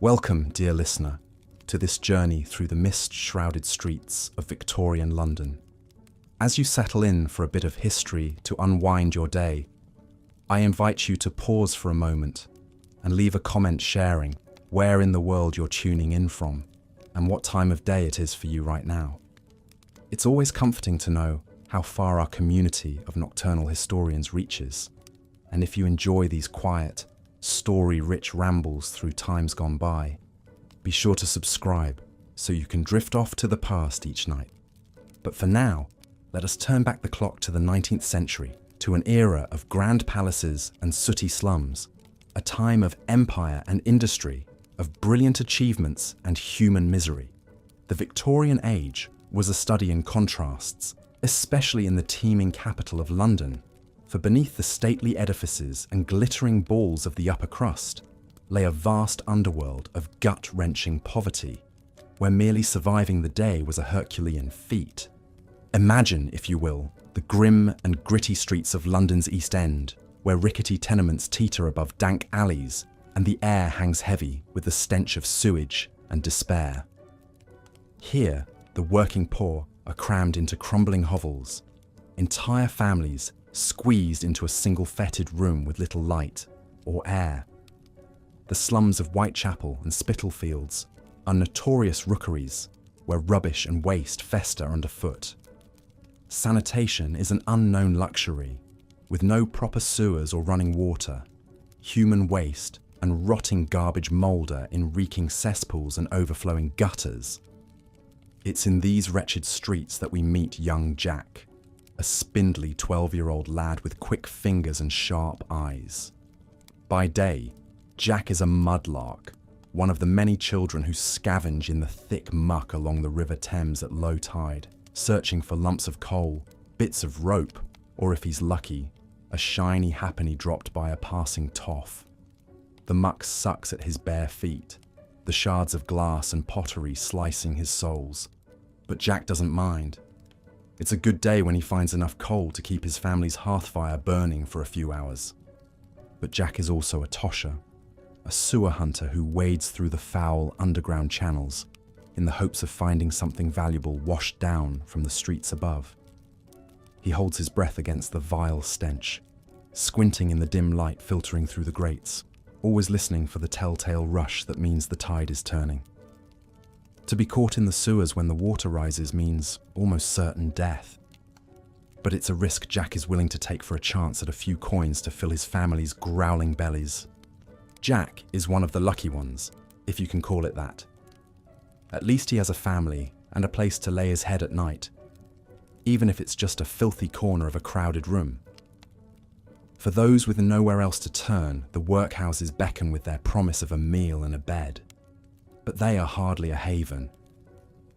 Welcome, dear listener, to this journey through the mist-shrouded streets of Victorian London. As you settle in for a bit of history to unwind your day, I invite you to pause for a moment and leave a comment sharing where in the world you're tuning in from and what time of day it is for you right now. It's always comforting to know how far our community of nocturnal historians reaches, and if you enjoy these quiet, story-rich rambles through times gone by, be sure to subscribe so you can drift off to the past each night. But for now, let us turn back the clock to the 19th century, to an era of grand palaces and sooty slums, a time of empire and industry, of brilliant achievements and human misery. The Victorian age was a study in contrasts, especially in the teeming capital of London, for beneath the stately edifices and glittering balls of the upper crust lay a vast underworld of gut-wrenching poverty, where merely surviving the day was a Herculean feat. Imagine, if you will, the grim and gritty streets of London's East End, where rickety tenements teeter above dank alleys and the air hangs heavy with the stench of sewage and despair. Here, the working poor are crammed into crumbling hovels, entire families squeezed into a single fetid room with little light or air. The slums of Whitechapel and Spitalfields are notorious rookeries where rubbish and waste fester underfoot. Sanitation is an unknown luxury, with no proper sewers or running water, human waste and rotting garbage moulder in reeking cesspools and overflowing gutters. It's in these wretched streets that we meet young Jack, a spindly 12-year-old lad with quick fingers and sharp eyes. By day, Jack is a mudlark, one of the many children who scavenge in the thick muck along the River Thames at low tide, searching for lumps of coal, bits of rope, or if he's lucky, a shiny halfpenny dropped by a passing toff. The muck sucks at his bare feet, the shards of glass and pottery slicing his soles. But Jack doesn't mind. It's a good day when he finds enough coal to keep his family's hearth fire burning for a few hours. But Jack is also a tosher, a sewer hunter who wades through the foul underground channels in the hopes of finding something valuable washed down from the streets above. He holds his breath against the vile stench, squinting in the dim light filtering through the grates, always listening for the telltale rush that means the tide is turning. To be caught in the sewers when the water rises means almost certain death. But it's a risk Jack is willing to take for a chance at a few coins to fill his family's growling bellies. Jack is one of the lucky ones, if you can call it that. At least he has a family and a place to lay his head at night, even if it's just a filthy corner of a crowded room. For those with nowhere else to turn, the workhouses beckon with their promise of a meal and a bed. But they are hardly a haven.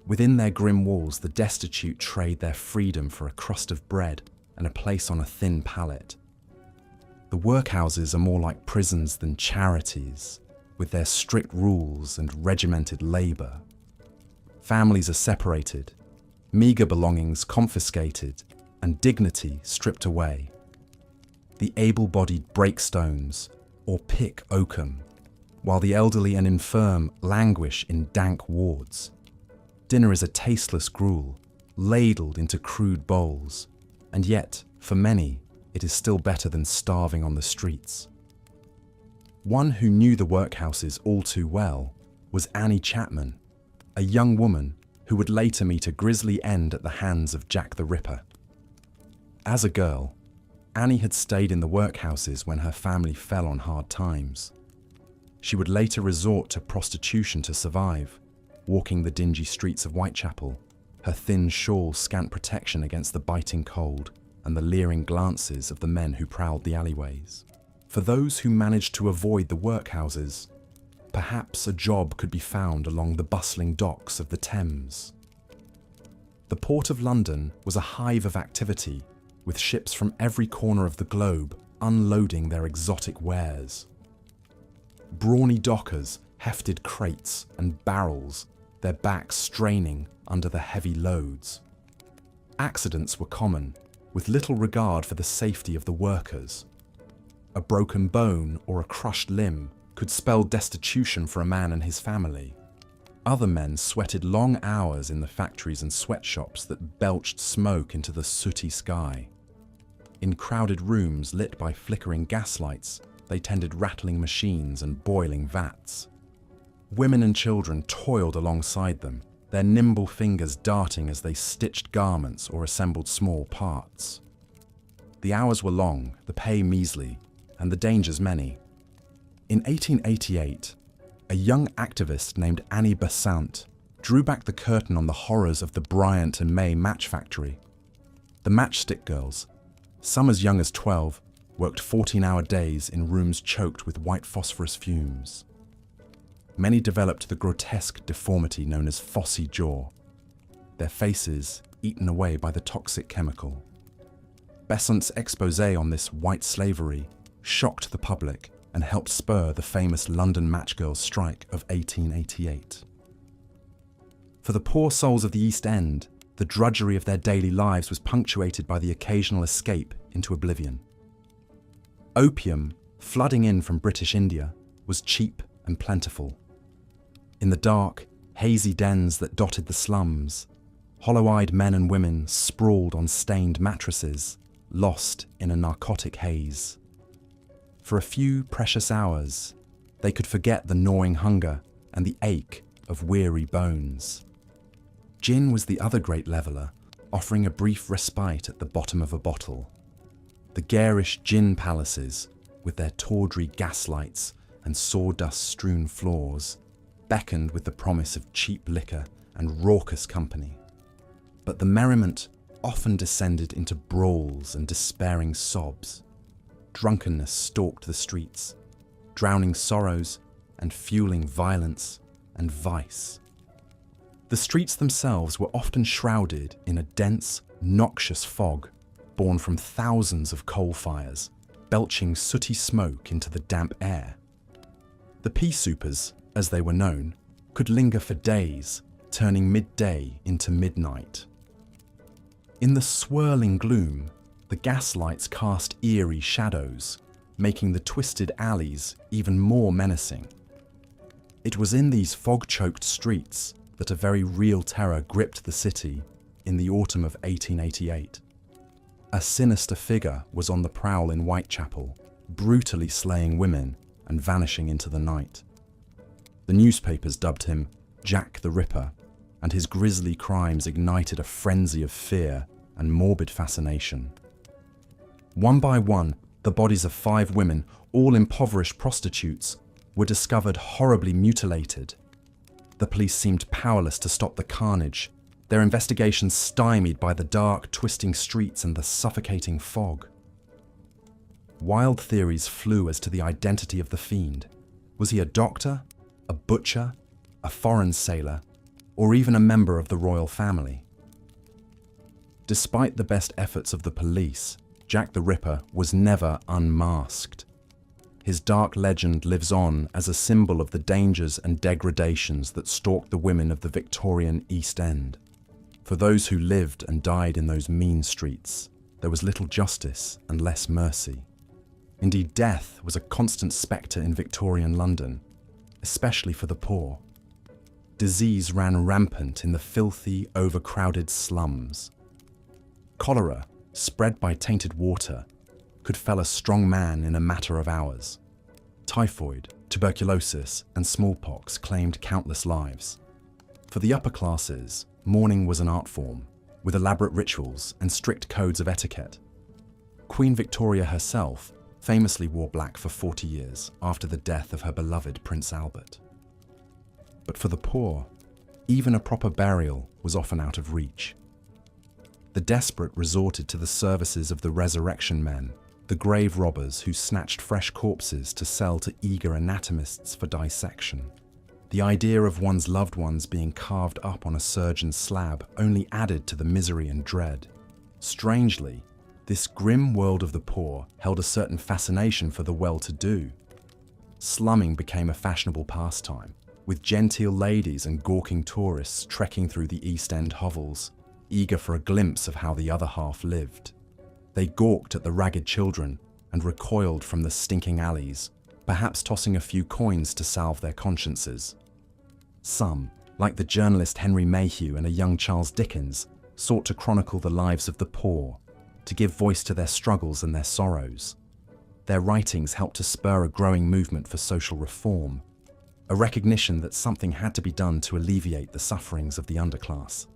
Within their grim walls, the destitute trade their freedom for a crust of bread and a place on a thin pallet. The workhouses are more like prisons than charities, with their strict rules and regimented labour. Families are separated, meagre belongings confiscated, and dignity stripped away. The able-bodied break stones or pick oakum, while the elderly and infirm languish in dank wards. Dinner is a tasteless gruel, ladled into crude bowls, and yet, for many, it is still better than starving on the streets. One who knew the workhouses all too well was Annie Chapman, a young woman who would later meet a grisly end at the hands of Jack the Ripper. As a girl, Annie had stayed in the workhouses when her family fell on hard times. She would later resort to prostitution to survive, walking the dingy streets of Whitechapel, her thin shawl scant protection against the biting cold and the leering glances of the men who prowled the alleyways. For those who managed to avoid the workhouses, perhaps a job could be found along the bustling docks of the Thames. The Port of London was a hive of activity, with ships from every corner of the globe unloading their exotic wares. Brawny dockers hefted crates and barrels, their backs straining under the heavy loads. Accidents were common, with little regard for the safety of the workers. A broken bone or a crushed limb could spell destitution for a man and his family. Other men sweated long hours in the factories and sweatshops that belched smoke into the sooty sky. In crowded rooms lit by flickering gaslights, they tended rattling machines and boiling vats. Women and children toiled alongside them, their nimble fingers darting as they stitched garments or assembled small parts. The hours were long, the pay measly, and the dangers many. In 1888, a young activist named Annie Besant drew back the curtain on the horrors of the Bryant and May match factory. The matchstick girls, some as young as 12, worked 14-hour days in rooms choked with white phosphorus fumes. Many developed the grotesque deformity known as phossy jaw, their faces eaten away by the toxic chemical. Besant's exposé on this white slavery shocked the public and helped spur the famous London matchgirls' strike of 1888. For the poor souls of the East End, the drudgery of their daily lives was punctuated by the occasional escape into oblivion. Opium, flooding in from British India, was cheap and plentiful. In the dark, hazy dens that dotted the slums, hollow-eyed men and women sprawled on stained mattresses, lost in a narcotic haze. For a few precious hours, they could forget the gnawing hunger and the ache of weary bones. Gin was the other great leveller, offering a brief respite at the bottom of a bottle. The garish gin palaces, with their tawdry gaslights and sawdust-strewn floors, beckoned with the promise of cheap liquor and raucous company. But the merriment often descended into brawls and despairing sobs. Drunkenness stalked the streets, drowning sorrows and fueling violence and vice. The streets themselves were often shrouded in a dense, noxious fog born from thousands of coal fires, belching sooty smoke into the damp air. The pea supers, as they were known, could linger for days, turning midday into midnight. In the swirling gloom, the gaslights cast eerie shadows, making the twisted alleys even more menacing. It was in these fog-choked streets that a very real terror gripped the city in the autumn of 1888. A sinister figure was on the prowl in Whitechapel, brutally slaying women and vanishing into the night. The newspapers dubbed him Jack the Ripper, and his grisly crimes ignited a frenzy of fear and morbid fascination. One by one, the bodies of 5 women, all impoverished prostitutes, were discovered horribly mutilated. The police seemed powerless to stop the carnage, their investigations stymied by the dark, twisting streets and the suffocating fog. Wild theories flew as to the identity of the fiend. Was he a doctor, a butcher, a foreign sailor, or even a member of the royal family? Despite the best efforts of the police, Jack the Ripper was never unmasked. His dark legend lives on as a symbol of the dangers and degradations that stalked the women of the Victorian East End. For those who lived and died in those mean streets, there was little justice and less mercy. Indeed, death was a constant spectre in Victorian London, especially for the poor. Disease ran rampant in the filthy, overcrowded slums. Cholera, spread by tainted water, could fell a strong man in a matter of hours. Typhoid, tuberculosis, and smallpox claimed countless lives. For the upper classes, mourning was an art form, with elaborate rituals and strict codes of etiquette. Queen Victoria herself famously wore black for 40 years after the death of her beloved Prince Albert. But for the poor, even a proper burial was often out of reach. The desperate resorted to the services of the resurrection men, the grave robbers who snatched fresh corpses to sell to eager anatomists for dissection. The idea of one's loved ones being carved up on a surgeon's slab only added to the misery and dread. Strangely, this grim world of the poor held a certain fascination for the well-to-do. Slumming became a fashionable pastime, with genteel ladies and gawking tourists trekking through the East End hovels, eager for a glimpse of how the other half lived. They gawked at the ragged children and recoiled from the stinking alleys, perhaps tossing a few coins to salve their consciences. Some, like the journalist Henry Mayhew and a young Charles Dickens, sought to chronicle the lives of the poor, to give voice to their struggles and their sorrows. Their writings helped to spur a growing movement for social reform, a recognition that something had to be done to alleviate the sufferings of the underclass.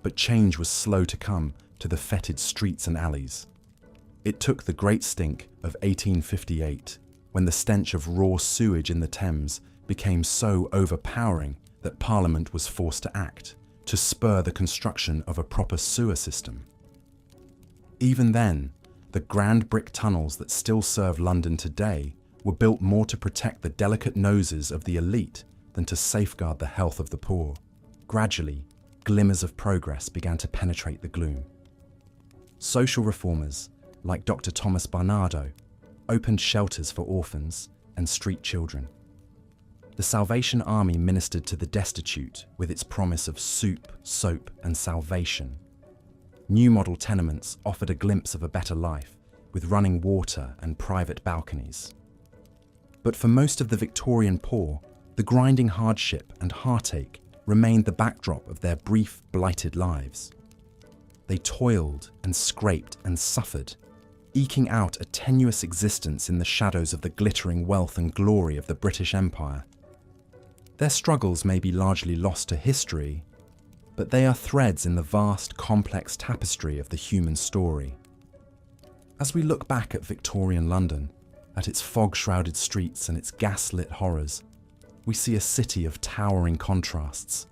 But change was slow to come to the fetid streets and alleys. It took the Great Stink of 1858, when the stench of raw sewage in the Thames became so overpowering that Parliament was forced to act, to spur the construction of a proper sewer system. Even then, the grand brick tunnels that still serve London today were built more to protect the delicate noses of the elite than to safeguard the health of the poor. Gradually, glimmers of progress began to penetrate the gloom. Social reformers, like Dr. Thomas Barnardo, opened shelters for orphans and street children. The Salvation Army ministered to the destitute with its promise of soup, soap, and salvation. New model tenements offered a glimpse of a better life, with running water and private balconies. But for most of the Victorian poor, the grinding hardship and heartache remained the backdrop of their brief, blighted lives. They toiled and scraped and suffered, eking out a tenuous existence in the shadows of the glittering wealth and glory of the British Empire. Their struggles may be largely lost to history, but they are threads in the vast, complex tapestry of the human story. As we look back at Victorian London, at its fog-shrouded streets and its gas-lit horrors, we see a city of towering contrasts,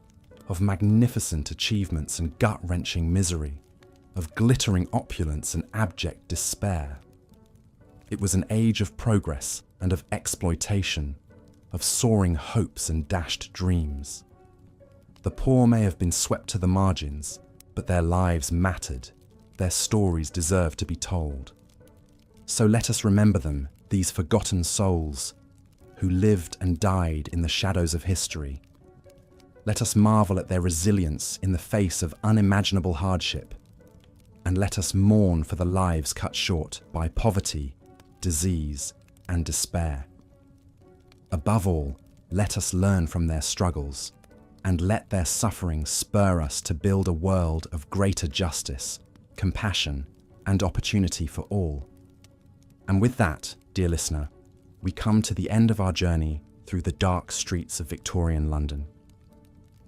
of magnificent achievements and gut-wrenching misery, of glittering opulence and abject despair. It was an age of progress and of exploitation, of soaring hopes and dashed dreams. The poor may have been swept to the margins, but their lives mattered, their stories deserved to be told. So let us remember them, these forgotten souls, who lived and died in the shadows of history. Let us marvel at their resilience in the face of unimaginable hardship, and let us mourn for the lives cut short by poverty, disease, and despair. Above all, let us learn from their struggles, and let their suffering spur us to build a world of greater justice, compassion, and opportunity for all. And with that, dear listener, we come to the end of our journey through the dark streets of Victorian London.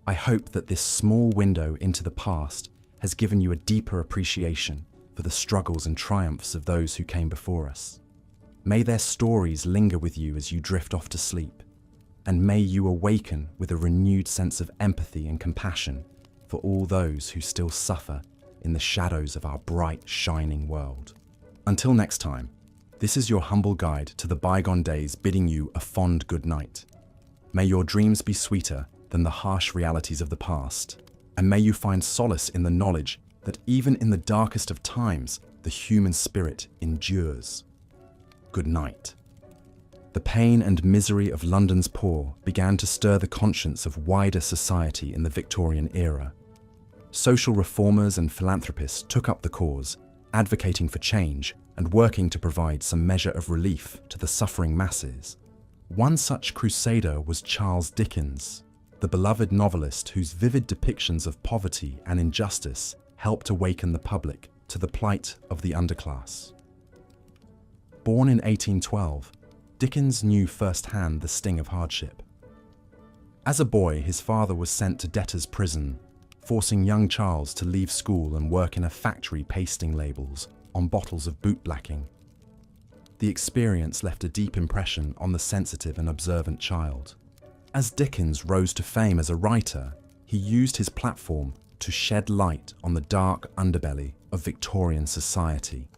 I hope that this small window into the past has given you a deeper appreciation for the struggles and triumphs of those who came before us. May their stories linger with you as you drift off to sleep, and may you awaken with a renewed sense of empathy and compassion for all those who still suffer in the shadows of our bright, shining world. Until next time, this is your humble guide to the bygone days bidding you a fond good night. May your dreams be sweeter than the harsh realities of the past, and may you find solace in the knowledge that even in the darkest of times, the human spirit endures. Good night. The pain and misery of London's poor began to stir the conscience of wider society in the Victorian era. Social reformers and philanthropists took up the cause, advocating for change and working to provide some measure of relief to the suffering masses. One such crusader was Charles Dickens, the beloved novelist whose vivid depictions of poverty and injustice helped awaken the public to the plight of the underclass. Born in 1812, Dickens knew firsthand the sting of hardship. As a boy, his father was sent to debtor's prison, forcing young Charles to leave school and work in a factory pasting labels on bottles of bootblacking. The experience left a deep impression on the sensitive and observant child. As Dickens rose to fame as a writer, he used his platform to shed light on the dark underbelly of Victorian society.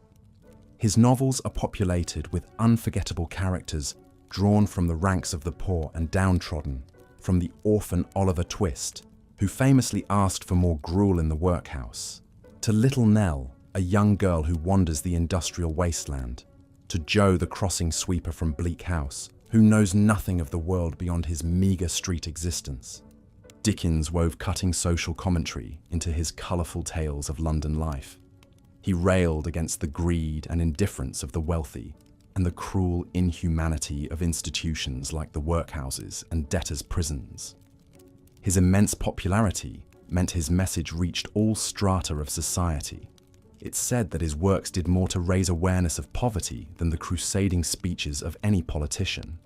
His novels are populated with unforgettable characters drawn from the ranks of the poor and downtrodden, from the orphan Oliver Twist, who famously asked for more gruel in the workhouse, to Little Nell, a young girl who wanders the industrial wasteland, to Joe the crossing sweeper from Bleak House, who knows nothing of the world beyond his meagre street existence. Dickens wove cutting social commentary into his colourful tales of London life. He railed against the greed and indifference of the wealthy and the cruel inhumanity of institutions like the workhouses and debtors' prisons. His immense popularity meant his message reached all strata of society. It's said that his works did more to raise awareness of poverty than the crusading speeches of any politician.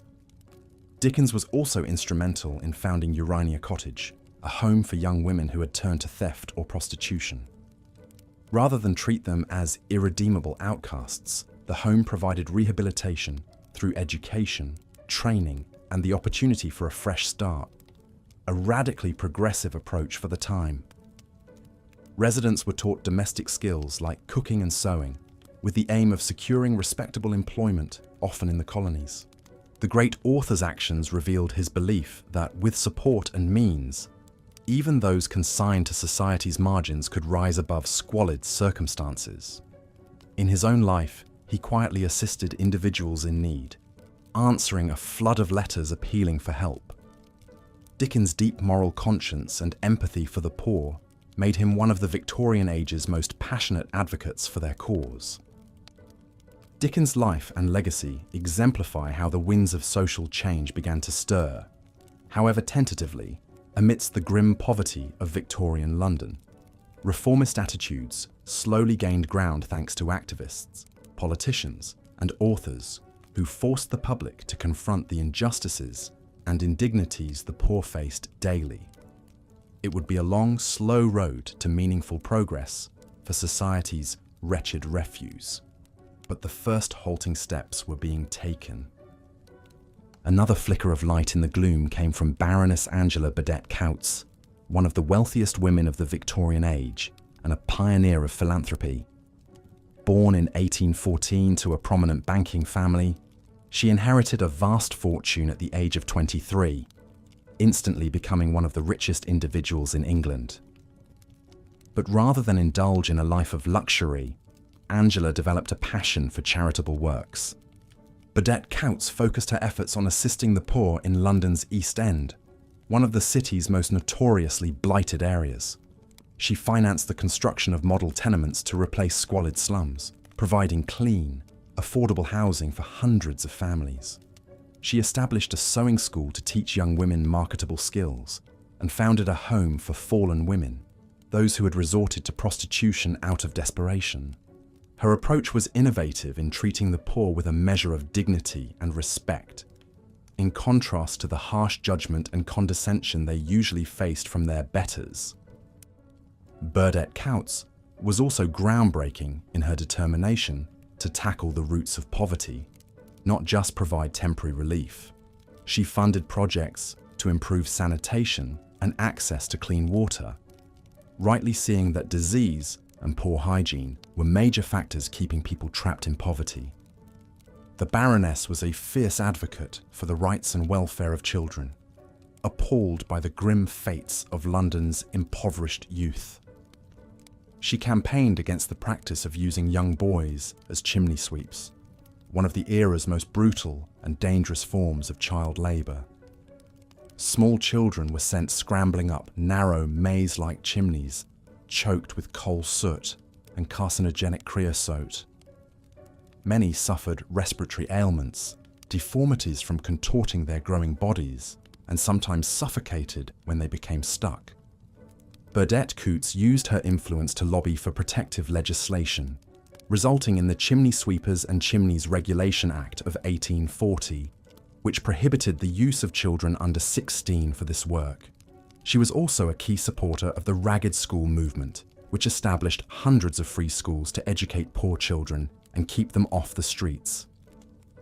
Dickens was also instrumental in founding Urania Cottage, a home for young women who had turned to theft or prostitution. Rather than treat them as irredeemable outcasts, the home provided rehabilitation through education, training, and the opportunity for a fresh start. A radically progressive approach for the time. Residents were taught domestic skills like cooking and sewing, with the aim of securing respectable employment, often in the colonies. The great author's actions revealed his belief that, with support and means, even those consigned to society's margins could rise above squalid circumstances. In his own life, he quietly assisted individuals in need, answering a flood of letters appealing for help. Dickens' deep moral conscience and empathy for the poor made him one of the Victorian age's most passionate advocates for their cause. Dickens' life and legacy exemplify how the winds of social change began to stir, however tentatively, amidst the grim poverty of Victorian London. Reformist attitudes slowly gained ground thanks to activists, politicians, and authors who forced the public to confront the injustices and indignities the poor faced daily. It would be a long, slow road to meaningful progress for society's wretched refuse. But the first halting steps were being taken. Another flicker of light in the gloom came from Baroness Angela Burdett Coutts, one of the wealthiest women of the Victorian age and a pioneer of philanthropy. Born in 1814 to a prominent banking family, she inherited a vast fortune at the age of 23, instantly becoming one of the richest individuals in England. But rather than indulge in a life of luxury, Angela developed a passion for charitable works. Burdett Coutts focused her efforts on assisting the poor in London's East End, one of the city's most notoriously blighted areas. She financed the construction of model tenements to replace squalid slums, providing clean, affordable housing for hundreds of families. She established a sewing school to teach young women marketable skills and founded a home for fallen women, those who had resorted to prostitution out of desperation. Her approach was innovative in treating the poor with a measure of dignity and respect, in contrast to the harsh judgment and condescension they usually faced from their betters. Burdett Coutts was also groundbreaking in her determination to tackle the roots of poverty, not just provide temporary relief. She funded projects to improve sanitation and access to clean water, rightly seeing that disease and poor hygiene were major factors keeping people trapped in poverty. The Baroness was a fierce advocate for the rights and welfare of children, appalled by the grim fates of London's impoverished youth. She campaigned against the practice of using young boys as chimney sweeps, one of the era's most brutal and dangerous forms of child labour. Small children were sent scrambling up narrow, maze-like chimneys, choked with coal soot and carcinogenic creosote. Many suffered respiratory ailments, deformities from contorting their growing bodies, and sometimes suffocated when they became stuck. Burdett Coutts used her influence to lobby for protective legislation, resulting in the Chimney Sweepers and Chimneys Regulation Act of 1840, which prohibited the use of children under 16 for this work. She was also a key supporter of the Ragged School movement, which established hundreds of free schools to educate poor children and keep them off the streets.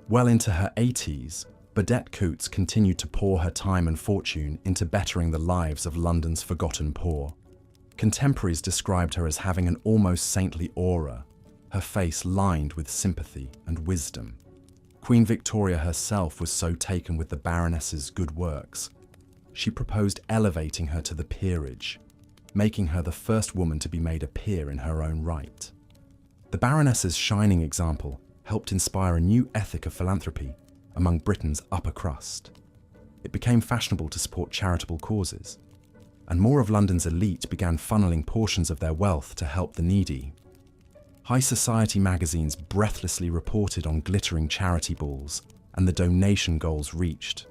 Well into her 80s, Burdett Coutts continued to pour her time and fortune into bettering the lives of London's forgotten poor. Contemporaries described her as having an almost saintly aura, her face lined with sympathy and wisdom. Queen Victoria herself was so taken with the Baroness's good works, she proposed elevating her to the peerage, making her the first woman to be made a peer in her own right. The Baroness's shining example helped inspire a new ethic of philanthropy among Britain's upper crust. It became fashionable to support charitable causes, and more of London's elite began funneling portions of their wealth to help the needy. High society magazines breathlessly reported on glittering charity balls and the donation goals reached.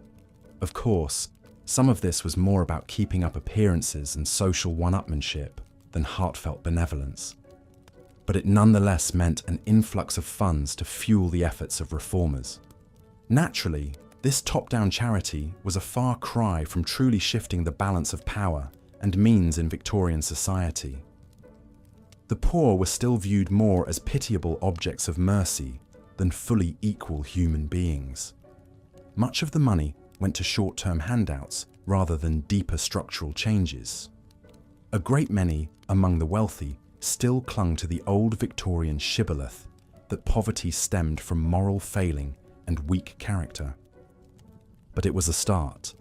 Of course, some of this was more about keeping up appearances and social one-upmanship than heartfelt benevolence. But it nonetheless meant an influx of funds to fuel the efforts of reformers. Naturally, this top-down charity was a far cry from truly shifting the balance of power and means in Victorian society. The poor were still viewed more as pitiable objects of mercy than fully equal human beings. Much of the money went to short-term handouts rather than deeper structural changes. A great many among the wealthy still clung to the old Victorian shibboleth that poverty stemmed from moral failing and weak character. But it was a start.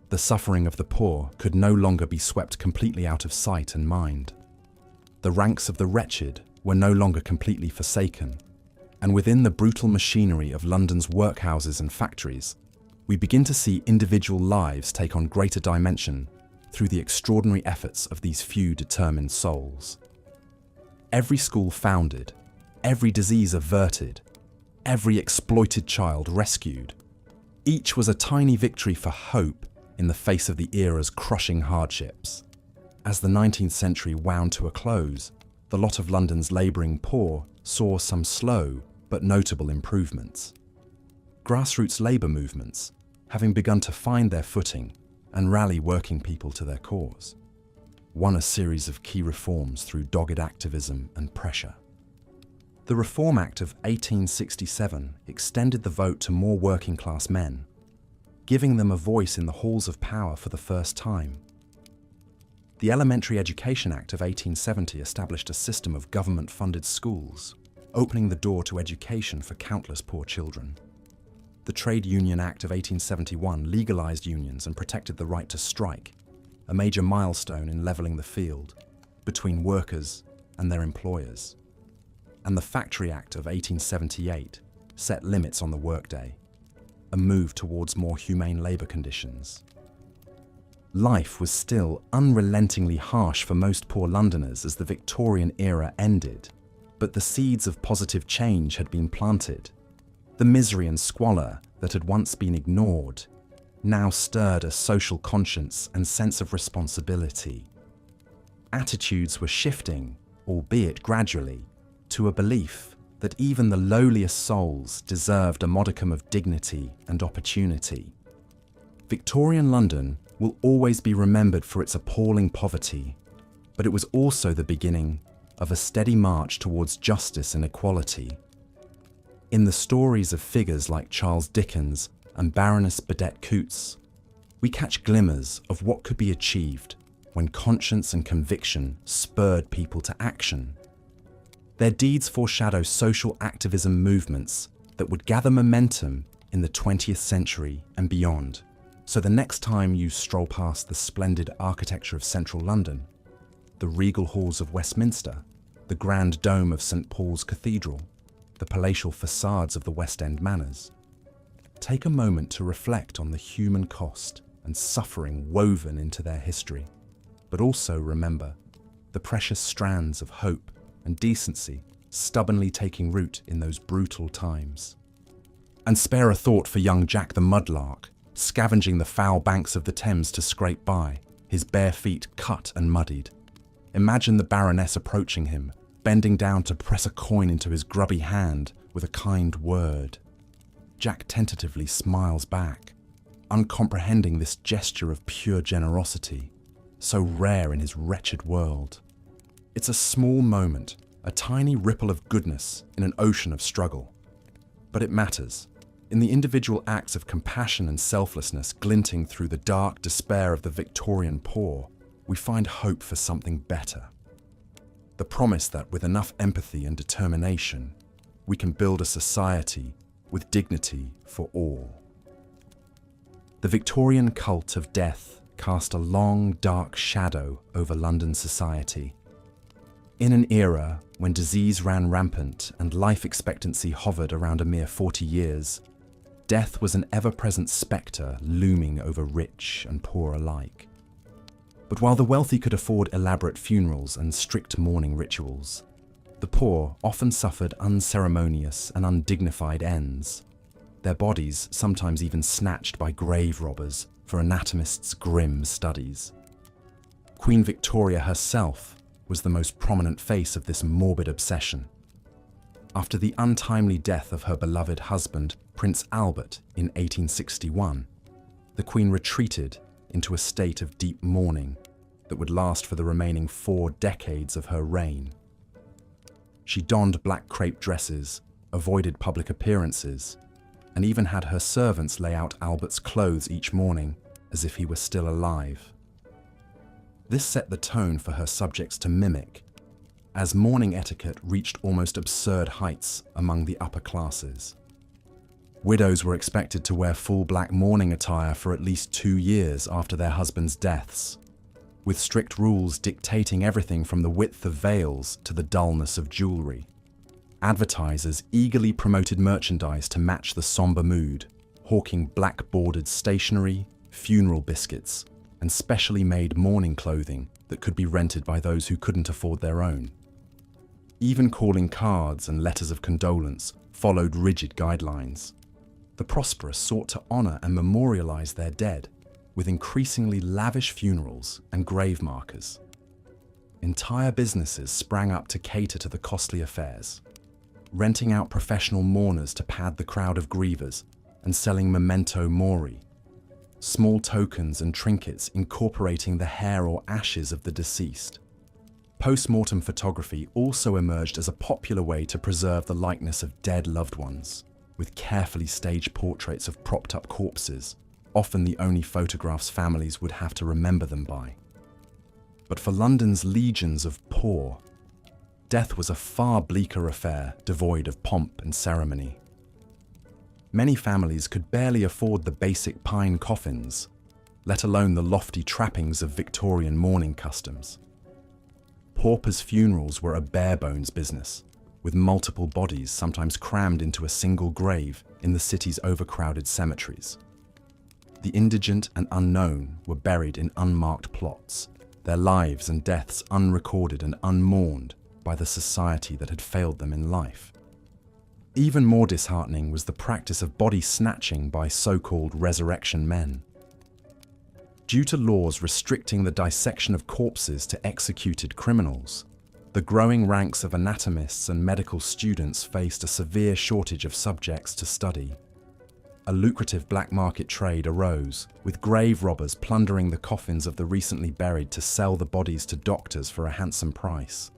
The suffering of the poor could no longer be swept completely out of sight and mind. The ranks of the wretched were no longer completely forsaken, and within the brutal machinery of London's workhouses and factories, we begin to see individual lives take on greater dimension through the extraordinary efforts of these few determined souls. Every school founded, every disease averted, every exploited child rescued. Each was a tiny victory for hope in the face of the era's crushing hardships. As the 19th century wound to a close, the lot of London's labouring poor saw some slow but notable improvements. Grassroots labour movements, having begun to find their footing and rally working people to their cause, won a series of key reforms through dogged activism and pressure. The Reform Act of 1867 extended the vote to more working-class men, giving them a voice in the halls of power for the first time. The Elementary Education Act of 1870 established a system of government-funded schools, opening the door to education for countless poor children. The Trade Union Act of 1871 legalised unions and protected the right to strike, a major milestone in levelling the field between workers and their employers. And the Factory Act of 1878 set limits on the workday, a move towards more humane labour conditions. Life was still unrelentingly harsh for most poor Londoners as the Victorian era ended, but the seeds of positive change had been planted. The misery and squalor that had once been ignored now stirred a social conscience and sense of responsibility. Attitudes were shifting, albeit gradually, to a belief that even the lowliest souls deserved a modicum of dignity and opportunity. Victorian London will always be remembered for its appalling poverty, but it was also the beginning of a steady march towards justice and equality. In the stories of figures like Charles Dickens and Baroness Burdett Coutts, we catch glimmers of what could be achieved when conscience and conviction spurred people to action. Their deeds foreshadow social activism movements that would gather momentum in the 20th century and beyond. So the next time you stroll past the splendid architecture of central London, the regal halls of Westminster, the grand dome of St. Paul's Cathedral, the palatial facades of the West End manors, take a moment to reflect on the human cost and suffering woven into their history, but also remember the precious strands of hope and decency stubbornly taking root in those brutal times. And spare a thought for young Jack the Mudlark, scavenging the foul banks of the Thames to scrape by, his bare feet cut and muddied. Imagine the Baroness approaching him, bending down to press a coin into his grubby hand with a kind word. Jack tentatively smiles back, uncomprehending this gesture of pure generosity, so rare in his wretched world. It's a small moment, a tiny ripple of goodness in an ocean of struggle. But it matters. In the individual acts of compassion and selflessness glinting through the dark despair of the Victorian poor, we find hope for something better. The promise that with enough empathy and determination, we can build a society with dignity for all. The Victorian cult of death cast a long, dark shadow over London society. In an era when disease ran rampant and life expectancy hovered around a mere 40 years, death was an ever-present spectre looming over rich and poor alike. But while the wealthy could afford elaborate funerals and strict mourning rituals, The poor often suffered unceremonious and undignified ends, their bodies sometimes even snatched by grave robbers for anatomists' grim studies. Queen Victoria herself was the most prominent face of this morbid obsession. After the untimely death of her beloved husband, Prince Albert, in 1861, the Queen retreated into a state of deep mourning that would last for the remaining 4 decades of her reign. She donned black crepe dresses, avoided public appearances, and even had her servants lay out Albert's clothes each morning as if he were still alive. This set the tone for her subjects to mimic, as mourning etiquette reached almost absurd heights among the upper classes. Widows were expected to wear full black mourning attire for at least 2 years after their husbands' deaths, with strict rules dictating everything from the width of veils to the dullness of jewelry. Advertisers eagerly promoted merchandise to match the somber mood, hawking black-bordered stationery, funeral biscuits, and specially made mourning clothing that could be rented by those who couldn't afford their own. Even calling cards and letters of condolence followed rigid guidelines. The prosperous sought to honor and memorialize their dead with increasingly lavish funerals and grave markers. Entire businesses sprang up to cater to the costly affairs, renting out professional mourners to pad the crowd of grievers and selling memento mori, small tokens and trinkets incorporating the hair or ashes of the deceased. Post-mortem photography also emerged as a popular way to preserve the likeness of dead loved ones, with carefully staged portraits of propped-up corpses, often the only photographs families would have to remember them by. But for London's legions of poor, death was a far bleaker affair devoid of pomp and ceremony. Many families could barely afford the basic pine coffins, let alone the lofty trappings of Victorian mourning customs. Paupers' funerals were a bare-bones business, with multiple bodies sometimes crammed into a single grave in the city's overcrowded cemeteries. The indigent and unknown were buried in unmarked plots, their lives and deaths unrecorded and unmourned by the society that had failed them in life. Even more disheartening was the practice of body snatching by so-called resurrection men. Due to laws restricting the dissection of corpses to executed criminals, the growing ranks of anatomists and medical students faced a severe shortage of subjects to study. A lucrative black market trade arose, with grave robbers plundering the coffins of the recently buried to sell the bodies to doctors for a handsome price.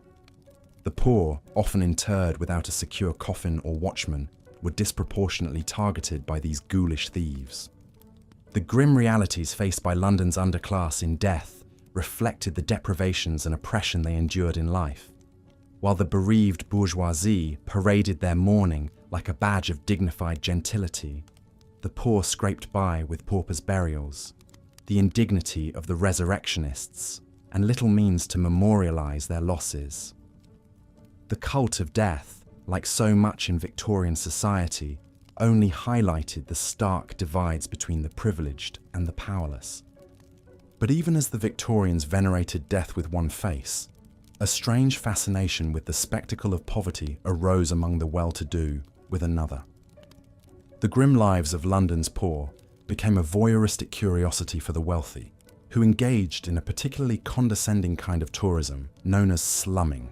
The poor, often interred without a secure coffin or watchman, were disproportionately targeted by these ghoulish thieves. The grim realities faced by London's underclass in death reflected the deprivations and oppression they endured in life. While the bereaved bourgeoisie paraded their mourning like a badge of dignified gentility, the poor scraped by with paupers' burials, the indignity of the resurrectionists, and little means to memorialize their losses. The cult of death, like so much in Victorian society, only highlighted the stark divides between the privileged and the powerless. But even as the Victorians venerated death with one face, a strange fascination with the spectacle of poverty arose among the well-to-do with another. The grim lives of London's poor became a voyeuristic curiosity for the wealthy, who engaged in a particularly condescending kind of tourism known as slumming.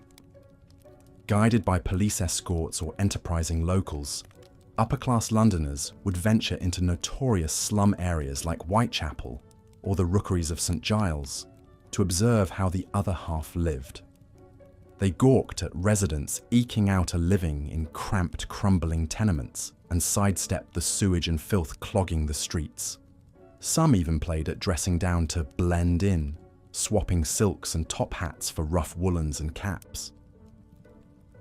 Guided by police escorts or enterprising locals, upper-class Londoners would venture into notorious slum areas like Whitechapel or the Rookeries of St Giles to observe how the other half lived. They gawked at residents eking out a living in cramped, crumbling tenements and sidestepped the sewage and filth clogging the streets. Some even played at dressing down to blend in, swapping silks and top hats for rough woolens and caps.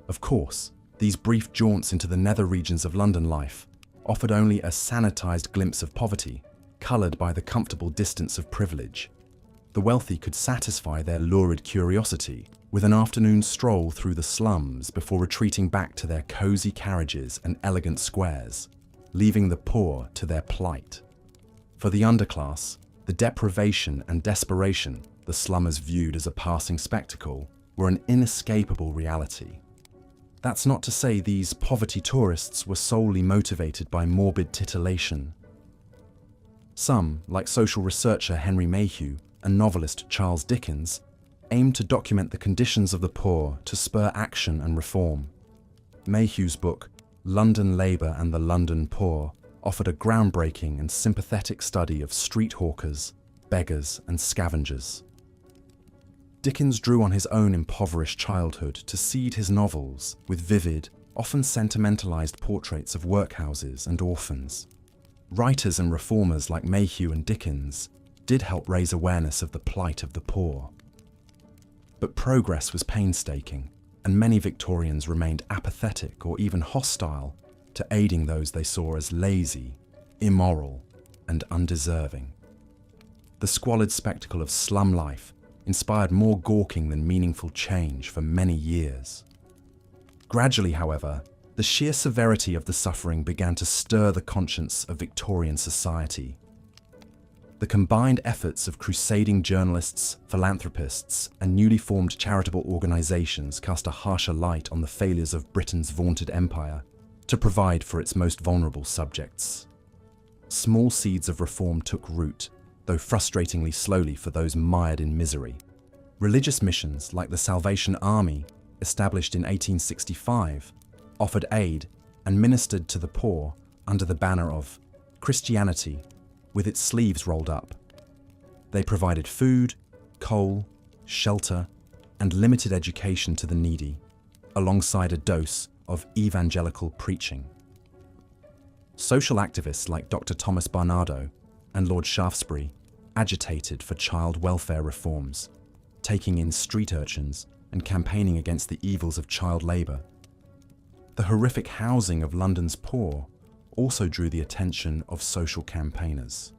Of course, these brief jaunts into the nether regions of London life offered only a sanitized glimpse of poverty, colored by the comfortable distance of privilege. The wealthy could satisfy their lurid curiosity with an afternoon stroll through the slums before retreating back to their cozy carriages and elegant squares, leaving the poor to their plight. For the underclass, the deprivation and desperation the slummers viewed as a passing spectacle were an inescapable reality. That's not to say these poverty tourists were solely motivated by morbid titillation. Some, like social researcher Henry Mayhew and novelist Charles Dickens, aimed to document the conditions of the poor to spur action and reform. Mayhew's book, London Labour and the London Poor, offered a groundbreaking and sympathetic study of street hawkers, beggars, and scavengers. Dickens drew on his own impoverished childhood to seed his novels with vivid, often sentimentalized portraits of workhouses and orphans. Writers and reformers like Mayhew and Dickens did help raise awareness of the plight of the poor. But progress was painstaking, and many Victorians remained apathetic or even hostile to aiding those they saw as lazy, immoral, and undeserving. The squalid spectacle of slum life inspired more gawking than meaningful change for many years. Gradually, however, the sheer severity of the suffering began to stir the conscience of Victorian society. The combined efforts of crusading journalists, philanthropists, and newly formed charitable organisations cast a harsher light on the failures of Britain's vaunted empire to provide for its most vulnerable subjects. Small seeds of reform took root, though frustratingly slowly for those mired in misery. Religious missions like the Salvation Army, established in 1865, offered aid and ministered to the poor under the banner of Christianity, with its sleeves rolled up. They provided food, coal, shelter, and limited education to the needy, alongside a dose of evangelical preaching. Social activists like Dr. Thomas Barnardo and Lord Shaftesbury agitated for child welfare reforms, taking in street urchins and campaigning against the evils of child labour. The horrific housing of London's poor also drew the attention of social campaigners.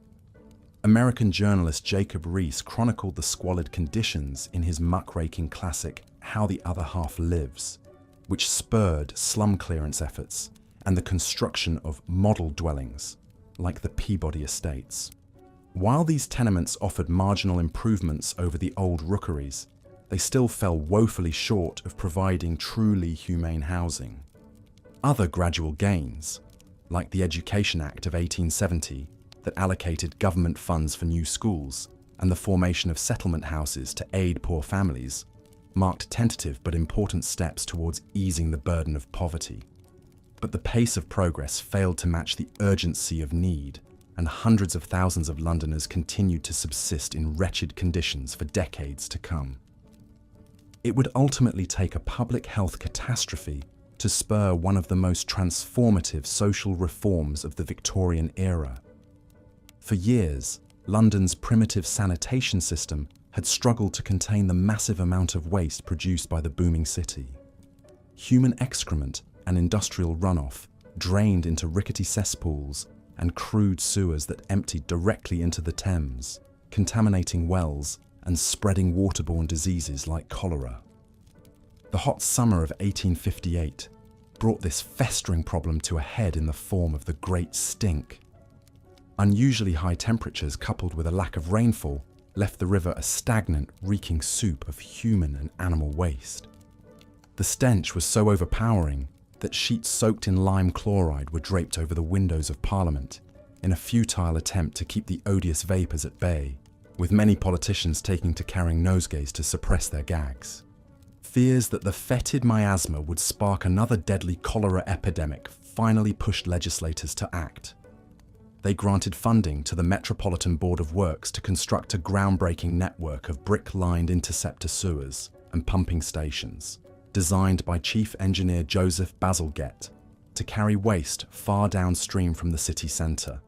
American journalist Jacob Riis chronicled the squalid conditions in his muckraking classic How the Other Half Lives, which spurred slum clearance efforts and the construction of model dwellings, like the Peabody Estates. While these tenements offered marginal improvements over the old rookeries, they still fell woefully short of providing truly humane housing. Other gradual gains, like the Education Act of 1870 that allocated government funds for new schools and the formation of settlement houses to aid poor families, marked tentative but important steps towards easing the burden of poverty. But the pace of progress failed to match the urgency of need, and hundreds of thousands of Londoners continued to subsist in wretched conditions for decades to come. It would ultimately take a public health catastrophe to spur one of the most transformative social reforms of the Victorian era. For years, London's primitive sanitation system had struggled to contain the massive amount of waste produced by the booming city. Human excrement and industrial runoff drained into rickety cesspools and crude sewers that emptied directly into the Thames, contaminating wells and spreading waterborne diseases like cholera. The hot summer of 1858 brought this festering problem to a head in the form of the Great Stink. Unusually high temperatures coupled with a lack of rainfall left the river a stagnant, reeking soup of human and animal waste. The stench was so overpowering that sheets soaked in lime chloride were draped over the windows of Parliament in a futile attempt to keep the odious vapours at bay, with many politicians taking to carrying nosegays to suppress their gags. Fears that the fetid miasma would spark another deadly cholera epidemic finally pushed legislators to act. They granted funding to the Metropolitan Board of Works to construct a groundbreaking network of brick-lined interceptor sewers and pumping stations, designed by Chief Engineer Joseph Bazalgette, to carry waste far downstream from the city centre.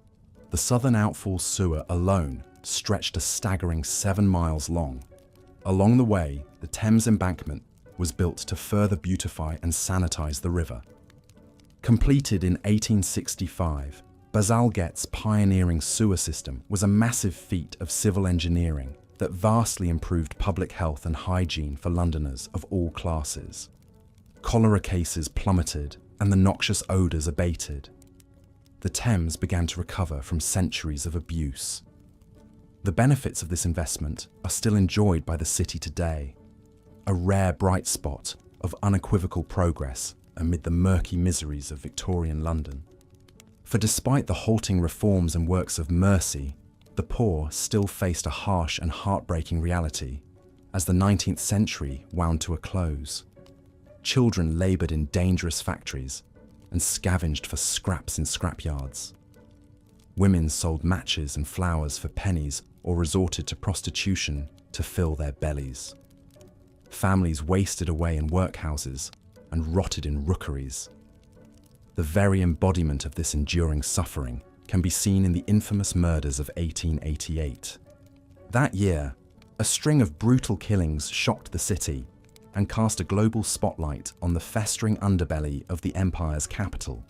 The southern outfall sewer alone stretched a staggering 7 miles long. Along the way, the Thames embankment was built to further beautify and sanitise the river. Completed in 1865, Bazalgette's pioneering sewer system was a massive feat of civil engineering that vastly improved public health and hygiene for Londoners of all classes. Cholera cases plummeted and the noxious odours abated. The Thames began to recover from centuries of abuse. The benefits of this investment are still enjoyed by the city today, a rare bright spot of unequivocal progress amid the murky miseries of Victorian London. For despite the halting reforms and works of mercy, the poor still faced a harsh and heartbreaking reality as the 19th century wound to a close. Children laboured in dangerous factories and scavenged for scraps in scrapyards. Women sold matches and flowers for pennies or resorted to prostitution to fill their bellies. Families wasted away in workhouses and rotted in rookeries. The very embodiment of this enduring suffering can be seen in the infamous murders of 1888. That year, a string of brutal killings shocked the city and cast a global spotlight on the festering underbelly of the empire's capital.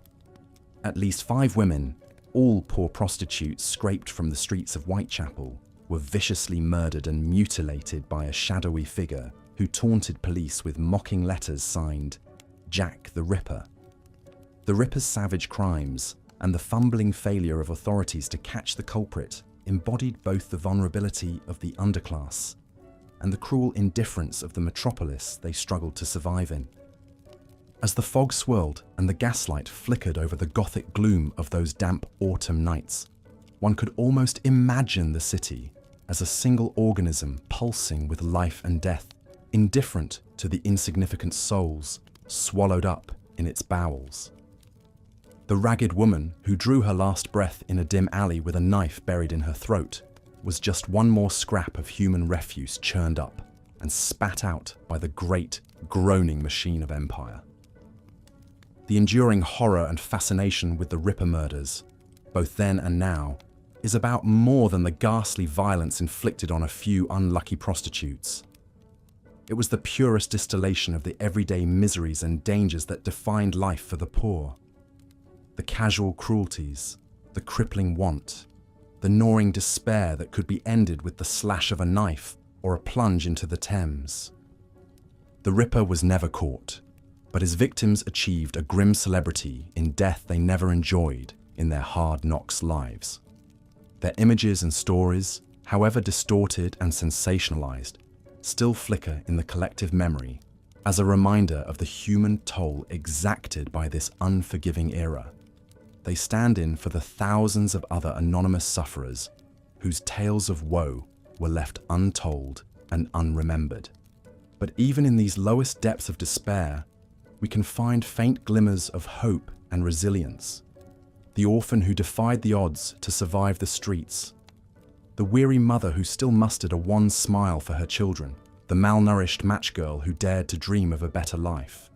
At least 5 women, all poor prostitutes scraped from the streets of Whitechapel, were viciously murdered and mutilated by a shadowy figure who taunted police with mocking letters signed, "Jack the Ripper." The Ripper's savage crimes and the fumbling failure of authorities to catch the culprit embodied both the vulnerability of the underclass and the cruel indifference of the metropolis they struggled to survive in. As the fog swirled and the gaslight flickered over the gothic gloom of those damp autumn nights, one could almost imagine the city as a single organism pulsing with life and death, indifferent to the insignificant souls swallowed up in its bowels. The ragged woman who drew her last breath in a dim alley with a knife buried in her throat was just one more scrap of human refuse churned up and spat out by the great, groaning machine of empire. The enduring horror and fascination with the Ripper murders, both then and now, is about more than the ghastly violence inflicted on a few unlucky prostitutes. It was the purest distillation of the everyday miseries and dangers that defined life for the poor. The casual cruelties, the crippling want, the gnawing despair that could be ended with the slash of a knife or a plunge into the Thames. The Ripper was never caught, but his victims achieved a grim celebrity in death they never enjoyed in their hard knocks lives. Their images and stories, however distorted and sensationalized, still flicker in the collective memory as a reminder of the human toll exacted by this unforgiving era. They stand in for the thousands of other anonymous sufferers whose tales of woe were left untold and unremembered. But even in these lowest depths of despair, we can find faint glimmers of hope and resilience. The orphan who defied the odds to survive the streets, the weary mother who still mustered a wan smile for her children, the malnourished matchgirl who dared to dream of a better life.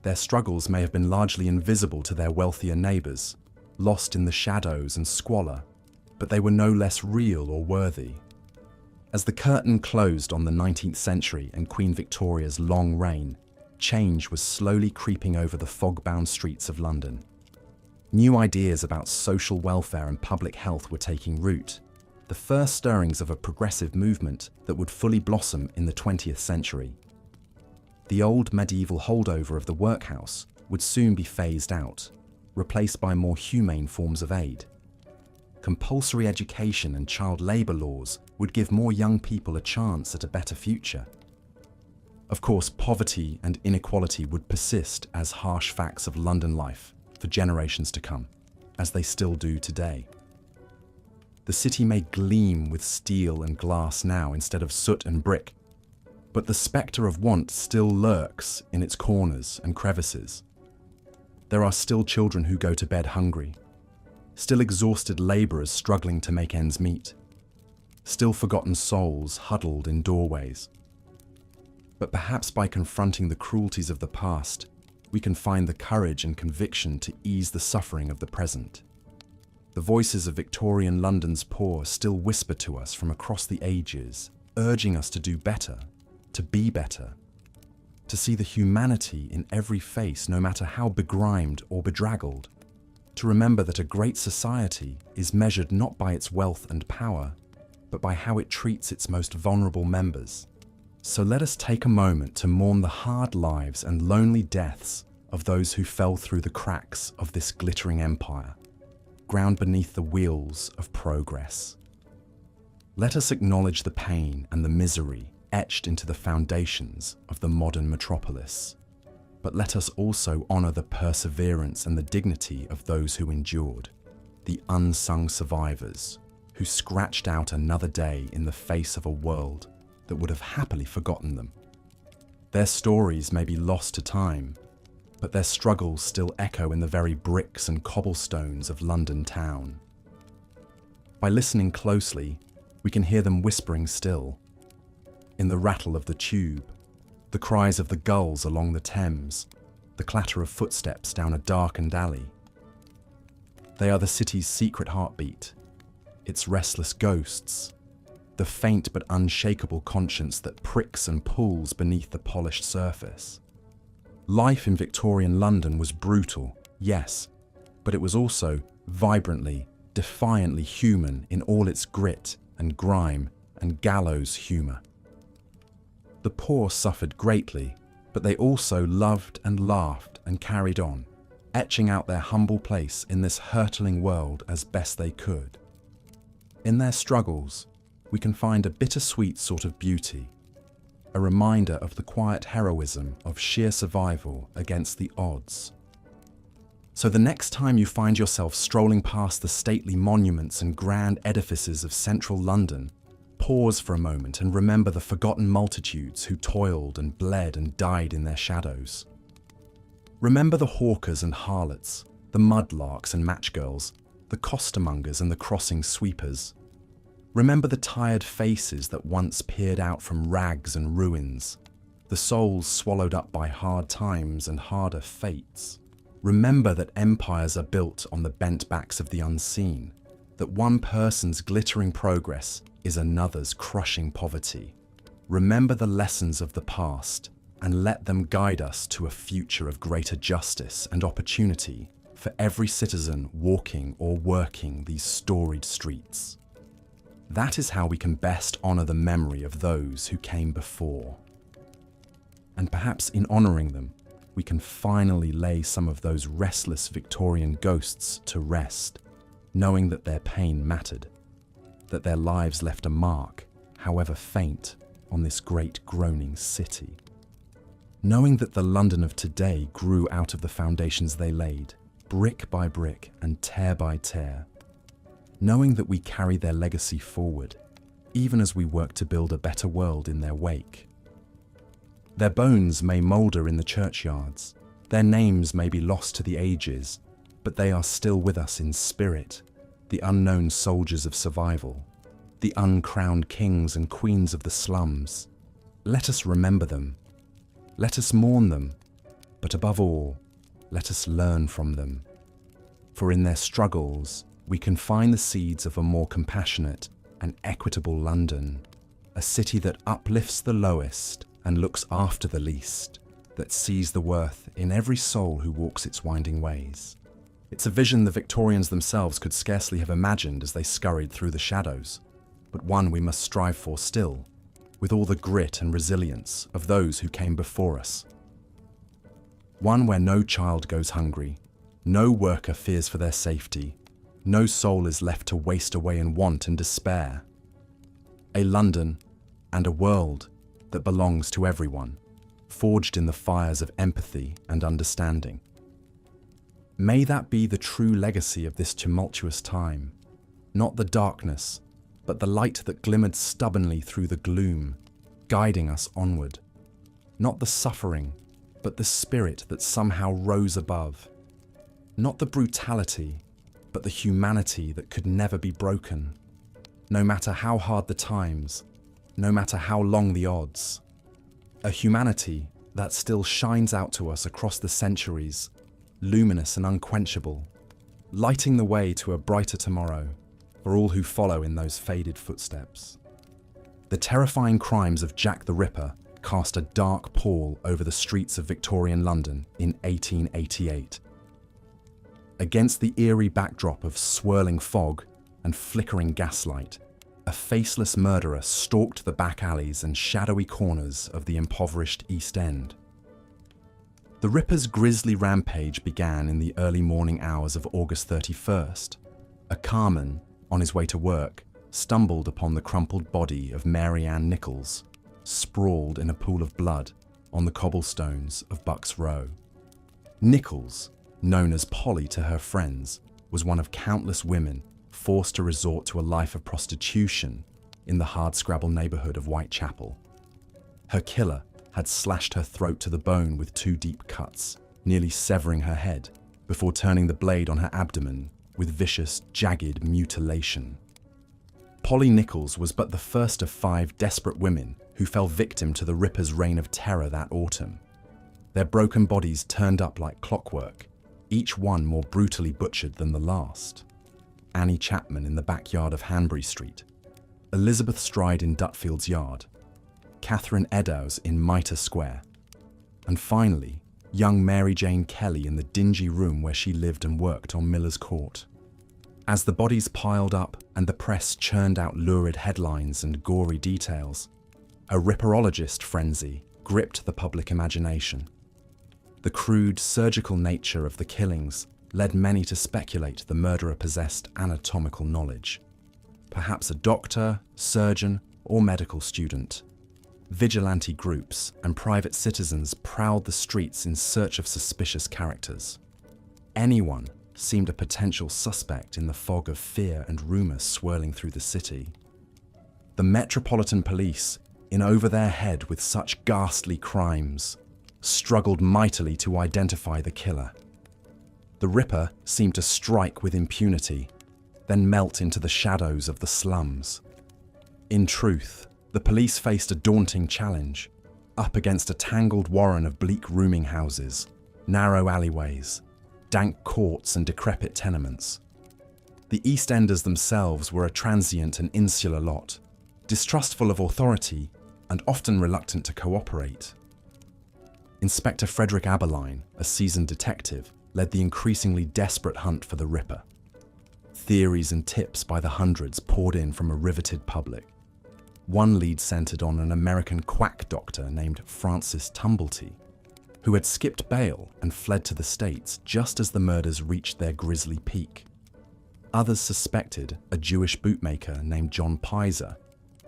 Their struggles may have been largely invisible to their wealthier neighbours, lost in the shadows and squalor, but they were no less real or worthy. As the curtain closed on the 19th century and Queen Victoria's long reign, change was slowly creeping over the fog-bound streets of London. New ideas about social welfare and public health were taking root, the first stirrings of a progressive movement that would fully blossom in the 20th century. The old medieval holdover of the workhouse would soon be phased out, replaced by more humane forms of aid. Compulsory education and child labour laws would give more young people a chance at a better future. Of course, poverty and inequality would persist as harsh facts of London life for generations to come, as they still do today. The city may gleam with steel and glass now instead of soot and brick, but the spectre of want still lurks in its corners and crevices. There are still children who go to bed hungry, still exhausted labourers struggling to make ends meet, still forgotten souls huddled in doorways. But perhaps by confronting the cruelties of the past, we can find the courage and conviction to ease the suffering of the present. The voices of Victorian London's poor still whisper to us from across the ages, urging us to do better, to be better, to see the humanity in every face no matter how begrimed or bedraggled, to remember that a great society is measured not by its wealth and power, but by how it treats its most vulnerable members. So let us take a moment to mourn the hard lives and lonely deaths of those who fell through the cracks of this glittering empire, ground beneath the wheels of progress. Let us acknowledge the pain and the misery etched into the foundations of the modern metropolis. but let us also honour the perseverance and the dignity of those who endured, the unsung survivors who scratched out another day in the face of a world that would have happily forgotten them. Their stories may be lost to time, but their struggles still echo in the very bricks and cobblestones of London town. By listening closely, we can hear them whispering still, in the rattle of the tube, the cries of the gulls along the Thames, the clatter of footsteps down a darkened alley. They are the city's secret heartbeat, its restless ghosts, the faint but unshakable conscience that pricks and pulls beneath the polished surface. Life in Victorian London was brutal, yes, but it was also vibrantly, defiantly human in all its grit and grime and gallows humour. The poor suffered greatly, but they also loved and laughed and carried on, etching out their humble place in this hurtling world as best they could. In their struggles, we can find a bittersweet sort of beauty, a reminder of the quiet heroism of sheer survival against the odds. So the next time you find yourself strolling past the stately monuments and grand edifices of central London, pause for a moment and remember the forgotten multitudes who toiled and bled and died in their shadows. Remember the hawkers and harlots, the mudlarks and matchgirls, the costermongers and the crossing sweepers. Remember the tired faces that once peered out from rags and ruins, the souls swallowed up by hard times and harder fates. Remember that empires are built on the bent backs of the unseen, that one person's glittering progress is another's crushing poverty. Remember the lessons of the past and let them guide us to a future of greater justice and opportunity for every citizen walking or working these storied streets. That is how we can best honour the memory of those who came before. And perhaps in honouring them, we can finally lay some of those restless Victorian ghosts to rest, knowing that their pain mattered, that their lives left a mark, however faint, on this great groaning city. Knowing that the London of today grew out of the foundations they laid, brick by brick and tear by tear. Knowing that we carry their legacy forward, even as we work to build a better world in their wake. Their bones may moulder in the churchyards, their names may be lost to the ages, but they are still with us in spirit, the unknown soldiers of survival, the uncrowned kings and queens of the slums. Let us remember them. Let us mourn them, but above all, let us learn from them. For in their struggles, we can find the seeds of a more compassionate and equitable London, a city that uplifts the lowest and looks after the least, that sees the worth in every soul who walks its winding ways. It's a vision the Victorians themselves could scarcely have imagined as they scurried through the shadows, but one we must strive for still, with all the grit and resilience of those who came before us. One where no child goes hungry, no worker fears for their safety, no soul is left to waste away in want and despair. A London and a world that belongs to everyone, forged in the fires of empathy and understanding. May that be the true legacy of this tumultuous time, not the darkness, but the light that glimmered stubbornly through the gloom, guiding us onward. Not the suffering, but the spirit that somehow rose above. Not the brutality, but the humanity that could never be broken. No matter how hard the times, no matter how long the odds. A humanity that still shines out to us across the centuries, luminous and unquenchable, lighting the way to a brighter tomorrow for all who follow in those faded footsteps. The terrifying crimes of Jack the Ripper cast a dark pall over the streets of Victorian London in 1888. Against the eerie backdrop of swirling fog and flickering gaslight, a faceless murderer stalked the back alleys and shadowy corners of the impoverished East End. The Ripper's grisly rampage began in the early morning hours of August 31st. A carman, on his way to work, stumbled upon the crumpled body of Mary Ann Nichols, sprawled in a pool of blood on the cobblestones of Bucks Row. Nichols, known as Polly to her friends, was one of countless women forced to resort to a life of prostitution in the hardscrabble neighborhood of Whitechapel. Her killer had slashed her throat to the bone with 2 deep cuts, nearly severing her head, before turning the blade on her abdomen with vicious, jagged mutilation. Polly Nichols was but the first of 5 desperate women who fell victim to the Ripper's reign of terror that autumn. Their broken bodies turned up like clockwork, each one more brutally butchered than the last. Annie Chapman in the backyard of Hanbury Street, Elizabeth Stride in Dutfield's Yard, Catherine Eddowes in Mitre Square, and finally, young Mary Jane Kelly in the dingy room where she lived and worked on Miller's Court. As the bodies piled up and the press churned out lurid headlines and gory details, a ripperologist frenzy gripped the public imagination. The crude, surgical nature of the killings led many to speculate the murderer possessed anatomical knowledge. Perhaps a doctor, surgeon, or medical student. Vigilante groups and private citizens prowled the streets in search of suspicious characters. Anyone seemed a potential suspect in the fog of fear and rumour swirling through the city. The Metropolitan Police, in over their head with such ghastly crimes, struggled mightily to identify the killer. The Ripper seemed to strike with impunity, then melt into the shadows of the slums. In truth, the police faced a daunting challenge, up against a tangled warren of bleak rooming houses, narrow alleyways, dank courts and decrepit tenements. The East Enders themselves were a transient and insular lot, distrustful of authority and often reluctant to cooperate. Inspector Frederick Aberline, a seasoned detective, led the increasingly desperate hunt for the Ripper. Theories and tips by the hundreds poured in from a riveted public. One lead centered on an American quack doctor named Francis Tumblety, who had skipped bail and fled to the States just as the murders reached their grisly peak. Others suspected a Jewish bootmaker named John Pizer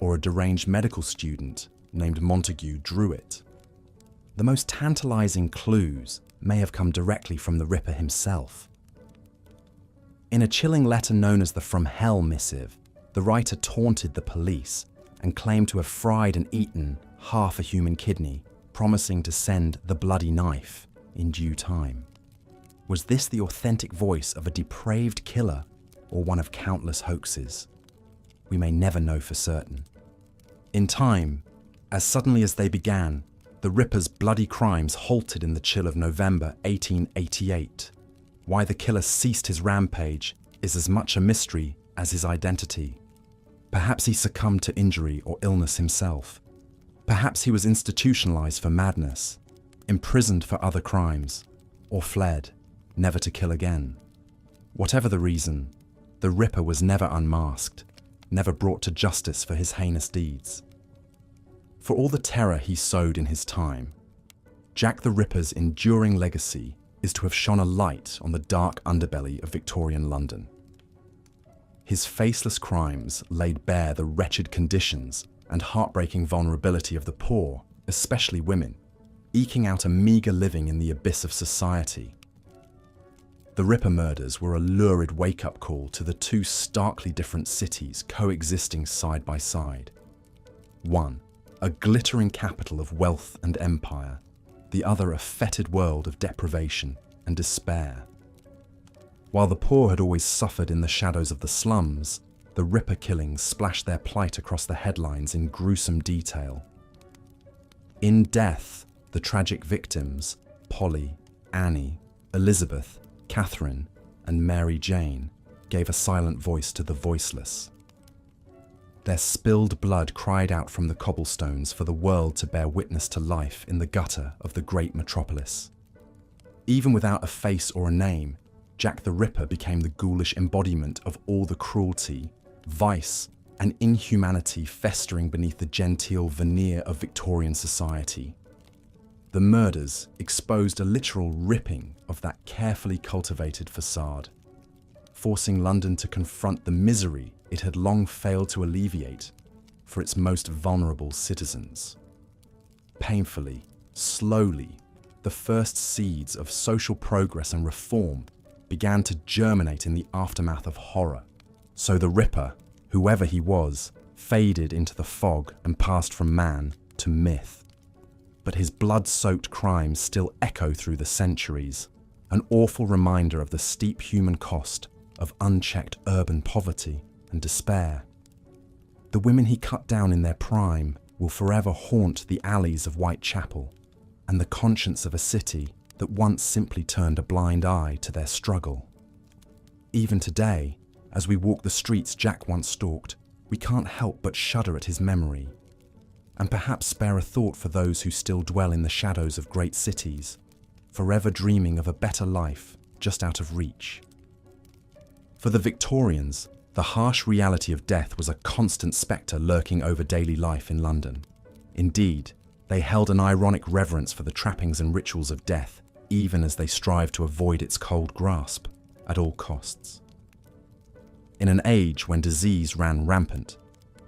or a deranged medical student named Montague Druitt. The most tantalizing clues may have come directly from the Ripper himself. In a chilling letter known as the From Hell missive, the writer taunted the police and claimed to have fried and eaten half a human kidney, promising to send the bloody knife in due time. Was this the authentic voice of a depraved killer or one of countless hoaxes? We may never know for certain. In time, as suddenly as they began, the Ripper's bloody crimes halted in the chill of November 1888. Why the killer ceased his rampage is as much a mystery as his identity. Perhaps he succumbed to injury or illness himself. Perhaps he was institutionalized for madness, imprisoned for other crimes, or fled, never to kill again. Whatever the reason, the Ripper was never unmasked, never brought to justice for his heinous deeds. For all the terror he sowed in his time, Jack the Ripper's enduring legacy is to have shone a light on the dark underbelly of Victorian London. His faceless crimes laid bare the wretched conditions and heartbreaking vulnerability of the poor, especially women, eking out a meagre living in the abyss of society. The Ripper murders were a lurid wake-up call to the 2 starkly different cities coexisting side by side. One, a glittering capital of wealth and empire, the other a fetid world of deprivation and despair. While the poor had always suffered in the shadows of the slums, the Ripper killings splashed their plight across the headlines in gruesome detail. In death, the tragic victims, Polly, Annie, Elizabeth, Catherine, and Mary Jane, gave a silent voice to the voiceless. Their spilled blood cried out from the cobblestones for the world to bear witness to life in the gutter of the great metropolis. Even without a face or a name, Jack the Ripper became the ghoulish embodiment of all the cruelty, vice, and inhumanity festering beneath the genteel veneer of Victorian society. The murders exposed a literal ripping of that carefully cultivated facade, forcing London to confront the misery it had long failed to alleviate for its most vulnerable citizens. Painfully, Slowly, the first seeds of social progress and reform began to germinate in the aftermath of horror. So the Ripper, whoever he was, faded into the fog and passed from man to myth. But his blood-soaked crimes still echo through the centuries, an awful reminder of the steep human cost of unchecked urban poverty and despair. The women he cut down in their prime will forever haunt the alleys of Whitechapel and the conscience of a city that once simply turned a blind eye to their struggle. Even today, as we walk the streets Jack once stalked, we can't help but shudder at his memory, and perhaps spare a thought for those who still dwell in the shadows of great cities, forever dreaming of a better life just out of reach. For the Victorians, the harsh reality of death was a constant spectre lurking over daily life in London. Indeed, they held an ironic reverence for the trappings and rituals of death, even as they strived to avoid its cold grasp at all costs. In an age when disease ran rampant,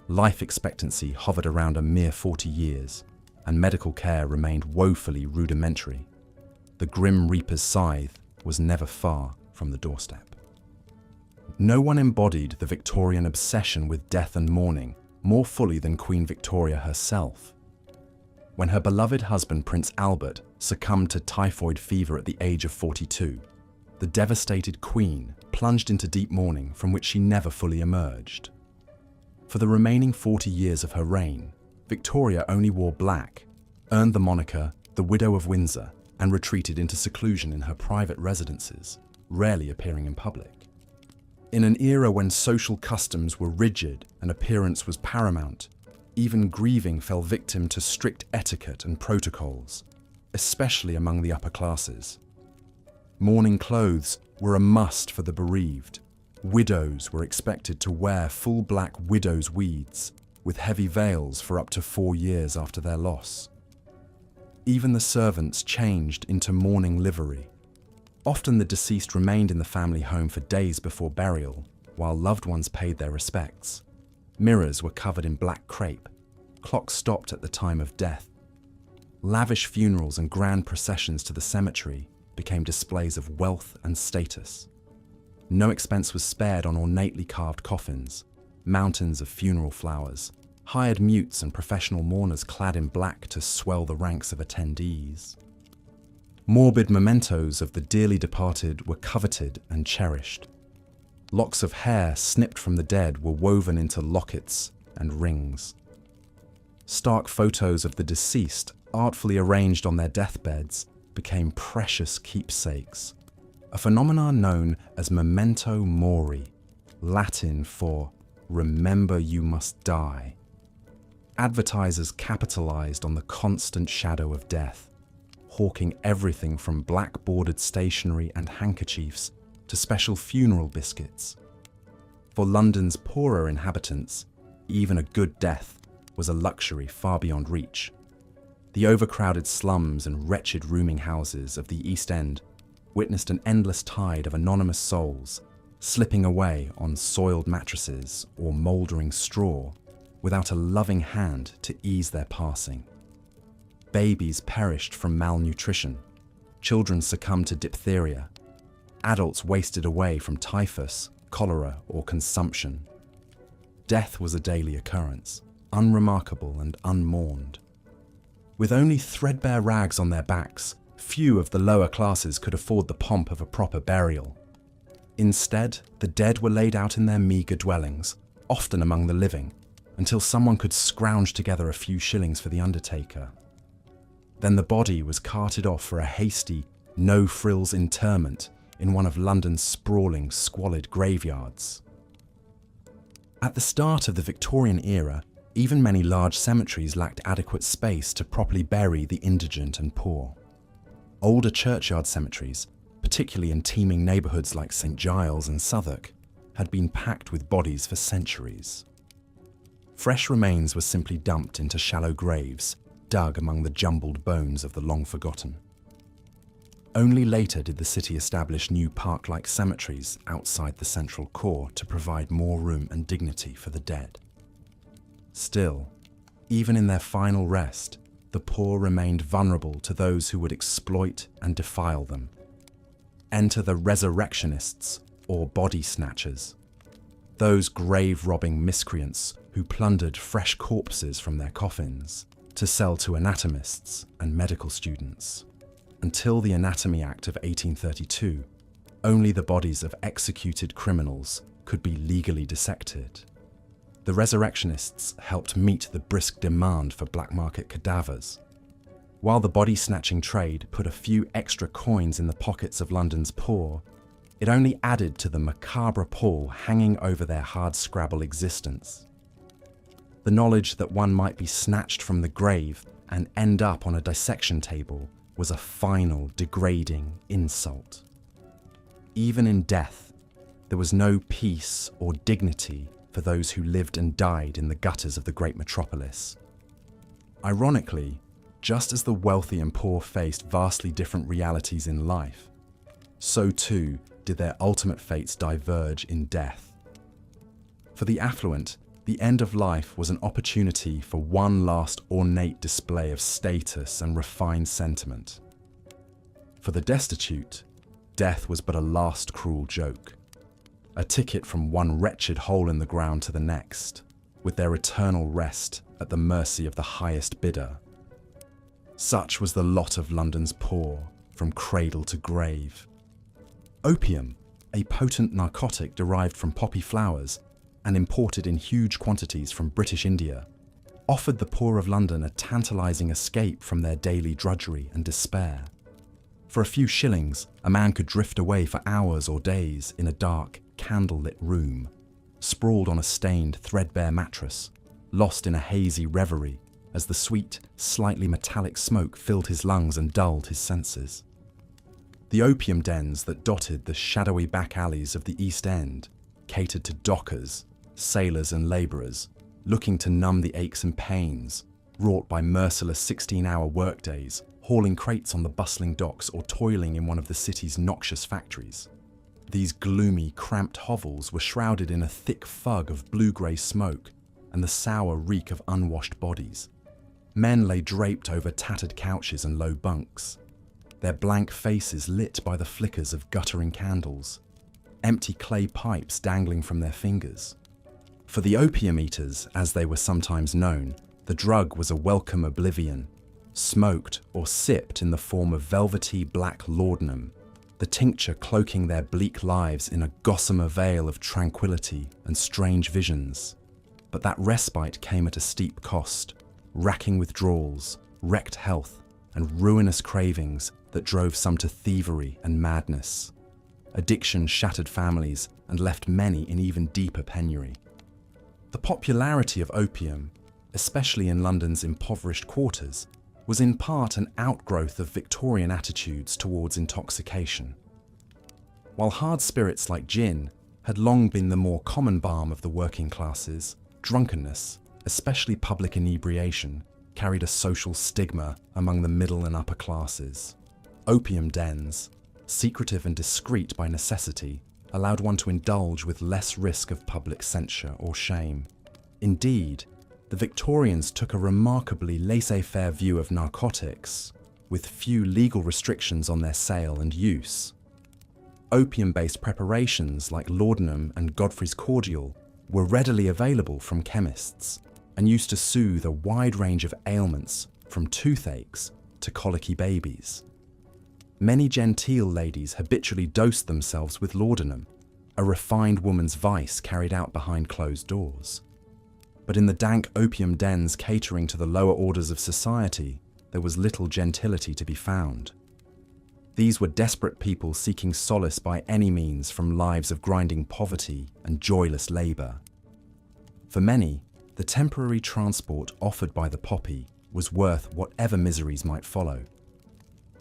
life expectancy hovered around a mere 40 years, and medical care remained woefully rudimentary, the Grim Reaper's scythe was never far from the doorstep. No one embodied the Victorian obsession with death and mourning more fully than Queen Victoria herself. When her beloved husband Prince Albert succumbed to typhoid fever at the age of 42, the devastated Queen plunged into deep mourning from which she never fully emerged. For the remaining 40 years of her reign, Victoria only wore black, earned the moniker the Widow of Windsor, and retreated into seclusion in her private residences, rarely appearing in public. In an era when social customs were rigid and appearance was paramount, even grieving fell victim to strict etiquette and protocols, especially among the upper classes. Mourning clothes were a must for the bereaved. Widows were expected to wear full black widow's weeds, with heavy veils for up to 4 years after their loss. Even the servants changed into mourning livery. Often the deceased remained in the family home for days before burial, while loved ones paid their respects. Mirrors were covered in black crepe. Clocks stopped at the time of death. Lavish funerals and grand processions to the cemetery became displays of wealth and status. No expense was spared on ornately carved coffins, mountains of funeral flowers, hired mutes and professional mourners clad in black to swell the ranks of attendees. Morbid mementos of the dearly departed were coveted and cherished. Locks of hair snipped from the dead were woven into lockets and rings. Stark photos of the deceased, artfully arranged on their deathbeds, became precious keepsakes, a phenomenon known as memento mori, Latin for remember you must die. Advertisers capitalized on the constant shadow of death, hawking everything from black-bordered stationery and handkerchiefs to special funeral biscuits. For London's poorer inhabitants, even a good death was a luxury far beyond reach. The overcrowded slums and wretched rooming houses of the East End witnessed an endless tide of anonymous souls slipping away on soiled mattresses or mouldering straw without a loving hand to ease their passing. Babies perished from malnutrition, children succumbed to diphtheria, adults wasted away from typhus, cholera, or consumption. Death was a daily occurrence, unremarkable and unmourned. With only threadbare rags on their backs, few of the lower classes could afford the pomp of a proper burial. Instead, the dead were laid out in their meagre dwellings, often among the living, until someone could scrounge together a few shillings for the undertaker. Then the body was carted off for a hasty, no-frills interment in one of London's sprawling, squalid graveyards. At the start of the Victorian era, even many large cemeteries lacked adequate space to properly bury the indigent and poor. Older churchyard cemeteries, particularly in teeming neighbourhoods like St Giles and Southwark, had been packed with bodies for centuries. Fresh remains were simply dumped into shallow graves, dug among the jumbled bones of the long-forgotten. Only later did the city establish new park-like cemeteries outside the central core to provide more room and dignity for the dead. Still, even in their final rest, the poor remained vulnerable to those who would exploit and defile them. Enter the resurrectionists, or body snatchers. Those grave-robbing miscreants who plundered fresh corpses from their coffins to sell to anatomists and medical students. Until the Anatomy Act of 1832, only the bodies of executed criminals could be legally dissected. The resurrectionists helped meet the brisk demand for black market cadavers. While the body-snatching trade put a few extra coins in the pockets of London's poor, it only added to the macabre pall hanging over their hard-scrabble existence. The knowledge that one might be snatched from the grave and end up on a dissection table was a final, degrading insult. Even in death, there was no peace or dignity for those who lived and died in the gutters of the great metropolis. Ironically, just as the wealthy and poor faced vastly different realities in life, so too did their ultimate fates diverge in death. For the affluent, the end of life was an opportunity for one last ornate display of status and refined sentiment. For the destitute, death was but a last cruel joke, a ticket from one wretched hole in the ground to the next, with their eternal rest at the mercy of the highest bidder. Such was the lot of London's poor, from cradle to grave. Opium, a potent narcotic derived from poppy flowers and imported in huge quantities from British India, offered the poor of London a tantalising escape from their daily drudgery and despair. For a few shillings, a man could drift away for hours or days in a dark, candle-lit room, sprawled on a stained, threadbare mattress, lost in a hazy reverie as the sweet, slightly metallic smoke filled his lungs and dulled his senses. The opium dens that dotted the shadowy back alleys of the East End catered to dockers, sailors and labourers, looking to numb the aches and pains wrought by merciless 16-hour workdays, hauling crates on the bustling docks or toiling in one of the city's noxious factories. These gloomy, cramped hovels were shrouded in a thick fug of blue-grey smoke and the sour reek of unwashed bodies. Men lay draped over tattered couches and low bunks, their blank faces lit by the flickers of guttering candles, empty clay pipes dangling from their fingers. For the opium eaters, as they were sometimes known, the drug was a welcome oblivion, smoked or sipped in the form of velvety black laudanum, the tincture cloaking their bleak lives in a gossamer veil of tranquility and strange visions. But that respite came at a steep cost, racking withdrawals, wrecked health, and ruinous cravings that drove some to thievery and madness. Addiction shattered families and left many in even deeper penury. The popularity of opium, especially in London's impoverished quarters, was in part an outgrowth of Victorian attitudes towards intoxication. While hard spirits like gin had long been the more common balm of the working classes, drunkenness, especially public inebriation, carried a social stigma among the middle and upper classes. Opium dens, secretive and discreet by necessity, allowed one to indulge with less risk of public censure or shame. Indeed, the Victorians took a remarkably laissez-faire view of narcotics, with few legal restrictions on their sale and use. Opium-based preparations like laudanum and Godfrey's cordial were readily available from chemists and used to soothe a wide range of ailments from toothaches to colicky babies. Many genteel ladies habitually dosed themselves with laudanum, a refined woman's vice carried out behind closed doors. But in the dank opium dens catering to the lower orders of society, there was little gentility to be found. These were desperate people seeking solace by any means from lives of grinding poverty and joyless labour. For many, the temporary transport offered by the poppy was worth whatever miseries might follow.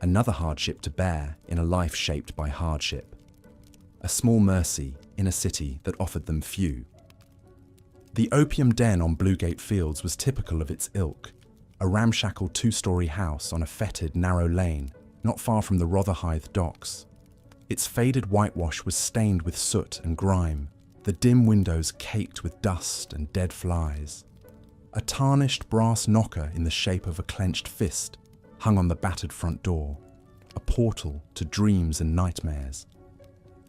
Another hardship to bear in a life shaped by hardship. A small mercy in a city that offered them few. The opium den on Bluegate Fields was typical of its ilk, a ramshackle two-storey house on a fetid, narrow lane not far from the Rotherhithe docks. Its faded whitewash was stained with soot and grime, the dim windows caked with dust and dead flies. A tarnished brass knocker in the shape of a clenched fist hung on the battered front door, a portal to dreams and nightmares.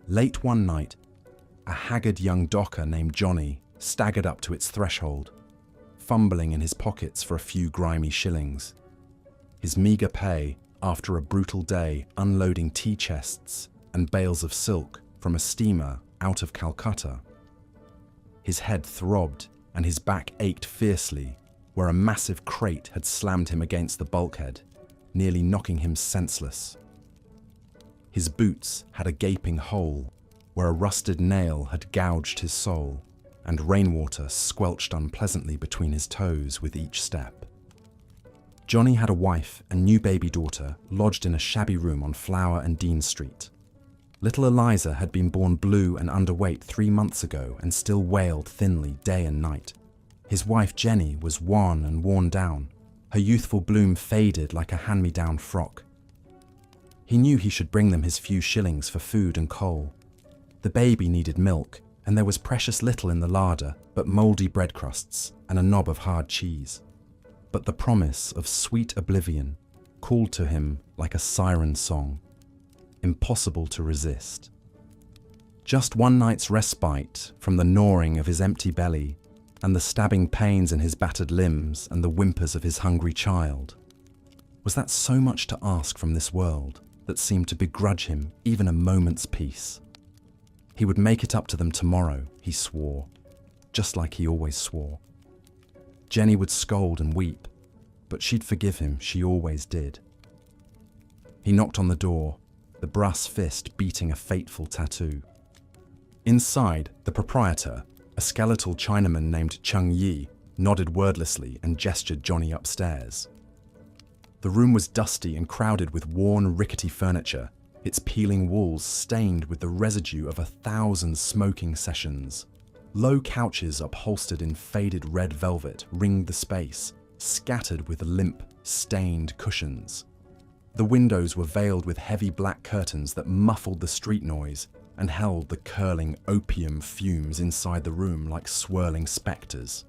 Late one night, a haggard young docker named Johnny staggered up to its threshold, fumbling in his pockets for a few grimy shillings. His meagre pay after a brutal day unloading tea chests and bales of silk from a steamer out of Calcutta. His head throbbed and his back ached fiercely where a massive crate had slammed him against the bulkhead, nearly knocking him senseless. His boots had a gaping hole where a rusted nail had gouged his sole, and rainwater squelched unpleasantly between his toes with each step. Johnny had a wife and new baby daughter lodged in a shabby room on Flower and Dean Street. Little Eliza had been born blue and underweight 3 months ago and still wailed thinly day and night. His wife Jenny was wan and worn down, her youthful bloom faded like a hand-me-down frock. He knew he should bring them his few shillings for food and coal. The baby needed milk, and there was precious little in the larder but mouldy bread crusts and a knob of hard cheese. But the promise of sweet oblivion called to him like a siren song, impossible to resist. Just one night's respite from the gnawing of his empty belly and the stabbing pains in his battered limbs and the whimpers of his hungry child. Was that so much to ask from this world that seemed to begrudge him even a moment's peace? He would make it up to them tomorrow, he swore, just like he always swore. Jenny would scold and weep, but she'd forgive him, she always did. He knocked on the door, the brass fist beating a fateful tattoo. Inside, the proprietor, a skeletal Chinaman named Chung Yi, nodded wordlessly and gestured Johnny upstairs. The room was dusty and crowded with worn, rickety furniture, its peeling walls stained with the residue of 1,000 smoking sessions. Low couches upholstered in faded red velvet ringed the space, scattered with limp, stained cushions. The windows were veiled with heavy black curtains that muffled the street noise and held the curling opium fumes inside the room like swirling spectres.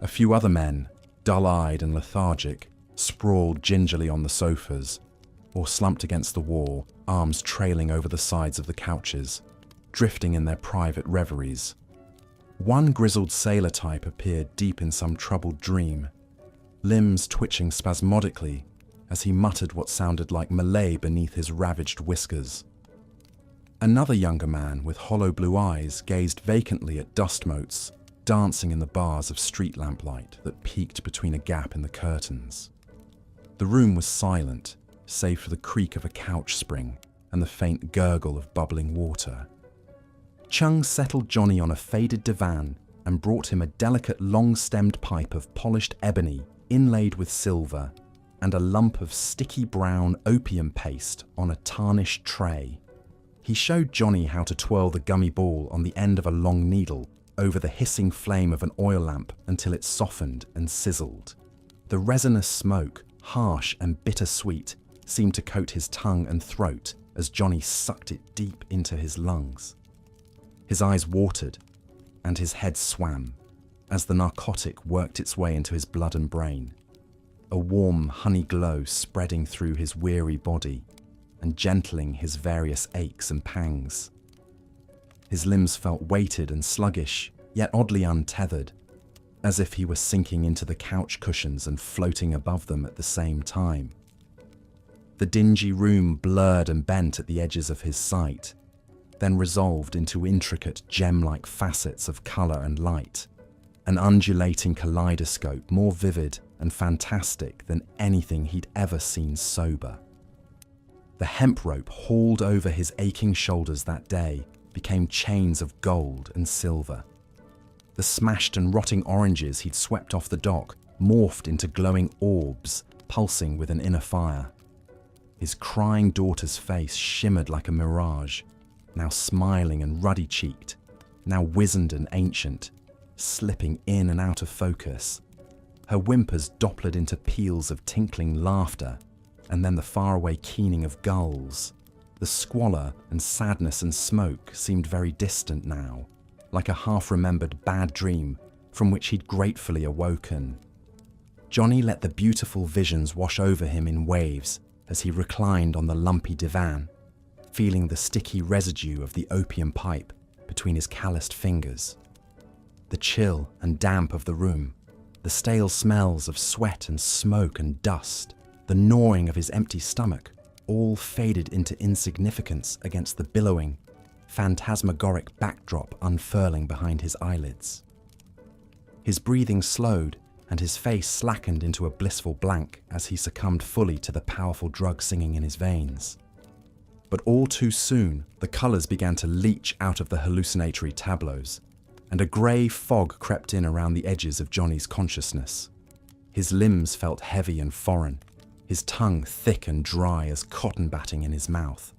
A few other men, dull-eyed and lethargic, sprawled gingerly on the sofas, or slumped against the wall, arms trailing over the sides of the couches, drifting in their private reveries. One grizzled sailor type appeared deep in some troubled dream, limbs twitching spasmodically as he muttered what sounded like Malay beneath his ravaged whiskers. Another younger man with hollow blue eyes gazed vacantly at dust motes dancing in the bars of street lamplight that peeked between a gap in the curtains. The room was silent, save for the creak of a couch spring and the faint gurgle of bubbling water. Chung settled Johnny on a faded divan and brought him a delicate long-stemmed pipe of polished ebony inlaid with silver and a lump of sticky brown opium paste on a tarnished tray. He showed Johnny how to twirl the gummy ball on the end of a long needle over the hissing flame of an oil lamp until it softened and sizzled. The resinous smoke, harsh and bittersweet, seemed to coat his tongue and throat as Johnny sucked it deep into his lungs. His eyes watered and his head swam as the narcotic worked its way into his blood and brain, a warm honey glow spreading through his weary body and gentling his various aches and pangs. His limbs felt weighted and sluggish, yet oddly untethered, as if he were sinking into the couch cushions and floating above them at the same time. The dingy room blurred and bent at the edges of his sight, then resolved into intricate gem-like facets of colour and light, an undulating kaleidoscope more vivid and fantastic than anything he'd ever seen sober. The hemp rope hauled over his aching shoulders that day became chains of gold and silver. The smashed and rotting oranges he'd swept off the dock morphed into glowing orbs pulsing with an inner fire. His crying daughter's face shimmered like a mirage, now smiling and ruddy-cheeked, now wizened and ancient, slipping in and out of focus. Her whimpers dopplered into peals of tinkling laughter, and then the faraway keening of gulls. The squalor and sadness and smoke seemed very distant now, like a half-remembered bad dream from which he'd gratefully awoken, Johnny let the beautiful visions wash over him in waves as he reclined on the lumpy divan, feeling the sticky residue of the opium pipe between his calloused fingers. The chill and damp of the room, the stale smells of sweat and smoke and dust, the gnawing of his empty stomach, all faded into insignificance against the billowing, phantasmagoric backdrop unfurling behind his eyelids. His breathing slowed and his face slackened into a blissful blank as he succumbed fully to the powerful drug singing in his veins. But all too soon, the colours began to leach out of the hallucinatory tableaus, and a grey fog crept in around the edges of Johnny's consciousness. His limbs felt heavy and foreign, his tongue thick and dry as cotton batting in his mouth.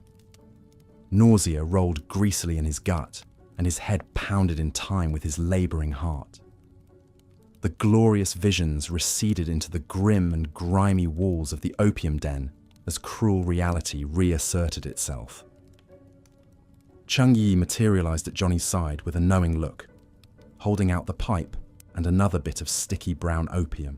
Nausea rolled greasily in his gut, and his head pounded in time with his labouring heart. The glorious visions receded into the grim and grimy walls of the opium den as cruel reality reasserted itself. Chung Yi materialised at Johnny's side with a knowing look, holding out the pipe and another bit of sticky brown opium.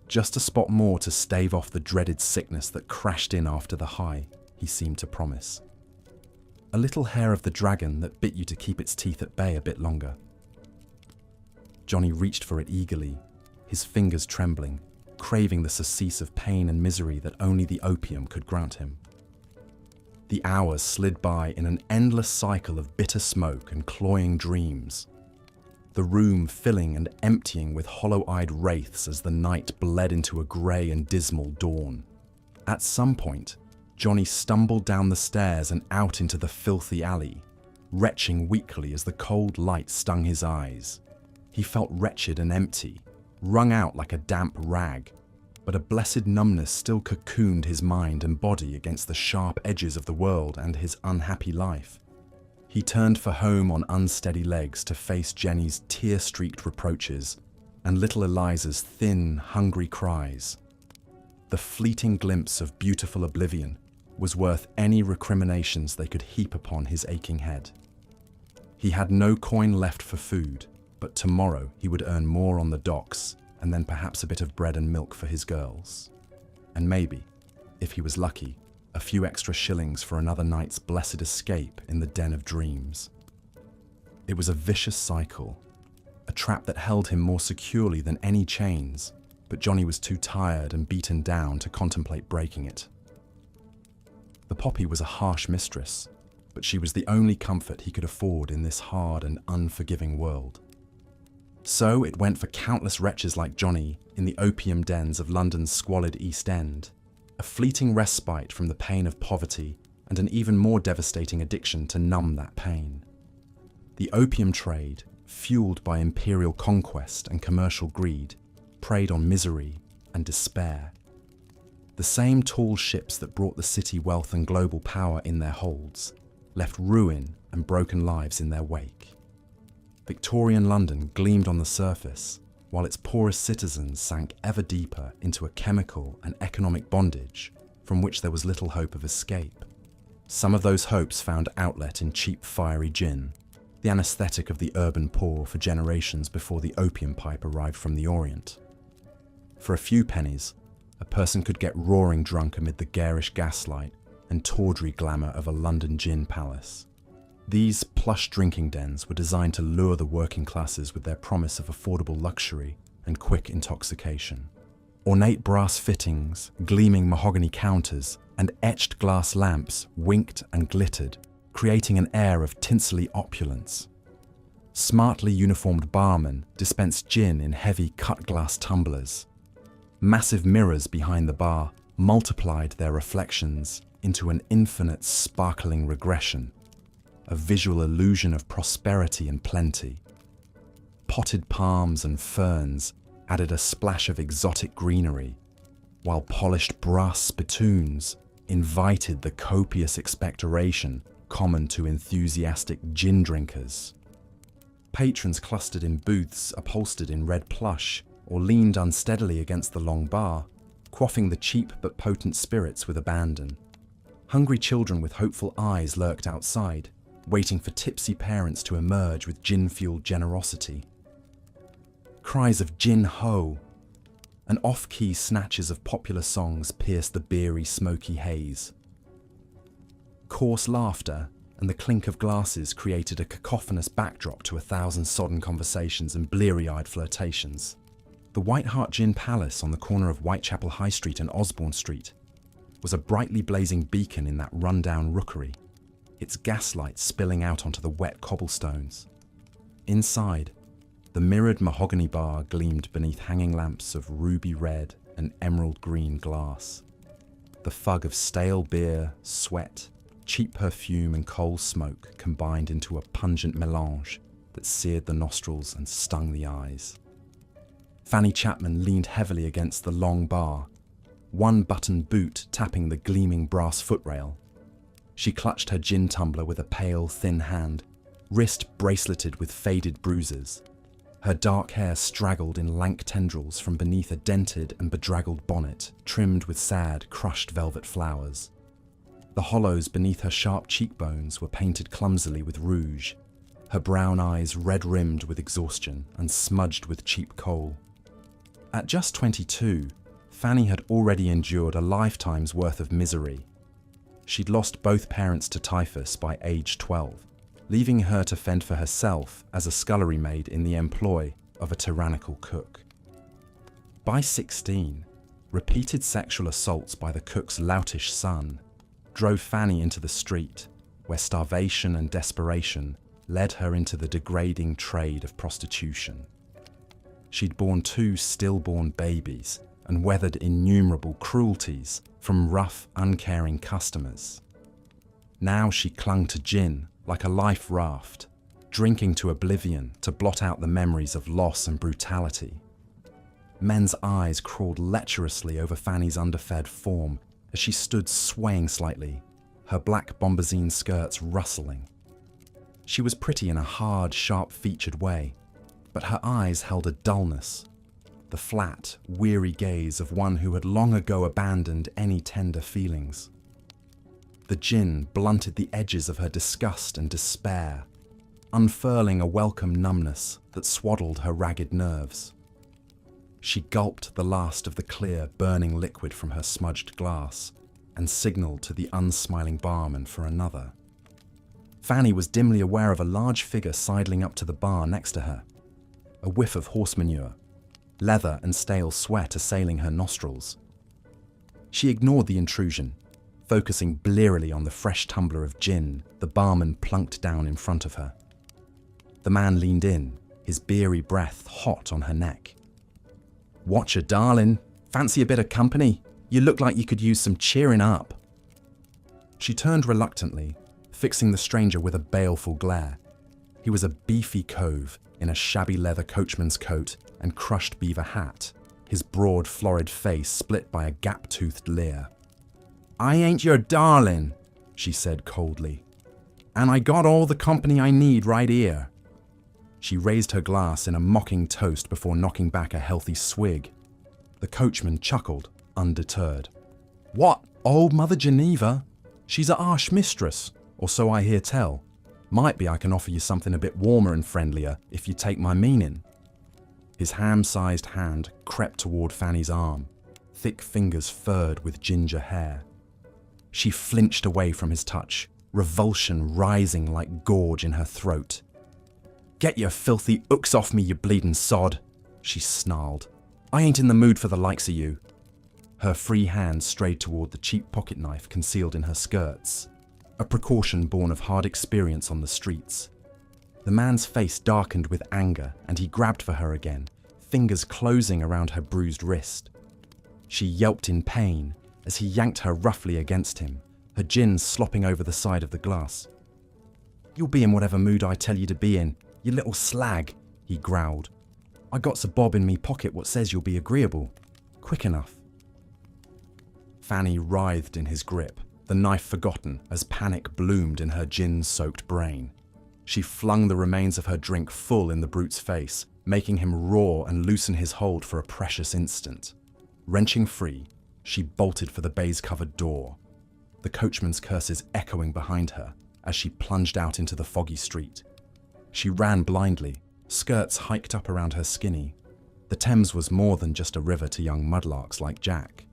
Just a spot more to stave off the dreaded sickness that crashed in after the high, he seemed to promise. A little hair of the dragon that bit you to keep its teeth at bay a bit longer. Johnny reached for it eagerly, his fingers trembling, craving the surcease of pain and misery that only the opium could grant him. The hours slid by in an endless cycle of bitter smoke and cloying dreams, the room filling and emptying with hollow-eyed wraiths as the night bled into a grey and dismal dawn. At some point, Johnny stumbled down the stairs and out into the filthy alley, retching weakly as the cold light stung his eyes. He felt wretched and empty, wrung out like a damp rag, but a blessed numbness still cocooned his mind and body against the sharp edges of the world and his unhappy life. He turned for home on unsteady legs to face Jenny's tear-streaked reproaches and little Eliza's thin, hungry cries. The fleeting glimpse of beautiful oblivion was worth any recriminations they could heap upon his aching head. He had no coin left for food, but tomorrow he would earn more on the docks, and then perhaps a bit of bread and milk for his girls. And maybe, if he was lucky, a few extra shillings for another night's blessed escape in the den of dreams. It was a vicious cycle, a trap that held him more securely than any chains, but Johnny was too tired and beaten down to contemplate breaking it. The poppy was a harsh mistress, but she was the only comfort he could afford in this hard and unforgiving world. So it went for countless wretches like Johnny in the opium dens of London's squalid East End, a fleeting respite from the pain of poverty and an even more devastating addiction to numb that pain. The opium trade, fueled by imperial conquest and commercial greed, preyed on misery and despair. The same tall ships that brought the city wealth and global power in their holds left ruin and broken lives in their wake. Victorian London gleamed on the surface, while its poorest citizens sank ever deeper into a chemical and economic bondage from which there was little hope of escape. Some of those hopes found outlet in cheap fiery gin, the anaesthetic of the urban poor for generations before the opium pipe arrived from the Orient. For a few pennies, a person could get roaring drunk amid the garish gaslight and tawdry glamour of a London gin palace. These plush drinking dens were designed to lure the working classes with their promise of affordable luxury and quick intoxication. Ornate brass fittings, gleaming mahogany counters, and etched glass lamps winked and glittered, creating an air of tinselly opulence. Smartly uniformed barmen dispensed gin in heavy cut-glass tumblers. Massive mirrors behind the bar multiplied their reflections into an infinite sparkling regression, a visual illusion of prosperity and plenty. Potted palms and ferns added a splash of exotic greenery, while polished brass spittoons invited the copious expectoration common to enthusiastic gin drinkers. Patrons clustered in booths upholstered in red plush or leaned unsteadily against the long bar, quaffing the cheap but potent spirits with abandon. Hungry children with hopeful eyes lurked outside, waiting for tipsy parents to emerge with gin-fueled generosity. Cries of "Gin ho!" and off-key snatches of popular songs pierced the beery, smoky haze. Coarse laughter and the clink of glasses created a cacophonous backdrop to 1,000 sodden conversations and bleary-eyed flirtations. The White Hart Gin Palace on the corner of Whitechapel High Street and Osborne Street was a brightly blazing beacon in that run-down rookery, its gaslight spilling out onto the wet cobblestones. Inside, the mirrored mahogany bar gleamed beneath hanging lamps of ruby red and emerald green glass. The fug of stale beer, sweat, cheap perfume and coal smoke combined into a pungent melange that seared the nostrils and stung the eyes. Fanny Chapman leaned heavily against the long bar, one button boot tapping the gleaming brass footrail. She clutched her gin tumbler with a pale, thin hand, wrist braceleted with faded bruises. Her dark hair straggled in lank tendrils from beneath a dented and bedraggled bonnet trimmed with sad, crushed velvet flowers. The hollows beneath her sharp cheekbones were painted clumsily with rouge, her brown eyes red-rimmed with exhaustion and smudged with cheap coal. At just 22, Fanny had already endured a lifetime's worth of misery. She'd lost both parents to typhus by age 12, leaving her to fend for herself as a scullery maid in the employ of a tyrannical cook. By 16, repeated sexual assaults by the cook's loutish son drove Fanny into the street, where starvation and desperation led her into the degrading trade of prostitution. She'd borne 2 stillborn babies and weathered innumerable cruelties from rough, uncaring customers. Now she clung to gin like a life raft, drinking to oblivion to blot out the memories of loss and brutality. Men's eyes crawled lecherously over Fanny's underfed form as she stood swaying slightly, her black bombazine skirts rustling. She was pretty in a hard, sharp-featured way, but her eyes held a dullness, the flat, weary gaze of one who had long ago abandoned any tender feelings. The gin blunted the edges of her disgust and despair, unfurling a welcome numbness that swaddled her ragged nerves. She gulped the last of the clear, burning liquid from her smudged glass and signalled to the unsmiling barman for another. Fanny was dimly aware of a large figure sidling up to the bar next to her, a whiff of horse manure, leather and stale sweat assailing her nostrils. She ignored the intrusion, focusing blearily on the fresh tumbler of gin the barman plunked down in front of her. The man leaned in, his beery breath hot on her neck. "Watcha, darling. Fancy a bit of company? You look like you could use some cheering up." She turned reluctantly, fixing the stranger with a baleful glare. He was a beefy cove in a shabby leather coachman's coat and crushed beaver hat, his broad, florid face split by a gap-toothed leer. "I ain't your darling," she said coldly, "and I got all the company I need right here." She raised her glass in a mocking toast before knocking back a healthy swig. The coachman chuckled, undeterred. "What, old Mother Geneva? She's a harsh mistress, or so I hear tell. Might be I can offer you something a bit warmer and friendlier if you take my meaning." His ham-sized hand crept toward Fanny's arm, thick fingers furred with ginger hair. She flinched away from his touch, revulsion rising like gorge in her throat. "Get your filthy hooks off me, you bleedin' sod," she snarled. "I ain't in the mood for the likes of you." Her free hand strayed toward the cheap pocket knife concealed in her skirts, a precaution born of hard experience on the streets. The man's face darkened with anger, and he grabbed for her again, fingers closing around her bruised wrist. She yelped in pain as he yanked her roughly against him, her gin slopping over the side of the glass. "You'll be in whatever mood I tell you to be in, you little slag," he growled. "I got's a bob in me pocket what says you'll be agreeable. Quick enough." Fanny writhed in his grip, the knife forgotten as panic bloomed in her gin-soaked brain. She flung the remains of her drink full in the brute's face, making him roar and loosen his hold for a precious instant. Wrenching free, she bolted for the baize-covered door, the coachman's curses echoing behind her as she plunged out into the foggy street. She ran blindly, skirts hiked up around her skinny, The Thames was more than just a river to young mudlarks like Jack.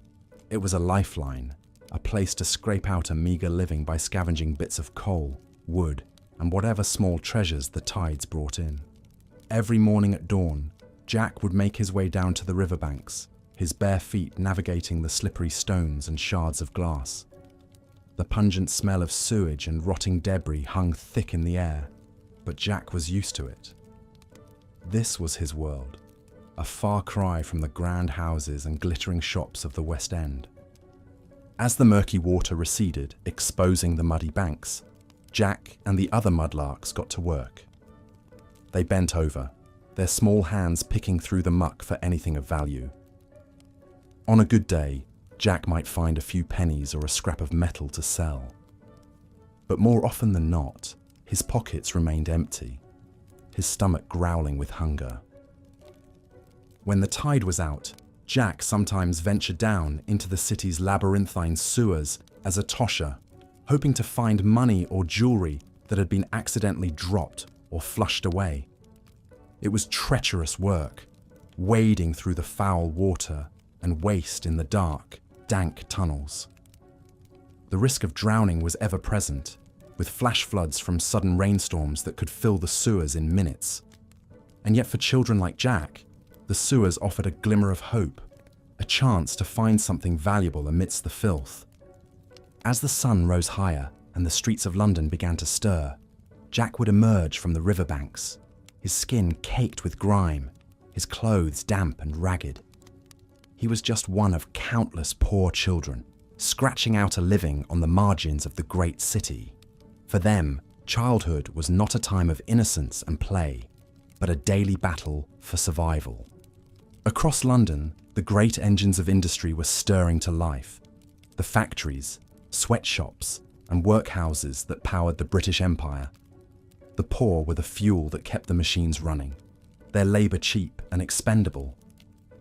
It was a lifeline, a place to scrape out a meagre living by scavenging bits of coal, wood, and whatever small treasures the tides brought in. Every morning at dawn, Jack would make his way down to the riverbanks, his bare feet navigating the slippery stones and shards of glass. The pungent smell of sewage and rotting debris hung thick in the air, but Jack was used to it. This was his world, a far cry from the grand houses and glittering shops of the West End. As the murky water receded, exposing the muddy banks, Jack and the other mudlarks got to work. They bent over, their small hands picking through the muck for anything of value. On a good day, Jack might find a few pennies or a scrap of metal to sell. But more often than not, his pockets remained empty, his stomach growling with hunger. When the tide was out, Jack sometimes ventured down into the city's labyrinthine sewers as a tosher, hoping to find money or jewelry that had been accidentally dropped or flushed away. It was treacherous work, wading through the foul water and waste in the dark, dank tunnels. The risk of drowning was ever present, with flash floods from sudden rainstorms that could fill the sewers in minutes. And yet for children like Jack, the sewers offered a glimmer of hope, a chance to find something valuable amidst the filth. As the sun rose higher and the streets of London began to stir, Jack would emerge from the riverbanks, his skin caked with grime, his clothes damp and ragged. He was just one of countless poor children, scratching out a living on the margins of the great city. For them, childhood was not a time of innocence and play, but a daily battle for survival. Across London, the great engines of industry were stirring to life. The factories, sweatshops, and workhouses that powered the British Empire. The poor were the fuel that kept the machines running, their labour cheap and expendable.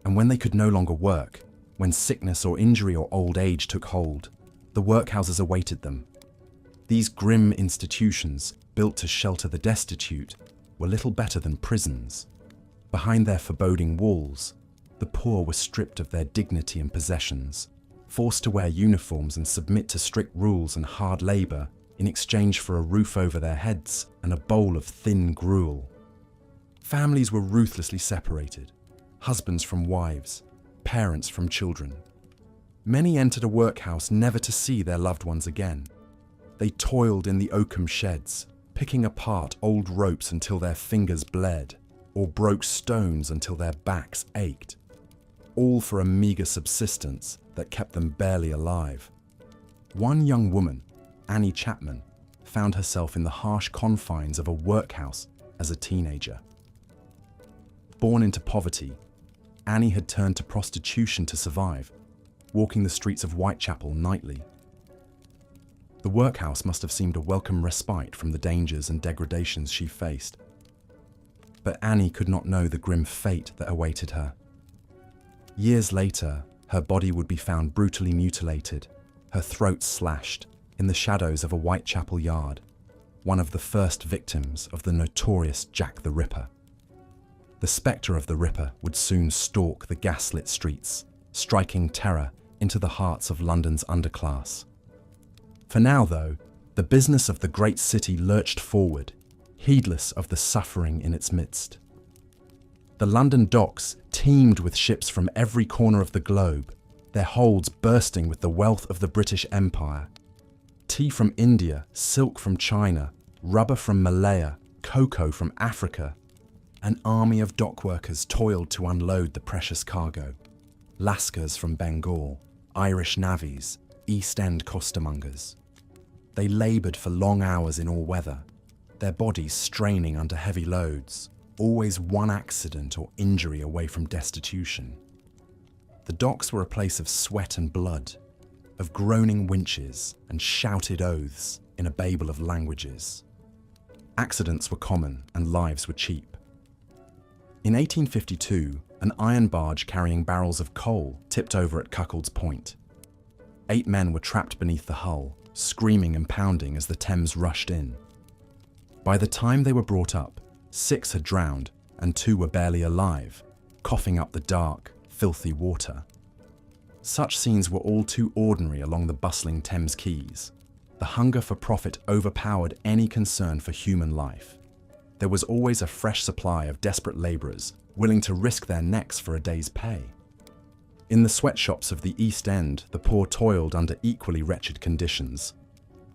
And when they could no longer work, when sickness or injury or old age took hold, the workhouses awaited them. These grim institutions, built to shelter the destitute, were little better than prisons. Behind their foreboding walls, the poor were stripped of their dignity and possessions, forced to wear uniforms and submit to strict rules and hard labour in exchange for a roof over their heads and a bowl of thin gruel. Families were ruthlessly separated, husbands from wives, parents from children. Many entered a workhouse never to see their loved ones again. They toiled in the oakum sheds, picking apart old ropes until their fingers bled, or broke stones until their backs ached, all for a meagre subsistence that kept them barely alive. One young woman, Annie Chapman, found herself in the harsh confines of a workhouse as a teenager. Born into poverty, Annie had turned to prostitution to survive, walking the streets of Whitechapel nightly. The workhouse must have seemed a welcome respite from the dangers and degradations she faced. But Annie could not know the grim fate that awaited her. Years later, her body would be found brutally mutilated, her throat slashed, in the shadows of a Whitechapel yard, one of the first victims of the notorious Jack the Ripper. The spectre of the Ripper would soon stalk the gaslit streets, striking terror into the hearts of London's underclass. For now, though, the business of the great city lurched forward, heedless of the suffering in its midst. The London docks teemed with ships from every corner of the globe, their holds bursting with the wealth of the British Empire. Tea from India, silk from China, rubber from Malaya, cocoa from Africa. An army of dockworkers toiled to unload the precious cargo. Lascars from Bengal, Irish navvies, East End costermongers. They laboured for long hours in all weather, their bodies straining under heavy loads, always one accident or injury away from destitution. The docks were a place of sweat and blood, of groaning winches and shouted oaths in a babel of languages. Accidents were common and lives were cheap. In 1852, an iron barge carrying barrels of coal tipped over at Cuckold's Point. 8 men were trapped beneath the hull, screaming and pounding as the Thames rushed in. By the time they were brought up, 6 had drowned and 2 were barely alive, coughing up the dark, filthy water. Such scenes were all too ordinary along the bustling Thames quays. The hunger for profit overpowered any concern for human life. There was always a fresh supply of desperate labourers willing to risk their necks for a day's pay. In the sweatshops of the East End, the poor toiled under equally wretched conditions.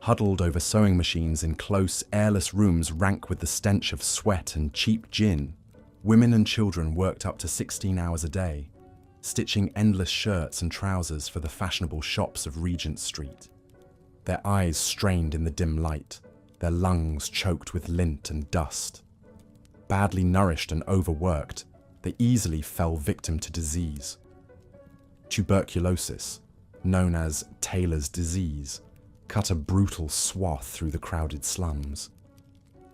Huddled over sewing machines in close, airless rooms rank with the stench of sweat and cheap gin, women and children worked up to 16 hours a day, stitching endless shirts and trousers for the fashionable shops of Regent Street. Their eyes strained in the dim light, their lungs choked with lint and dust. Badly nourished and overworked, they easily fell victim to disease. Tuberculosis, known as Taylor's disease, cut a brutal swath through the crowded slums.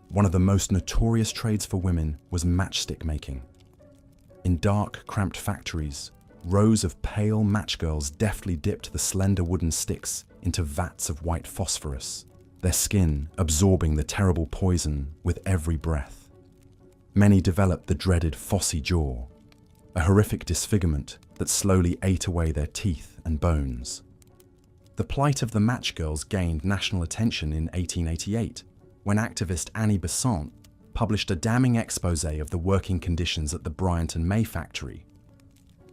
One of the most notorious trades for women was matchstick making. In dark, cramped factories, rows of pale matchgirls deftly dipped the slender wooden sticks into vats of white phosphorus, their skin absorbing the terrible poison with every breath. Many developed the dreaded phossy jaw, a horrific disfigurement that slowly ate away their teeth and bones. The plight of the matchgirls gained national attention in 1888, when activist Annie Besant published a damning exposé of the working conditions at the Bryant and May factory.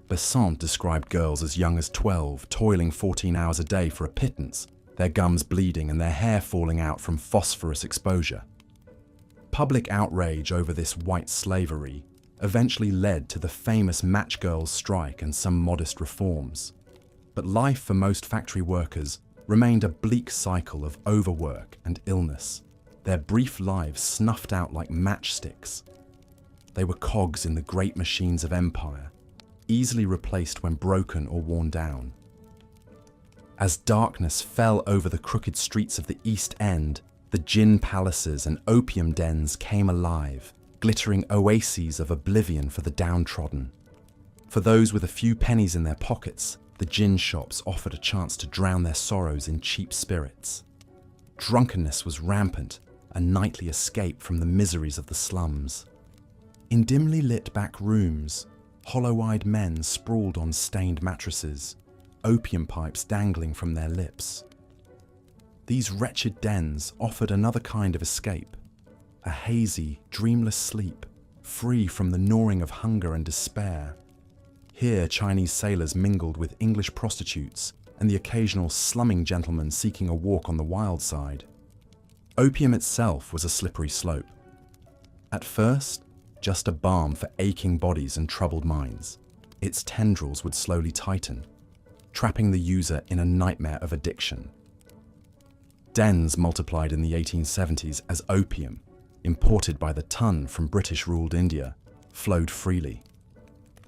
Besant described girls as young as 12 toiling 14 hours a day for a pittance, their gums bleeding and their hair falling out from phosphorus exposure. Public outrage over this white slavery eventually led to the famous Match Girls strike and some modest reforms. But life for most factory workers remained a bleak cycle of overwork and illness, their brief lives snuffed out like matchsticks. They were cogs in the great machines of empire, easily replaced when broken or worn down. As darkness fell over the crooked streets of the East End, the gin palaces and opium dens came alive, glittering oases of oblivion for the downtrodden. For those with a few pennies in their pockets, the gin shops offered a chance to drown their sorrows in cheap spirits. Drunkenness was rampant, a nightly escape from the miseries of the slums. In dimly lit back rooms, hollow-eyed men sprawled on stained mattresses, opium pipes dangling from their lips. These wretched dens offered another kind of escape, a hazy, dreamless sleep, free from the gnawing of hunger and despair. Here Chinese sailors mingled with English prostitutes and the occasional slumming gentleman seeking a walk on the wild side. Opium itself was a slippery slope. At first, just a balm for aching bodies and troubled minds, its tendrils would slowly tighten, trapping the user in a nightmare of addiction. Dens multiplied in the 1870s as opium, imported by the ton from British-ruled India, flowed freely.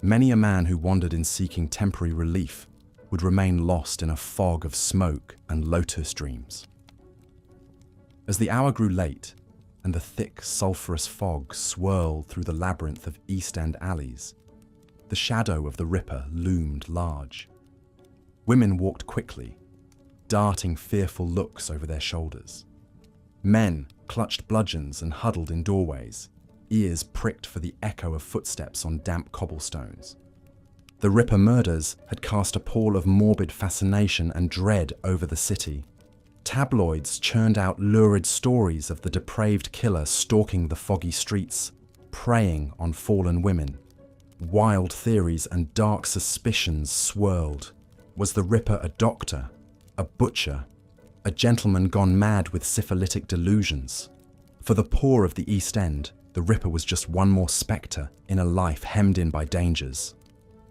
Many a man who wandered in seeking temporary relief would remain lost in a fog of smoke and lotus dreams. As the hour grew late and the thick, sulphurous fog swirled through the labyrinth of East End alleys, the shadow of the Ripper loomed large. Women walked quickly, darting fearful looks over their shoulders. Men clutched bludgeons and huddled in doorways, ears pricked for the echo of footsteps on damp cobblestones. The Ripper murders had cast a pall of morbid fascination and dread over the city. Tabloids churned out lurid stories of the depraved killer stalking the foggy streets, preying on fallen women. Wild theories and dark suspicions swirled. Was the Ripper a doctor, a butcher, a gentleman gone mad with syphilitic delusions? For the poor of the East End, the Ripper was just one more spectre in a life hemmed in by dangers.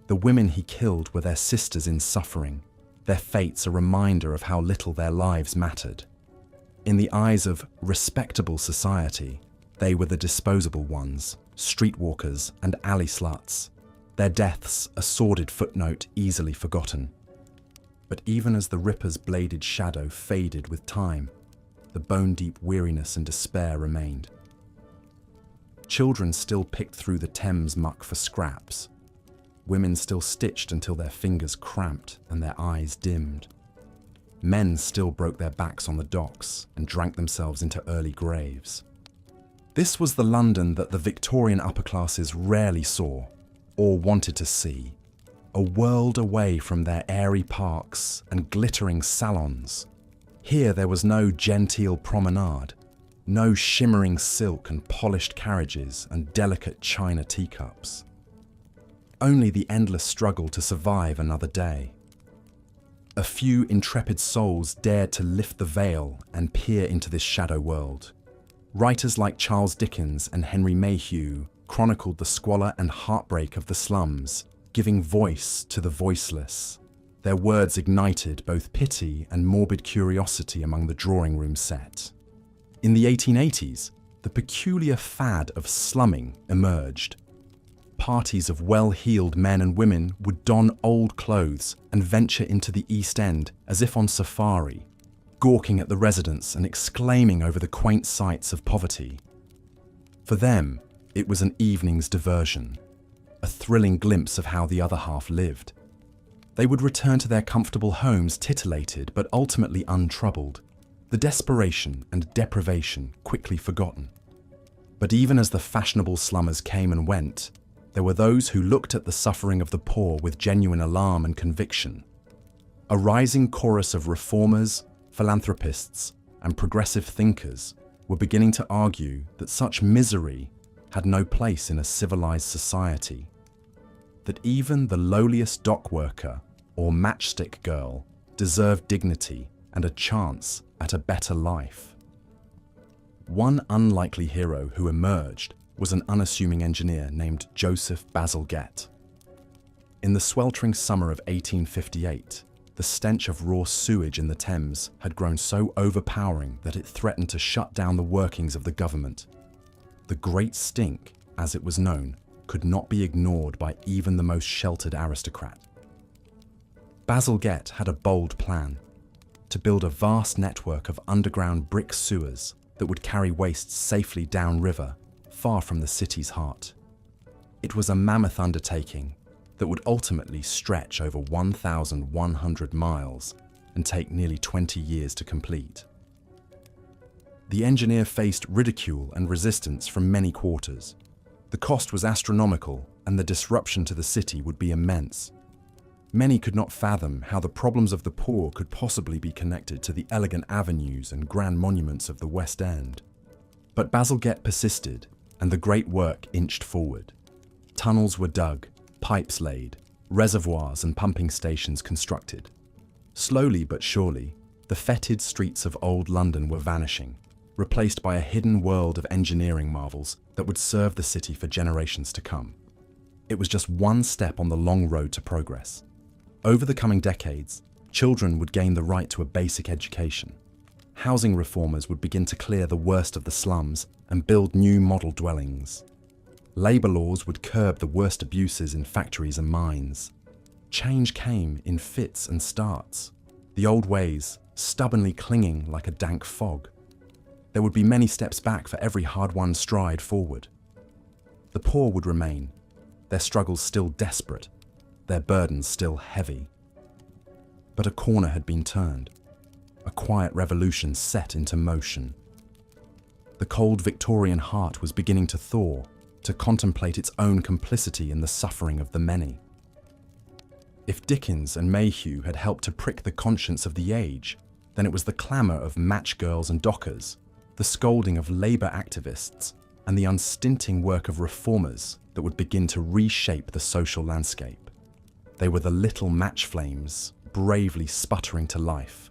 The women he killed were their sisters in suffering, their fates a reminder of how little their lives mattered. In the eyes of respectable society, they were the disposable ones, streetwalkers and alley sluts, their deaths a sordid footnote easily forgotten. But even as the Ripper's bladed shadow faded with time, the bone-deep weariness and despair remained. Children still picked through the Thames muck for scraps. Women still stitched until their fingers cramped and their eyes dimmed. Men still broke their backs on the docks and drank themselves into early graves. This was the London that the Victorian upper classes rarely saw, or wanted to see. A world away from their airy parks and glittering salons. Here there was no genteel promenade, no shimmering silk and polished carriages and delicate china teacups. Only the endless struggle to survive another day. A few intrepid souls dared to lift the veil and peer into this shadow world. Writers like Charles Dickens and Henry Mayhew chronicled the squalor and heartbreak of the slums, giving voice to the voiceless. Their words ignited both pity and morbid curiosity among the drawing room set. In the 1880s, the peculiar fad of slumming emerged. Parties of well-heeled men and women would don old clothes and venture into the East End as if on safari, gawking at the residents and exclaiming over the quaint sights of poverty. For them, it was an evening's diversion, a thrilling glimpse of how the other half lived. They would return to their comfortable homes titillated but ultimately untroubled, the desperation and deprivation quickly forgotten. But even as the fashionable slummers came and went, there were those who looked at the suffering of the poor with genuine alarm and conviction. A rising chorus of reformers, philanthropists, and progressive thinkers were beginning to argue that such misery had no place in a civilized society, that even the lowliest dock worker or matchstick girl deserved dignity and a chance at a better life. One unlikely hero who emerged was an unassuming engineer named Joseph Bazalgette. In the sweltering summer of 1858, the stench of raw sewage in the Thames had grown so overpowering that it threatened to shut down the workings of the government. The Great Stink, as it was known, could not be ignored by even the most sheltered aristocrat. Bazalgette had a bold plan: to build a vast network of underground brick sewers that would carry waste safely downriver, far from the city's heart. It was a mammoth undertaking that would ultimately stretch over 1,100 miles and take nearly 20 years to complete. The engineer faced ridicule and resistance from many quarters. The cost was astronomical and the disruption to the city would be immense. Many could not fathom how the problems of the poor could possibly be connected to the elegant avenues and grand monuments of the West End. But Bazalgette persisted, and the great work inched forward. Tunnels were dug, pipes laid, reservoirs and pumping stations constructed. Slowly but surely, the fetid streets of old London were vanishing, replaced by a hidden world of engineering marvels that would serve the city for generations to come. It was just one step on the long road to progress. Over the coming decades, children would gain the right to a basic education. Housing reformers would begin to clear the worst of the slums and build new model dwellings. Labour laws would curb the worst abuses in factories and mines. Change came in fits and starts, the old ways stubbornly clinging like a dank fog. There would be many steps back for every hard-won stride forward. The poor would remain, their struggles still desperate, their burdens still heavy. But a corner had been turned. A quiet revolution set into motion. The cold Victorian heart was beginning to thaw, to contemplate its own complicity in the suffering of the many. If Dickens and Mayhew had helped to prick the conscience of the age, then it was the clamour of match girls and dockers, the scolding of labour activists, and the unstinting work of reformers that would begin to reshape the social landscape. They were the little match flames, bravely sputtering to life,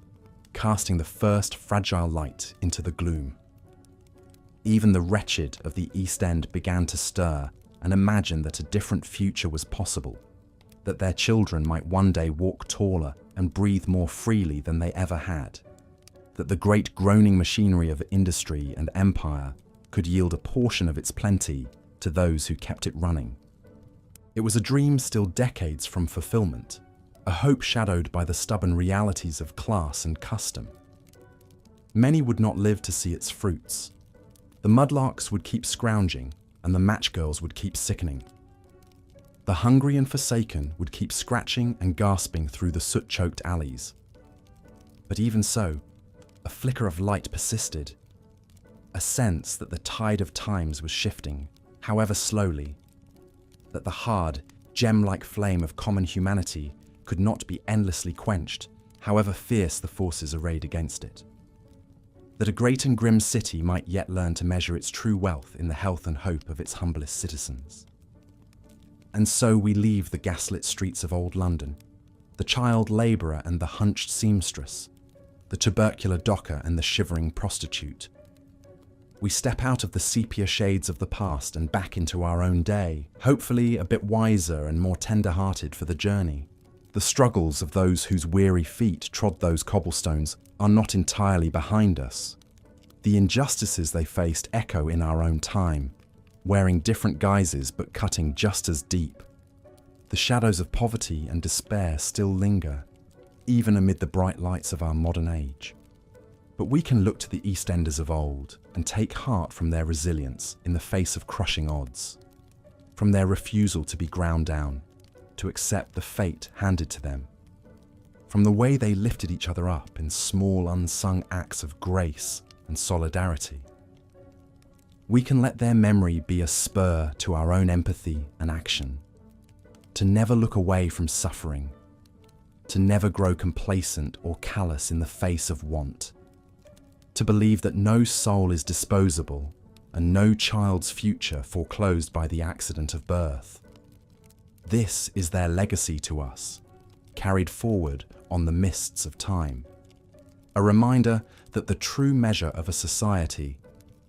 casting the first fragile light into the gloom. Even the wretched of the East End began to stir and imagine that a different future was possible, that their children might one day walk taller and breathe more freely than they ever had, that the great groaning machinery of industry and empire could yield a portion of its plenty to those who kept it running. It was a dream still decades from fulfillment, a hope shadowed by the stubborn realities of class and custom. Many would not live to see its fruits. The mudlarks would keep scrounging, and the matchgirls would keep sickening. The hungry and forsaken would keep scratching and gasping through the soot-choked alleys. But even so, a flicker of light persisted, a sense that the tide of times was shifting, however slowly, that the hard, gem-like flame of common humanity could not be endlessly quenched, however fierce the forces arrayed against it. That a great and grim city might yet learn to measure its true wealth in the health and hope of its humblest citizens. And so we leave the gaslit streets of old London, the child labourer and the hunched seamstress, the tubercular docker and the shivering prostitute. We step out of the sepia shades of the past and back into our own day, hopefully a bit wiser and more tender-hearted for the journey. The struggles of those whose weary feet trod those cobblestones are not entirely behind us. The injustices they faced echo in our own time, wearing different guises but cutting just as deep. The shadows of poverty and despair still linger, even amid the bright lights of our modern age. But we can look to the EastEnders of old and take heart from their resilience in the face of crushing odds, from their refusal to be ground down, to accept the fate handed to them, from the way they lifted each other up in small unsung acts of grace and solidarity. We can let their memory be a spur to our own empathy and action, to never look away from suffering, to never grow complacent or callous in the face of want, to believe that no soul is disposable and no child's future foreclosed by the accident of birth. This is their legacy to us, carried forward on the mists of time. A reminder that the true measure of a society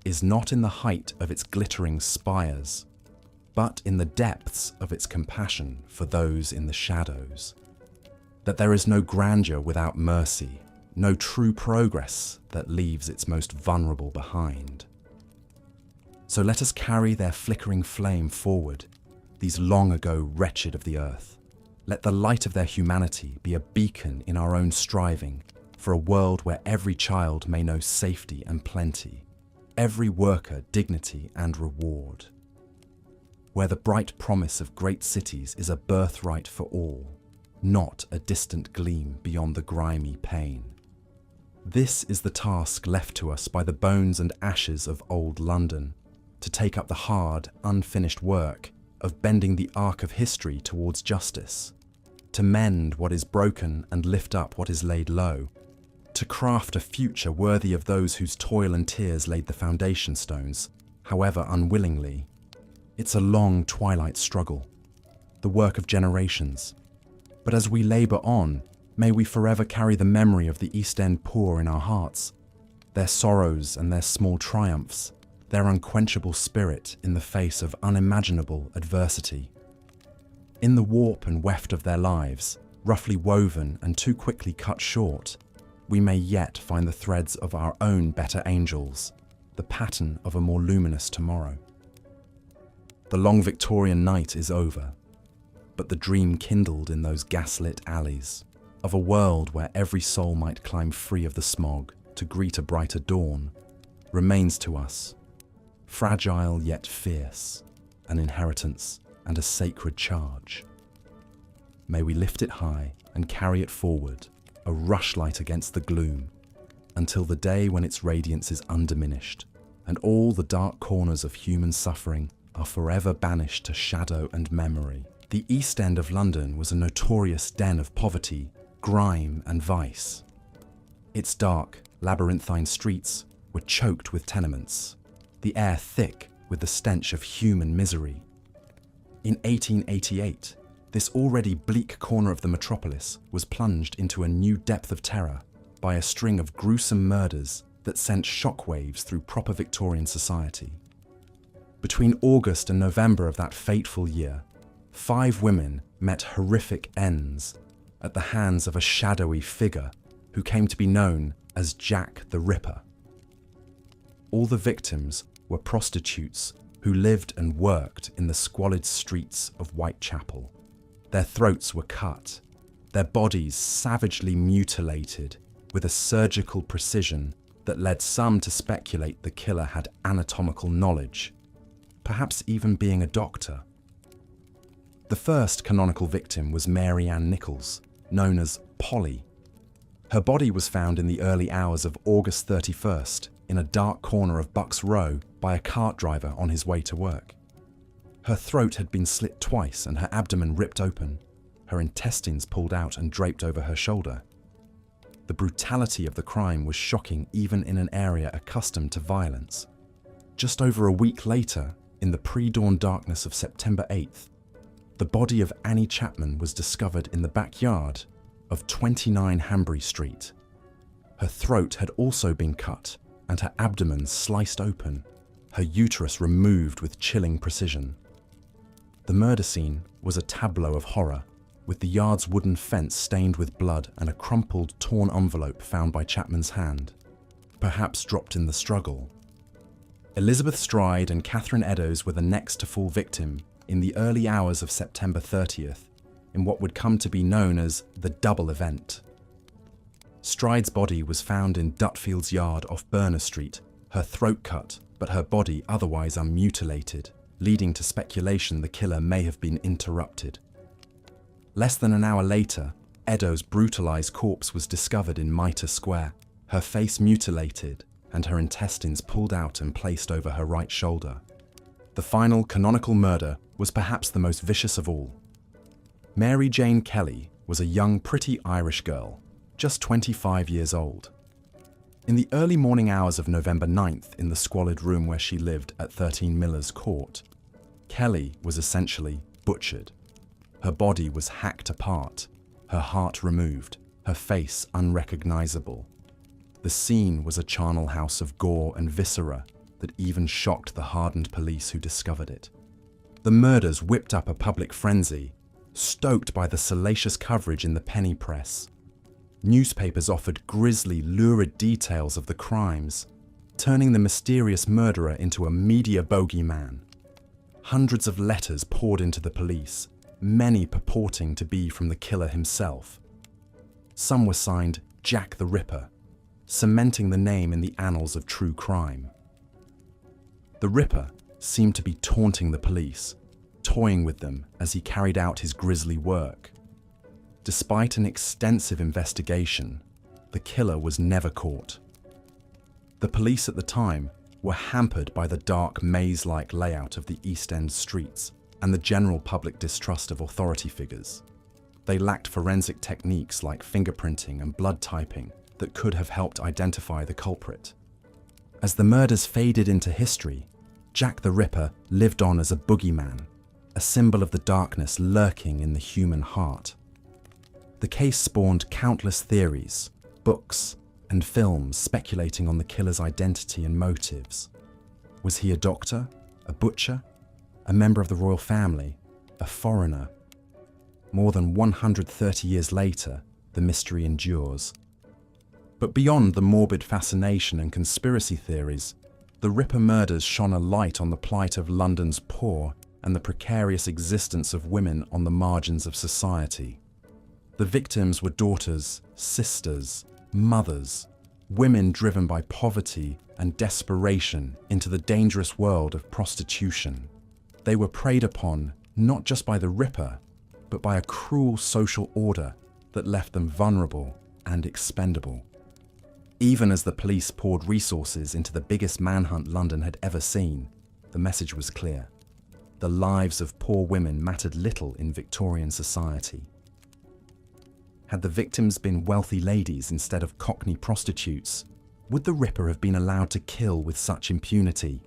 is not in the height of its glittering spires, but in the depths of its compassion for those in the shadows. That there is no grandeur without mercy, no true progress that leaves its most vulnerable behind. So let us carry their flickering flame forward, these long ago wretched of the earth. Let the light of their humanity be a beacon in our own striving for a world where every child may know safety and plenty, every worker dignity and reward, where the bright promise of great cities is a birthright for all, not a distant gleam beyond the grimy pane. This is the task left to us by the bones and ashes of old London, to take up the hard, unfinished work of bending the arc of history towards justice, to mend what is broken and lift up what is laid low, to craft a future worthy of those whose toil and tears laid the foundation stones, however unwillingly. It's a long twilight struggle, the work of generations. But as we labour on, may we forever carry the memory of the East End poor in our hearts, their sorrows and their small triumphs, their unquenchable spirit in the face of unimaginable adversity. In the warp and weft of their lives, roughly woven and too quickly cut short, we may yet find the threads of our own better angels, the pattern of a more luminous tomorrow. The long Victorian night is over, but the dream kindled in those gaslit alleys of a world where every soul might climb free of the smog to greet a brighter dawn remains to us, fragile yet fierce, an inheritance and a sacred charge. May we lift it high and carry it forward, a rushlight against the gloom, until the day when its radiance is undiminished and all the dark corners of human suffering are forever banished to shadow and memory. The East End of London was a notorious den of poverty, grime and vice. Its dark, labyrinthine streets were choked with tenements, the air thick with the stench of human misery. In 1888, this already bleak corner of the metropolis was plunged into a new depth of terror by a string of gruesome murders that sent shockwaves through proper Victorian society. Between August and November of that fateful year, 5 women met horrific ends at the hands of a shadowy figure who came to be known as Jack the Ripper. All the victims were prostitutes who lived and worked in the squalid streets of Whitechapel. Their throats were cut, their bodies savagely mutilated with a surgical precision that led some to speculate the killer had anatomical knowledge, perhaps even being a doctor. The first canonical victim was Mary Ann Nichols, known as Polly. Her body was found in the early hours of August 31st in a dark corner of Bucks Row by a cart driver on his way to work. Her throat had been slit twice and her abdomen ripped open, her intestines pulled out and draped over her shoulder. The brutality of the crime was shocking even in an area accustomed to violence. Just over a week later, in the pre-dawn darkness of September 8th, the body of Annie Chapman was discovered in the backyard of 29 Hanbury Street. Her throat had also been cut and her abdomen sliced open, her uterus removed with chilling precision. The murder scene was a tableau of horror, with the yard's wooden fence stained with blood and a crumpled, torn envelope found by Chapman's hand, perhaps dropped in the struggle. Elizabeth Stride and Catherine Eddowes were the next to fall victim in the early hours of September 30th, in what would come to be known as the double event. Stride's body was found in Dutfield's yard off Berners Street, her throat cut, but her body otherwise unmutilated, leading to speculation the killer may have been interrupted. Less than an hour later, Eddowes' brutalized corpse was discovered in Mitre Square, her face mutilated and her intestines pulled out and placed over her right shoulder. The final canonical murder was perhaps the most vicious of all. Mary Jane Kelly was a young, pretty Irish girl, just 25 years old. In the early morning hours of November 9th, in the squalid room where she lived at 13 Miller's Court, Kelly was essentially butchered. Her body was hacked apart, her heart removed, her face unrecognizable. The scene was a charnel house of gore and viscera that even shocked the hardened police who discovered it. The murders whipped up a public frenzy, stoked by the salacious coverage in the penny press. Newspapers offered grisly, lurid details of the crimes, turning the mysterious murderer into a media bogeyman. Hundreds of letters poured into the police, many purporting to be from the killer himself. Some were signed Jack the Ripper, cementing the name in the annals of true crime. The Ripper seemed to be taunting the police, toying with them as he carried out his grisly work. Despite an extensive investigation, the killer was never caught. The police at the time were hampered by the dark maze-like layout of the East End streets and the general public distrust of authority figures. They lacked forensic techniques like fingerprinting and blood typing that could have helped identify the culprit. As the murders faded into history, Jack the Ripper lived on as a boogeyman, a symbol of the darkness lurking in the human heart. The case spawned countless theories, books, and films speculating on the killer's identity and motives. Was he a doctor, a butcher, a member of the royal family, a foreigner? More than 130 years later, the mystery endures. But beyond the morbid fascination and conspiracy theories, the Ripper murders shone a light on the plight of London's poor and the precarious existence of women on the margins of society. The victims were daughters, sisters, mothers, women driven by poverty and desperation into the dangerous world of prostitution. They were preyed upon not just by the Ripper, but by a cruel social order that left them vulnerable and expendable. Even as the police poured resources into the biggest manhunt London had ever seen, the message was clear. The lives of poor women mattered little in Victorian society. Had the victims been wealthy ladies instead of Cockney prostitutes, would the Ripper have been allowed to kill with such impunity?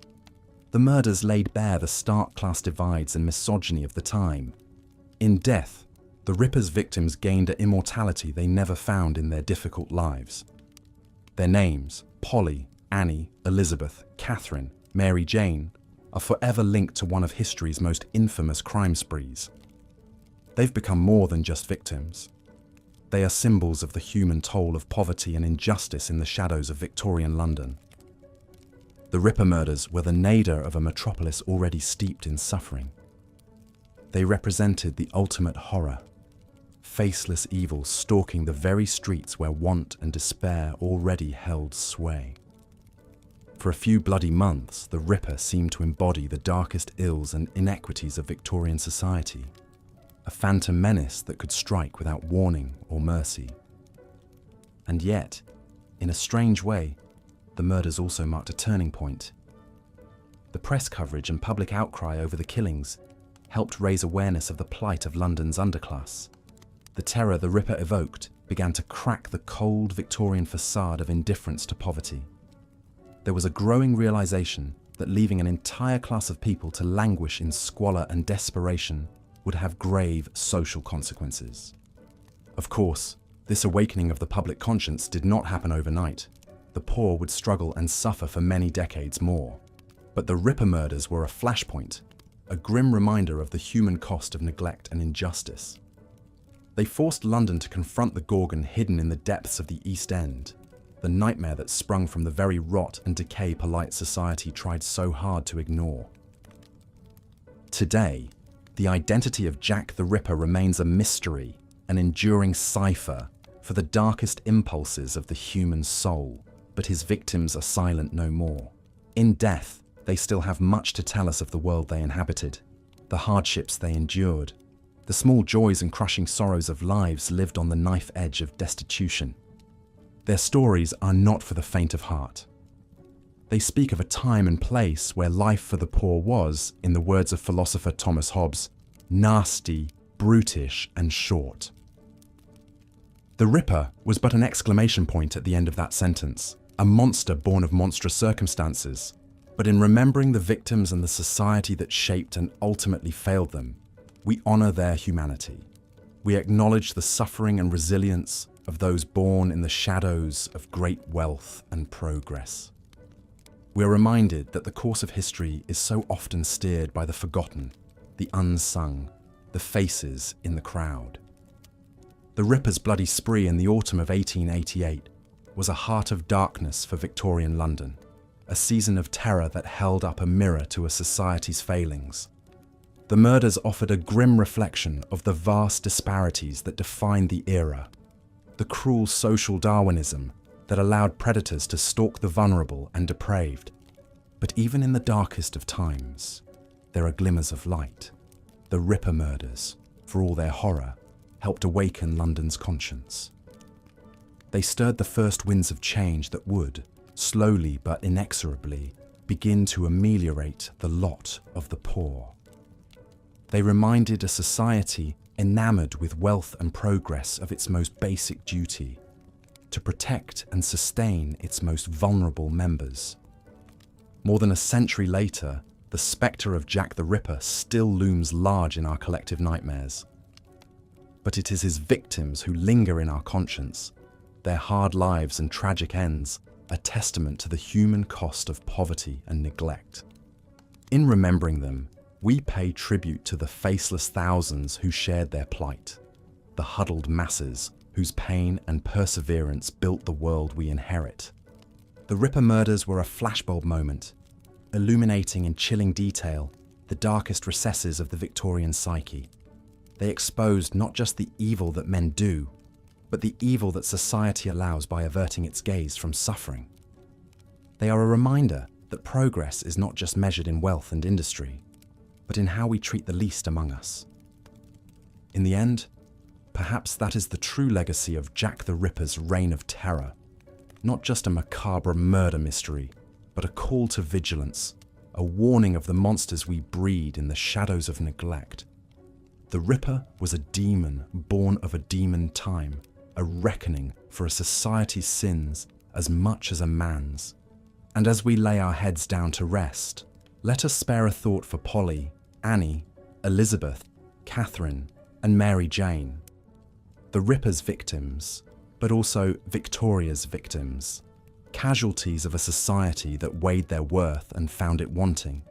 The murders laid bare the stark class divides and misogyny of the time. In death, the Ripper's victims gained an immortality they never found in their difficult lives. Their names, Polly, Annie, Elizabeth, Catherine, Mary Jane, are forever linked to one of history's most infamous crime sprees. They've become more than just victims. They are symbols of the human toll of poverty and injustice in the shadows of Victorian London. The Ripper murders were the nadir of a metropolis already steeped in suffering. They represented the ultimate horror, faceless evil stalking the very streets where want and despair already held sway. For a few bloody months, the Ripper seemed to embody the darkest ills and inequities of Victorian society, a phantom menace that could strike without warning or mercy. And yet, in a strange way, the murders also marked a turning point. The press coverage and public outcry over the killings helped raise awareness of the plight of London's underclass. The terror the Ripper evoked began to crack the cold Victorian facade of indifference to poverty. There was a growing realization that leaving an entire class of people to languish in squalor and desperation would have grave social consequences. Of course, this awakening of the public conscience did not happen overnight. The poor would struggle and suffer for many decades more. But the Ripper murders were a flashpoint, a grim reminder of the human cost of neglect and injustice. They forced London to confront the Gorgon hidden in the depths of the East End, the nightmare that sprung from the very rot and decay polite society tried so hard to ignore. Today, the identity of Jack the Ripper remains a mystery, an enduring cipher for the darkest impulses of the human soul, but his victims are silent no more. In death, they still have much to tell us of the world they inhabited, the hardships they endured, the small joys and crushing sorrows of lives lived on the knife edge of destitution. Their stories are not for the faint of heart. They speak of a time and place where life for the poor was, in the words of philosopher Thomas Hobbes, nasty, brutish, and short. The Ripper was but an exclamation point at the end of that sentence, a monster born of monstrous circumstances. But in remembering the victims and the society that shaped and ultimately failed them, we honor their humanity. We acknowledge the suffering and resilience of those born in the shadows of great wealth and progress. We are reminded that the course of history is so often steered by the forgotten, the unsung, the faces in the crowd. The Ripper's bloody spree in the autumn of 1888 was a heart of darkness for Victorian London, a season of terror that held up a mirror to a society's failings. The murders offered a grim reflection of the vast disparities that defined the era, the cruel social Darwinism that allowed predators to stalk the vulnerable and depraved. But even in the darkest of times, there are glimmers of light. The Ripper murders, for all their horror, helped awaken London's conscience. They stirred the first winds of change that would, slowly but inexorably, begin to ameliorate the lot of the poor. They reminded a society enamored with wealth and progress of its most basic duty, to protect and sustain its most vulnerable members. More than a century later, the spectre of Jack the Ripper still looms large in our collective nightmares. But it is his victims who linger in our conscience, their hard lives and tragic ends, a testament to the human cost of poverty and neglect. In remembering them, we pay tribute to the faceless thousands who shared their plight, the huddled masses whose pain and perseverance built the world we inherit. The Ripper murders were a flashbulb moment, illuminating in chilling detail the darkest recesses of the Victorian psyche. They exposed not just the evil that men do, but the evil that society allows by averting its gaze from suffering. They are a reminder that progress is not just measured in wealth and industry, but in how we treat the least among us. In the end, perhaps that is the true legacy of Jack the Ripper's reign of terror, not just a macabre murder mystery, but a call to vigilance, a warning of the monsters we breed in the shadows of neglect. The Ripper was a demon born of a demon time, a reckoning for a society's sins as much as a man's. And as we lay our heads down to rest, let us spare a thought for Polly, Annie, Elizabeth, Catherine, and Mary Jane. The Ripper's victims, but also Victoria's victims, casualties of a society that weighed their worth and found it wanting.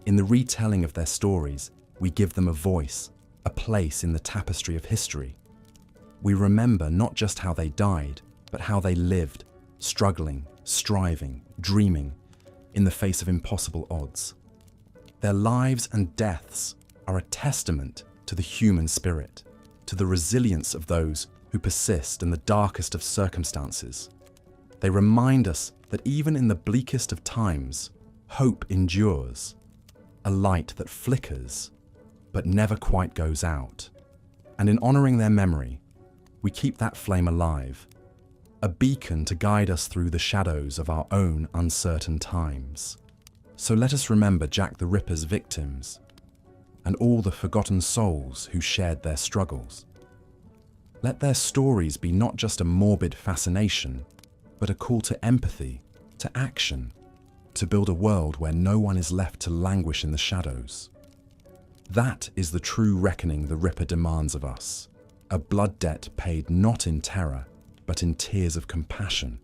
In the retelling of their stories, we give them a voice, a place in the tapestry of history. We remember not just how they died, but how they lived, struggling, striving, dreaming, in the face of impossible odds. Their lives and deaths are a testament to the human spirit, to the resilience of those who persist in the darkest of circumstances. They remind us that even in the bleakest of times, hope endures, a light that flickers but never quite goes out. And in honouring their memory, we keep that flame alive, a beacon to guide us through the shadows of our own uncertain times. So let us remember Jack the Ripper's victims. and all the forgotten souls who shared their struggles. Let their stories be not just a morbid fascination, but a call to empathy, to action, to build a world where no one is left to languish in the shadows. That is the true reckoning the Ripper demands of us, a blood debt paid not in terror, but in tears of compassion.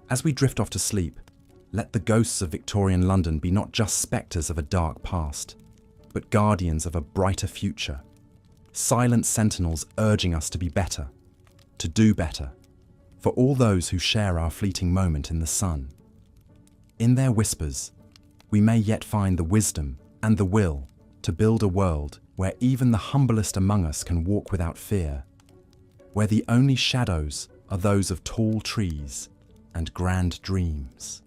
As we drift off to sleep, let the ghosts of Victorian London be not just spectres of a dark past, but guardians of a brighter future, silent sentinels urging us to be better, to do better, for all those who share our fleeting moment in the sun. In their whispers, we may yet find the wisdom and the will to build a world where even the humblest among us can walk without fear, where the only shadows are those of tall trees and grand dreams.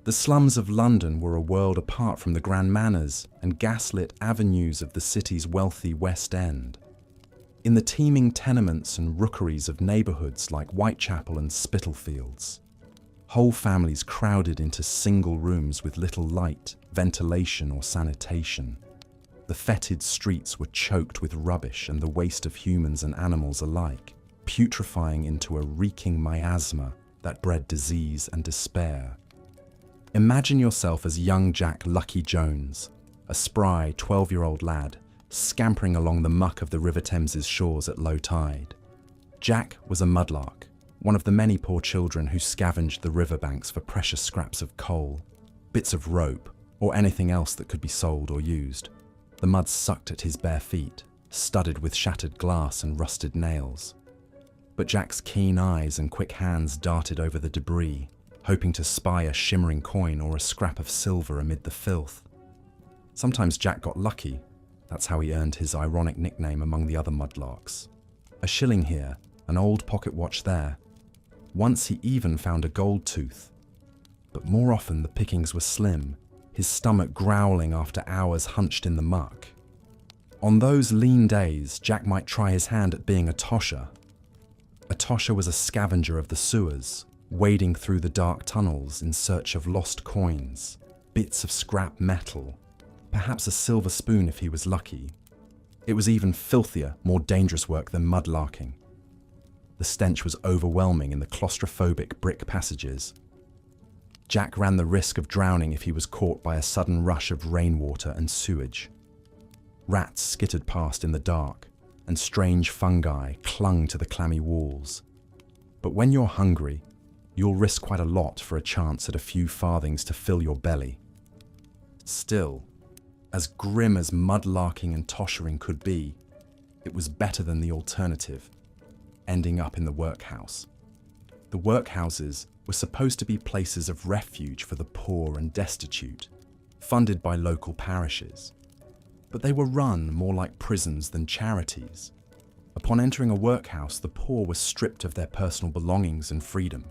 The slums of London were a world apart from the grand manners and gaslit avenues of the city's wealthy West End. In the teeming tenements and rookeries of neighbourhoods like Whitechapel and Spitalfields, whole families crowded into single rooms with little light, ventilation or sanitation. The fetid streets were choked with rubbish and the waste of humans and animals alike, putrefying into a reeking miasma that bred disease and despair. Imagine yourself as young Jack Lucky Jones, a spry 12-year-old lad, scampering along the muck of the River Thameses shores at low tide. Jack was a mudlark, one of the many poor children who scavenged the riverbanks for precious scraps of coal, bits of rope, or anything else that could be sold or used. The mud sucked at his bare feet, studded with shattered glass and rusted nails. But Jack's keen eyes and quick hands darted over the debris, hoping to spy a shimmering coin or a scrap of silver amid the filth. Sometimes Jack got lucky. That's how he earned his ironic nickname among the other mudlarks. A shilling here, an old pocket watch there. Once he even found a gold tooth. But more often the pickings were slim, his stomach growling after hours hunched in the muck. On those lean days, Jack might try his hand at being a tosher. A tosher was a scavenger of the sewers, wading through the dark tunnels in search of lost coins, bits of scrap metal, perhaps a silver spoon if he was lucky. It was even filthier, more dangerous work than mudlarking. The stench was overwhelming in the claustrophobic brick passages. Jack ran the risk of drowning if he was caught by a sudden rush of rainwater and sewage. Rats skittered past in the dark, and strange fungi clung to the clammy walls. But when you're hungry, you'll risk quite a lot for a chance at a few farthings to fill your belly. Still, as grim as mudlarking and toshering could be, it was better than the alternative, ending up in the workhouse. The workhouses were supposed to be places of refuge for the poor and destitute, funded by local parishes. But they were run more like prisons than charities. Upon entering a workhouse, the poor were stripped of their personal belongings and freedom.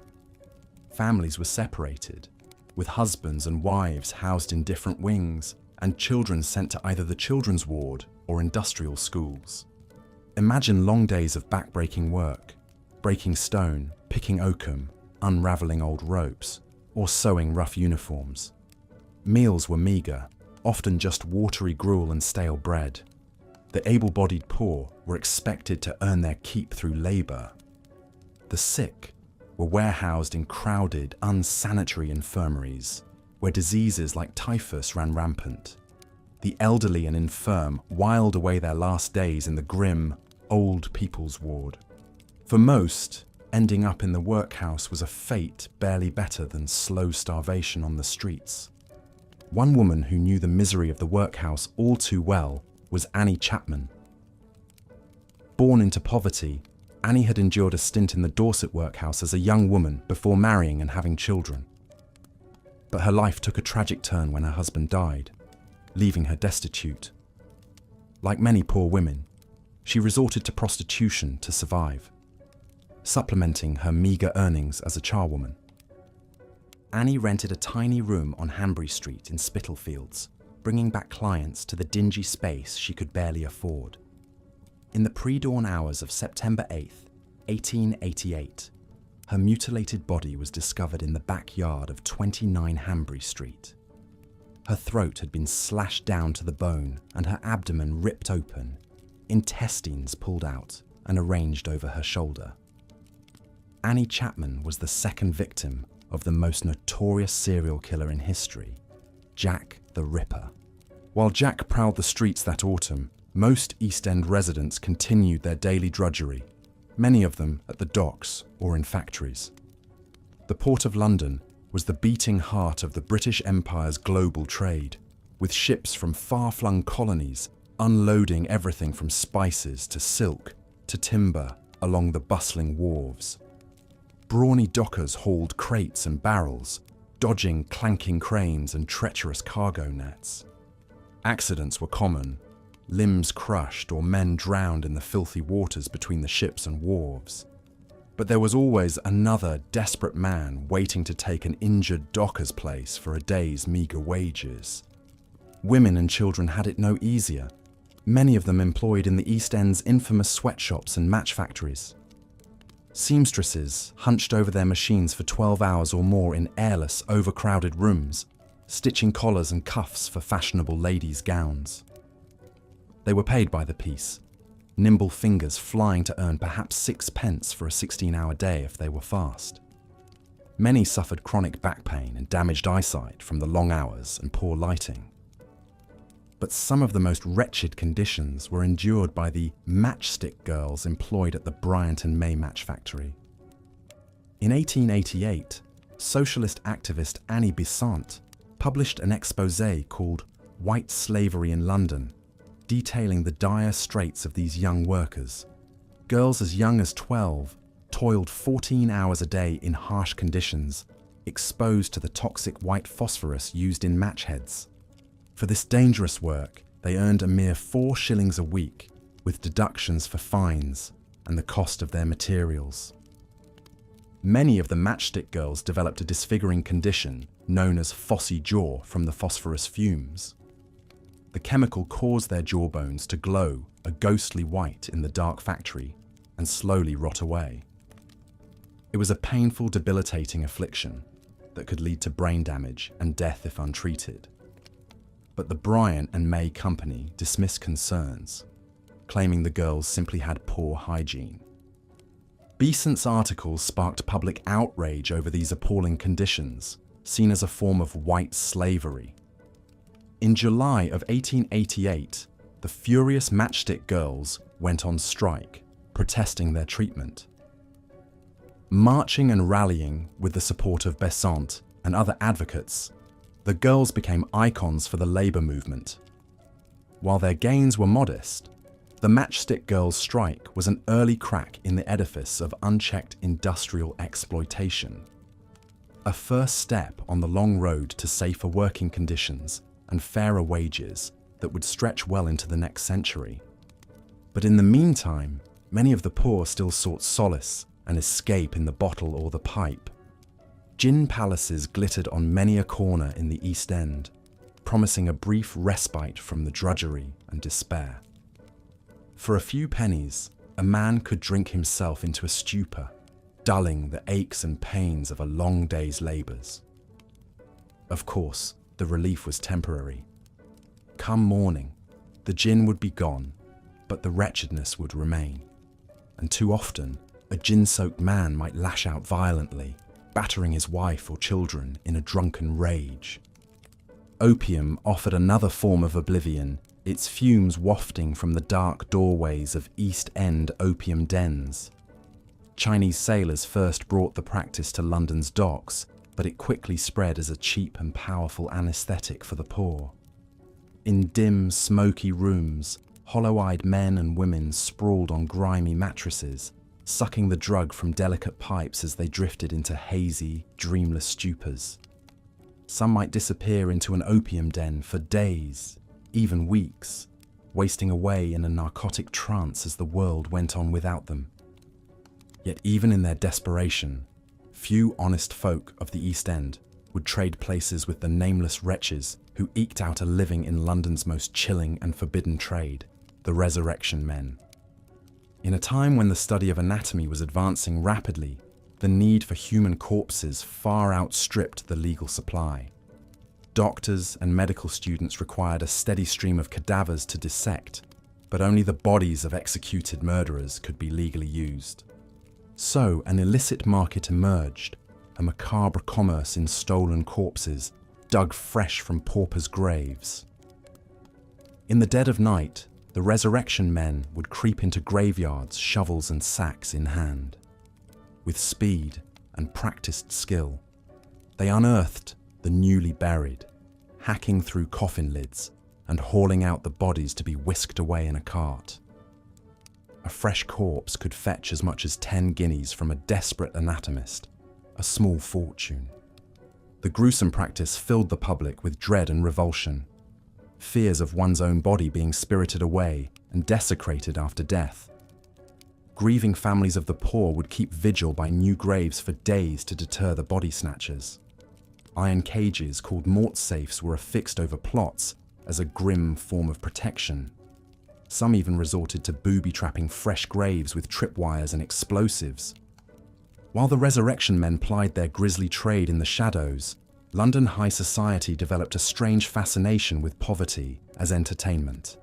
Families were separated, with husbands and wives housed in different wings, and children sent to either the children's ward or industrial schools. Imagine long days of back-breaking work, breaking stone, picking oakum, unravelling old ropes, or sewing rough uniforms. Meals were meagre, often just watery gruel and stale bread. The able-bodied poor were expected to earn their keep through labour. The sick were warehoused in crowded, unsanitary infirmaries, where diseases like typhus ran rampant. The elderly and infirm whiled away their last days in the grim, old people's ward. For most, ending up in the workhouse was a fate barely better than slow starvation on the streets. One woman who knew the misery of the workhouse all too well was Annie Chapman. Born into poverty, Annie had endured a stint in the Dorset workhouse as a young woman before marrying and having children. But her life took a tragic turn when her husband died, leaving her destitute. Like many poor women, she resorted to prostitution to survive, supplementing her meagre earnings as a charwoman. Annie rented a tiny room on Hanbury Street in Spitalfields, bringing back clients to the dingy space she could barely afford. In the pre-dawn hours of September 8th, 1888, her mutilated body was discovered in the backyard of 29 Hanbury Street. Her throat had been slashed down to the bone and her abdomen ripped open, intestines pulled out and arranged over her shoulder. Annie Chapman was the second victim of the most notorious serial killer in history, Jack the Ripper. While Jack prowled the streets that autumn, most East End residents continued their daily drudgery, many of them at the docks or in factories. The Port of London was the beating heart of the British Empire's global trade, with ships from far-flung colonies unloading everything from spices to silk to timber along the bustling wharves. Brawny dockers hauled crates and barrels, dodging clanking cranes and treacherous cargo nets. Accidents were common, limbs crushed or men drowned in the filthy waters between the ships and wharves. But there was always another desperate man waiting to take an injured docker's place for a day's meagre wages. Women and children had it no easier, many of them employed in the East End's infamous sweatshops and match factories. Seamstresses hunched over their machines for 12 hours or more in airless, overcrowded rooms, stitching collars and cuffs for fashionable ladies' gowns. They were paid by the piece, nimble fingers flying to earn perhaps 6 pence for a 16-hour day if they were fast. Many suffered chronic back pain and damaged eyesight from the long hours and poor lighting. But some of the most wretched conditions were endured by the matchstick girls employed at the Bryant and May match factory. In 1888, socialist activist Annie Besant published an exposé called White Slavery in London, detailing the dire straits of these young workers. Girls as young as 12 toiled 14 hours a day in harsh conditions, exposed to the toxic white phosphorus used in match heads. For this dangerous work, they earned a mere 4 shillings a week, with deductions for fines and the cost of their materials. Many of the matchstick girls developed a disfiguring condition known as phossy jaw from the phosphorus fumes. The chemical caused their jawbones to glow a ghostly white in the dark factory and slowly rot away. It was a painful, debilitating affliction that could lead to brain damage and death if untreated. But the Bryant and May Company dismissed concerns, claiming the girls simply had poor hygiene. Besant's articles sparked public outrage over these appalling conditions, seen as a form of white slavery. In July of 1888, the furious matchstick girls went on strike, protesting their treatment. Marching and rallying with the support of Besant and other advocates, the girls became icons for the labour movement. While their gains were modest, the matchstick girls' strike was an early crack in the edifice of unchecked industrial exploitation. A first step on the long road to safer working conditions and fairer wages that would stretch well into the next century. But in the meantime, many of the poor still sought solace and escape in the bottle or the pipe. Gin palaces glittered on many a corner in the East End, promising a brief respite from the drudgery and despair. For a few pennies, a man could drink himself into a stupor, dulling the aches and pains of a long day's labours. Of course, the relief was temporary. Come morning, the gin would be gone, but the wretchedness would remain. And too often, a gin-soaked man might lash out violently, battering his wife or children in a drunken rage. Opium offered another form of oblivion, its fumes wafting from the dark doorways of East End opium dens. Chinese sailors first brought the practice to London's docks, but it quickly spread as a cheap and powerful anaesthetic for the poor. In dim, smoky rooms, hollow-eyed men and women sprawled on grimy mattresses, sucking the drug from delicate pipes as they drifted into hazy, dreamless stupors. Some might disappear into an opium den for days, even weeks, wasting away in a narcotic trance as the world went on without them. Yet even in their desperation, few honest folk of the East End would trade places with the nameless wretches who eked out a living in London's most chilling and forbidden trade, the resurrection men. In a time when the study of anatomy was advancing rapidly, the need for human corpses far outstripped the legal supply. Doctors and medical students required a steady stream of cadavers to dissect, but only the bodies of executed murderers could be legally used. So an illicit market emerged, a macabre commerce in stolen corpses dug fresh from paupers' graves. In the dead of night, the resurrection men would creep into graveyards, shovels and sacks in hand. With speed and practiced skill, they unearthed the newly buried, hacking through coffin lids and hauling out the bodies to be whisked away in a cart. A fresh corpse could fetch as much as 10 guineas from a desperate anatomist, a small fortune. The gruesome practice filled the public with dread and revulsion, fears of one's own body being spirited away and desecrated after death. Grieving families of the poor would keep vigil by new graves for days to deter the body snatchers. Iron cages called mort safes were affixed over plots as a grim form of protection. Some even resorted to booby-trapping fresh graves with tripwires and explosives. While the resurrection men plied their grisly trade in the shadows, London high society developed a strange fascination with poverty as entertainment.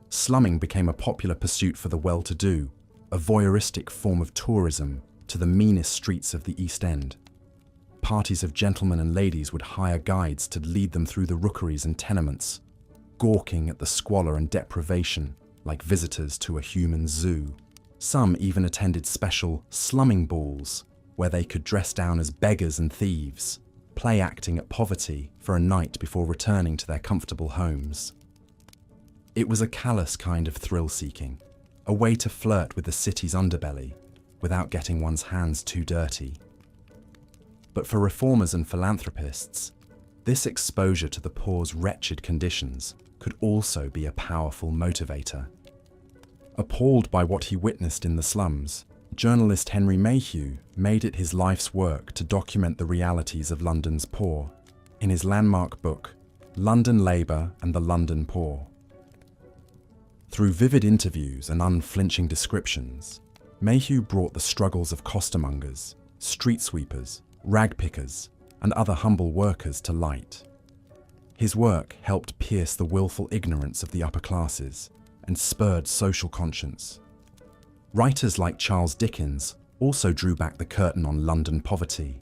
Slumming became a popular pursuit for the well-to-do, a voyeuristic form of tourism to the meanest streets of the East End. Parties of gentlemen and ladies would hire guides to lead them through the rookeries and tenements, gawking at the squalor and deprivation like visitors to a human zoo. Some even attended special slumming balls where they could dress down as beggars and thieves, play acting at poverty for a night before returning to their comfortable homes. It was a callous kind of thrill-seeking, a way to flirt with the city's underbelly without getting one's hands too dirty. But for reformers and philanthropists, this exposure to the poor's wretched conditions could also be a powerful motivator. Appalled by what he witnessed in the slums, journalist Henry Mayhew made it his life's work to document the realities of London's poor in his landmark book, London Labour and the London Poor. Through vivid interviews and unflinching descriptions, Mayhew brought the struggles of costermongers, street sweepers, rag pickers, and other humble workers to light. His work helped pierce the willful ignorance of the upper classes and spurred social conscience. Writers like Charles Dickens also drew back the curtain on London poverty,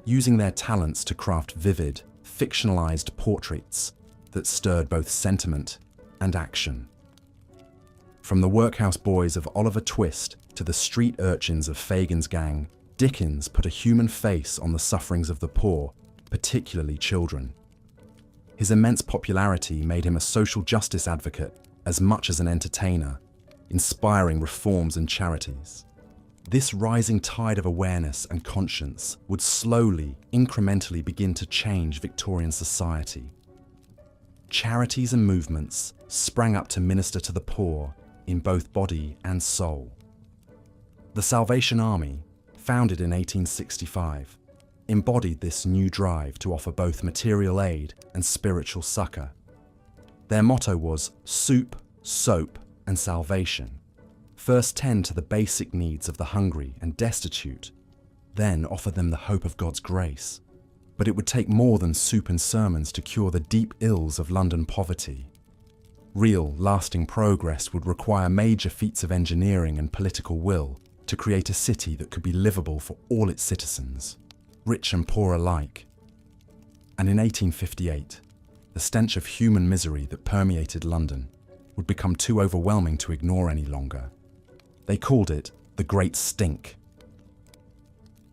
using their talents to craft vivid, fictionalized portraits that stirred both sentiment and action. From the workhouse boys of Oliver Twist to the street urchins of Fagin's gang, Dickens put a human face on the sufferings of the poor, particularly children. His immense popularity made him a social justice advocate as much as an entertainer, inspiring reforms and charities. This rising tide of awareness and conscience would slowly, incrementally begin to change Victorian society. Charities and movements sprang up to minister to the poor in both body and soul. The Salvation Army, founded in 1865, embodied this new drive to offer both material aid and spiritual succor. Their motto was soup, soap, and salvation. First tend to the basic needs of the hungry and destitute, then offer them the hope of God's grace. But it would take more than soup and sermons to cure the deep ills of London poverty. Real, lasting progress would require major feats of engineering and political will to create a city that could be livable for all its citizens, rich and poor alike. And in 1858, the stench of human misery that permeated London would become too overwhelming to ignore any longer. They called it the Great Stink.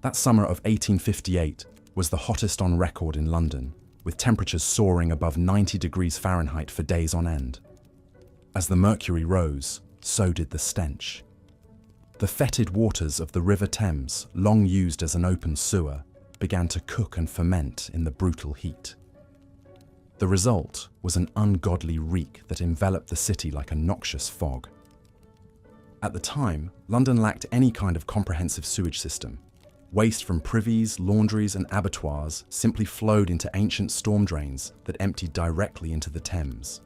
That summer of 1858 was the hottest on record in London, with temperatures soaring above 90 degrees Fahrenheit for days on end. As the mercury rose, so did the stench. The fetid waters of the River Thames, long used as an open sewer, began to cook and ferment in the brutal heat. The result was an ungodly reek that enveloped the city like a noxious fog. At the time, London lacked any kind of comprehensive sewage system. Waste from privies, laundries, and abattoirs simply flowed into ancient storm drains that emptied directly into the Thames.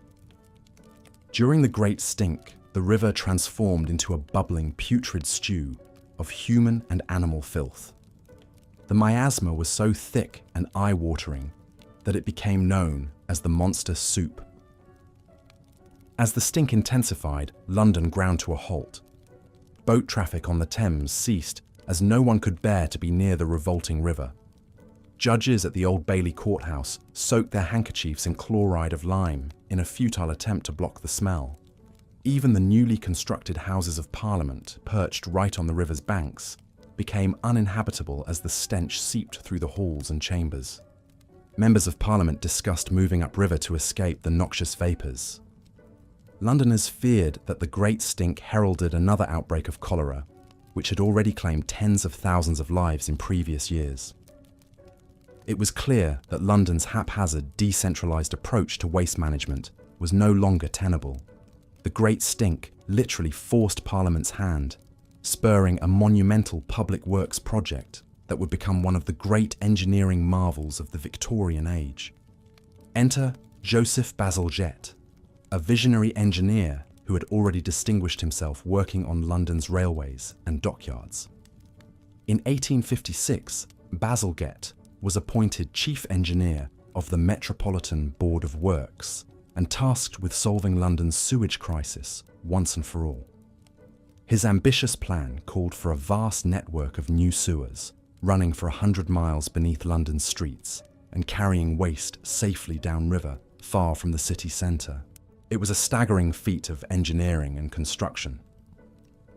During the Great Stink, the river transformed into a bubbling, putrid stew of human and animal filth. The miasma was so thick and eye-watering that it became known as the monster soup. As the stink intensified, London ground to a halt. Boat traffic on the Thames ceased as no one could bear to be near the revolting river. Judges at the Old Bailey courthouse soaked their handkerchiefs in chloride of lime in a futile attempt to block the smell. Even the newly constructed Houses of Parliament, perched right on the river's banks, became uninhabitable as the stench seeped through the halls and chambers. Members of Parliament discussed moving upriver to escape the noxious vapours. Londoners feared that the great stink heralded another outbreak of cholera, which had already claimed tens of thousands of lives in previous years. It was clear that London's haphazard, decentralised approach to waste management was no longer tenable. The great stink literally forced Parliament's hand, spurring a monumental public works project that would become one of the great engineering marvels of the Victorian age. Enter Joseph Bazalgette, a visionary engineer who had already distinguished himself working on London's railways and dockyards. In 1856, Bazalgette was appointed chief engineer of the Metropolitan Board of Works and tasked with solving London's sewage crisis once and for all. His ambitious plan called for a vast network of new sewers running for 100 miles beneath London's streets and carrying waste safely downriver, far from the city centre. It was a staggering feat of engineering and construction.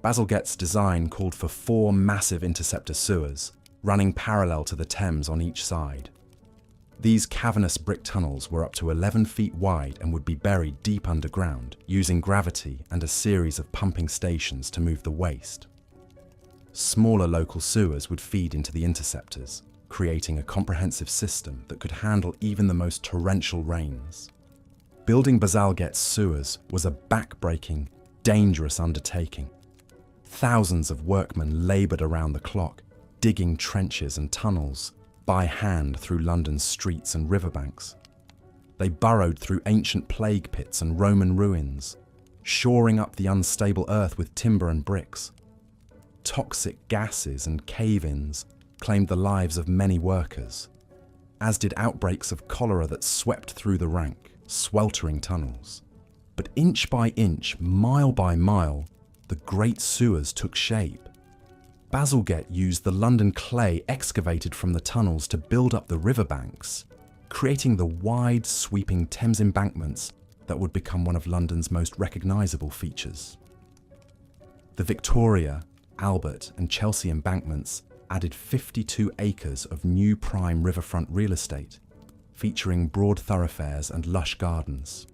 Bazalgette's design called for 4 massive interceptor sewers, running parallel to the Thames on each side. These cavernous brick tunnels were up to 11 feet wide and would be buried deep underground, using gravity and a series of pumping stations to move the waste. Smaller local sewers would feed into the interceptors, creating a comprehensive system that could handle even the most torrential rains. Building Bazalgette's sewers was a back-breaking, dangerous undertaking. Thousands of workmen laboured around the clock, digging trenches and tunnels by hand through London's streets and riverbanks. They burrowed through ancient plague pits and Roman ruins, shoring up the unstable earth with timber and bricks. Toxic gases and cave-ins claimed the lives of many workers, as did outbreaks of cholera that swept through the rank, sweltering tunnels. But inch by inch, mile by mile, the great sewers took shape. Bazalgette used the London clay excavated from the tunnels to build up the riverbanks, creating the wide, sweeping Thames embankments that would become one of London's most recognisable features. The Victoria, Albert and Chelsea embankments added 52 acres of new prime riverfront real estate, featuring broad thoroughfares and lush gardens.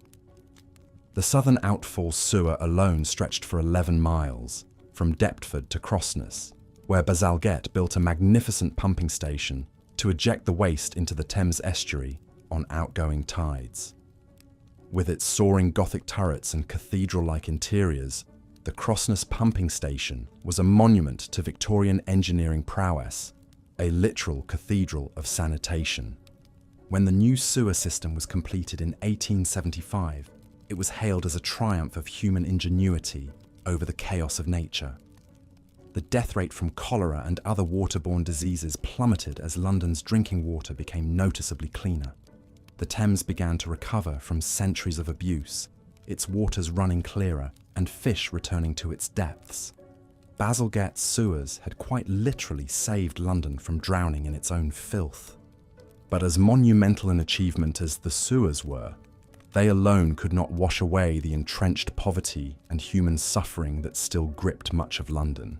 The southern outfall sewer alone stretched for 11 miles, from Deptford to Crossness, where Bazalgette built a magnificent pumping station to eject the waste into the Thames estuary on outgoing tides. With its soaring Gothic turrets and cathedral-like interiors, the Crossness pumping station was a monument to Victorian engineering prowess, a literal cathedral of sanitation. When the new sewer system was completed in 1875, it was hailed as a triumph of human ingenuity over the chaos of nature. The death rate from cholera and other waterborne diseases plummeted as London's drinking water became noticeably cleaner. The Thames began to recover from centuries of abuse, its waters running clearer and fish returning to its depths. Bazalgette's sewers had quite literally saved London from drowning in its own filth. But as monumental an achievement as the sewers were, they alone could not wash away the entrenched poverty and human suffering that still gripped much of London.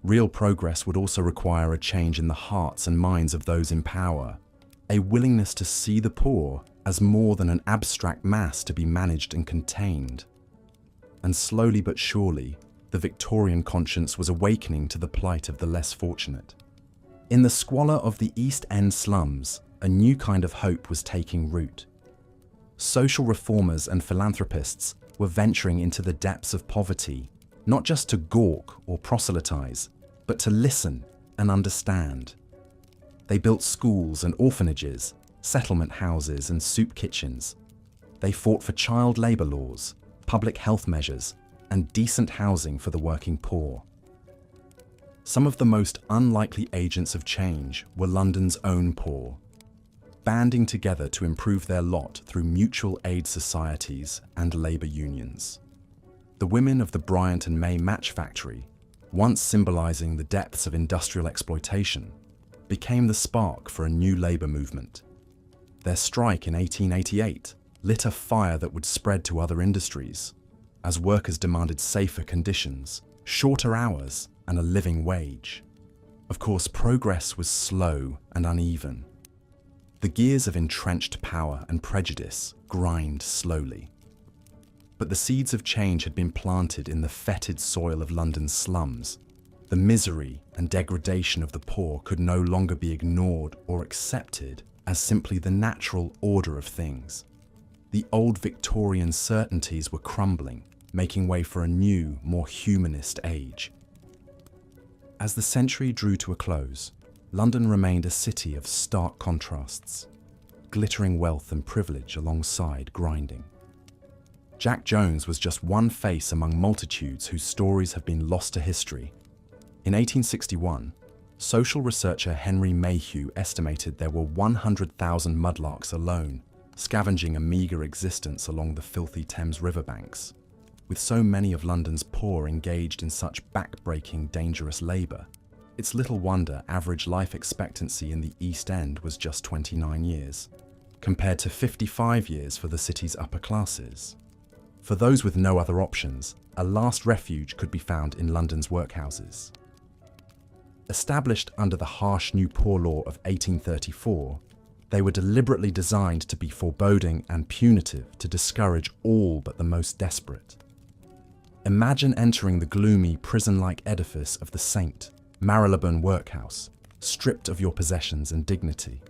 Real progress would also require a change in the hearts and minds of those in power, a willingness to see the poor as more than an abstract mass to be managed and contained. And slowly but surely, the Victorian conscience was awakening to the plight of the less fortunate. In the squalor of the East End slums, a new kind of hope was taking root. Social reformers and philanthropists were venturing into the depths of poverty, not just to gawk or proselytize, but to listen and understand. They built schools and orphanages, settlement houses and soup kitchens. They fought for child labour laws, public health measures, and decent housing for the working poor. Some of the most unlikely agents of change were London's own poor. banding together to improve their lot through mutual aid societies and labour unions. The women of the Bryant and May Match Factory, once symbolising the depths of industrial exploitation, became the spark for a new labour movement. Their strike in 1888 lit a fire that would spread to other industries, as workers demanded safer conditions, shorter hours, and a living wage. Of course, progress was slow and uneven. The gears of entrenched power and prejudice grind slowly. But the seeds of change had been planted in the fetid soil of London's slums. The misery and degradation of the poor could no longer be ignored or accepted as simply the natural order of things. The old Victorian certainties were crumbling, making way for a new, more humanist age. As the century drew to a close, London remained a city of stark contrasts, glittering wealth and privilege alongside grinding. Jack Jones was just one face among multitudes whose stories have been lost to history. In 1861, social researcher Henry Mayhew estimated there were 100,000 mudlarks alone, scavenging a meagre existence along the filthy Thames riverbanks. With so many of London's poor engaged in such back-breaking, dangerous labour, it's little wonder average life expectancy in the East End was just 29 years, compared to 55 years for the city's upper classes. For those with no other options, a last refuge could be found in London's workhouses. Established under the harsh New Poor Law of 1834, they were deliberately designed to be foreboding and punitive to discourage all but the most desperate. Imagine entering the gloomy, prison-like edifice of the St. Marylebone Workhouse, stripped of your possessions and dignity.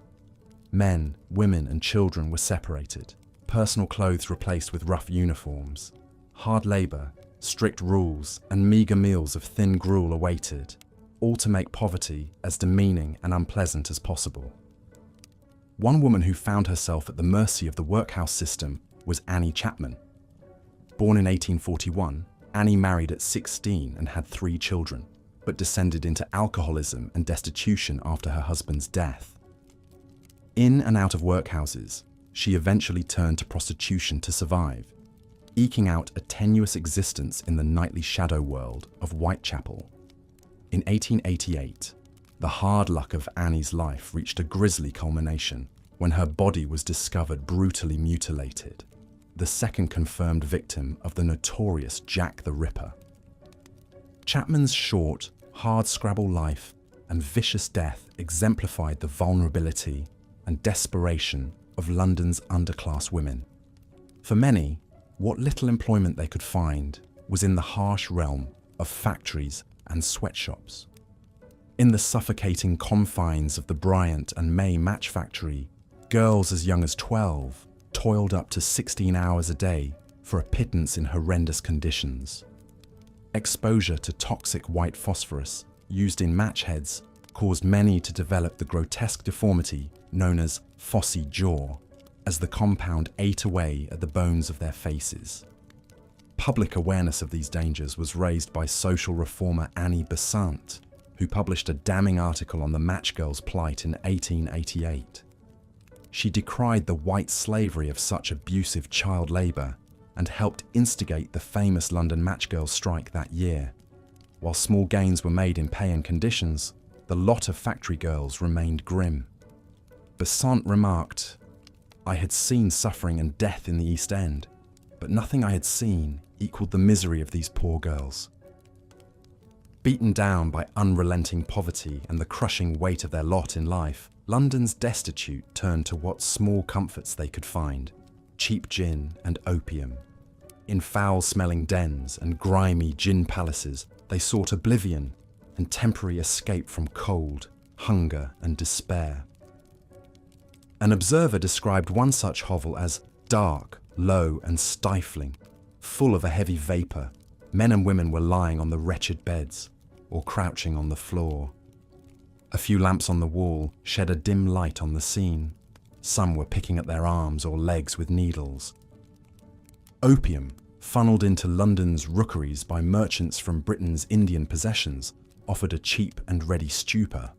Men, women, and children were separated, personal clothes replaced with rough uniforms. Hard labour, strict rules, and meagre meals of thin gruel awaited, all to make poverty as demeaning and unpleasant as possible. One woman who found herself at the mercy of the workhouse system was Annie Chapman. Born in 1841, Annie married at 16 and had 3 children, but descended into alcoholism and destitution after her husband's death. In and out of workhouses, she eventually turned to prostitution to survive, eking out a tenuous existence in the nightly shadow world of Whitechapel. In 1888, the hard luck of Annie's life reached a grisly culmination when her body was discovered brutally mutilated, the second confirmed victim of the notorious Jack the Ripper. Chapman's short, hard-scrabble life and vicious death exemplified the vulnerability and desperation of London's underclass women. For many, what little employment they could find was in the harsh realm of factories and sweatshops. In the suffocating confines of the Bryant and May Match Factory, girls as young as 12 toiled up to 16 hours a day for a pittance in horrendous conditions. Exposure to toxic white phosphorus used in match heads caused many to develop the grotesque deformity known as phossy jaw, as the compound ate away at the bones of their faces. Public awareness of these dangers was raised by social reformer Annie Besant, who published a damning article on the match girls' plight in 1888. She decried the white slavery of such abusive child labour and helped instigate the famous London match girls' strike that year. While small gains were made in pay and conditions, the lot of factory girls remained grim. Besant remarked, "I had seen suffering and death in the East End, but nothing I had seen equalled the misery of these poor girls." Beaten down by unrelenting poverty and the crushing weight of their lot in life, London's destitute turned to what small comforts they could find: cheap gin and opium. In foul-smelling dens and grimy gin palaces, they sought oblivion and temporary escape from cold, hunger, and despair. An observer described one such hovel as dark, low, and stifling, full of a heavy vapour. Men and women were lying on the wretched beds or crouching on the floor. A few lamps on the wall shed a dim light on the scene. Some were picking at their arms or legs with needles. Opium, funnelled into London's rookeries by merchants from Britain's Indian possessions, offered a cheap and ready stupor.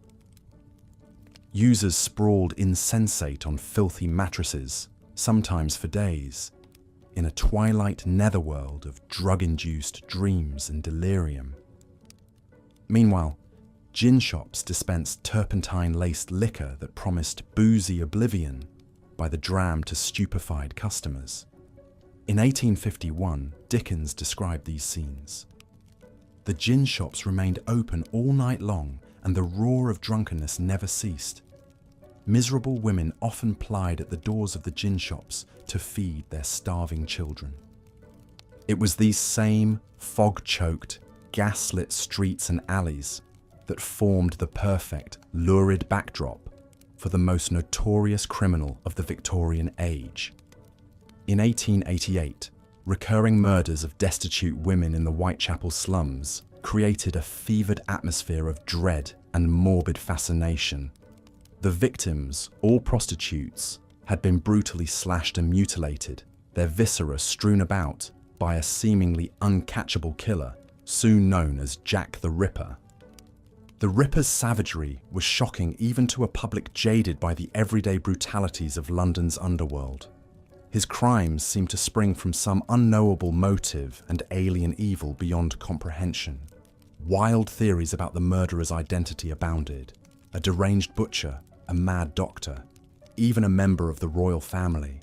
Users sprawled insensate on filthy mattresses, sometimes for days, in a twilight netherworld of drug-induced dreams and delirium. Meanwhile, gin shops dispensed turpentine-laced liquor that promised boozy oblivion by the dram to stupefied customers. In 1851, Dickens described these scenes. The gin shops remained open all night long, and the roar of drunkenness never ceased. Miserable women often plied at the doors of the gin shops to feed their starving children. It was these same fog-choked, gas-lit streets and alleys that formed the perfect, lurid backdrop for the most notorious criminal of the Victorian age. In 1888, recurring murders of destitute women in the Whitechapel slums created a fevered atmosphere of dread and morbid fascination. The victims, all prostitutes, had been brutally slashed and mutilated, their viscera strewn about by a seemingly uncatchable killer, soon known as Jack the Ripper. The Ripper's savagery was shocking even to a public jaded by the everyday brutalities of London's underworld. His crimes seemed to spring from some unknowable motive and alien evil beyond comprehension. Wild theories about the murderer's identity abounded. A deranged butcher, a mad doctor, even a member of the royal family.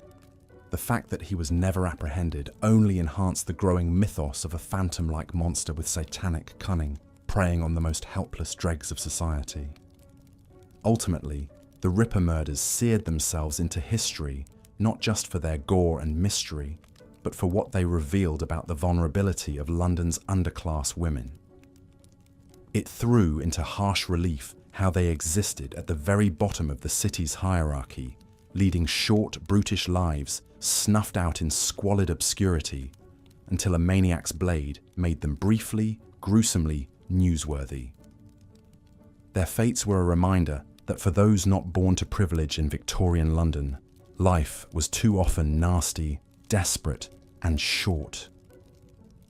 The fact that he was never apprehended only enhanced the growing mythos of a phantom-like monster with satanic cunning, preying on the most helpless dregs of society. Ultimately, the Ripper murders seared themselves into history, not just for their gore and mystery, but for what they revealed about the vulnerability of London's underclass women. It threw into harsh relief how they existed at the very bottom of the city's hierarchy, leading short, brutish lives snuffed out in squalid obscurity until a maniac's blade made them briefly, gruesomely newsworthy. Their fates were a reminder that for those not born to privilege in Victorian London, life was too often nasty, desperate, and short.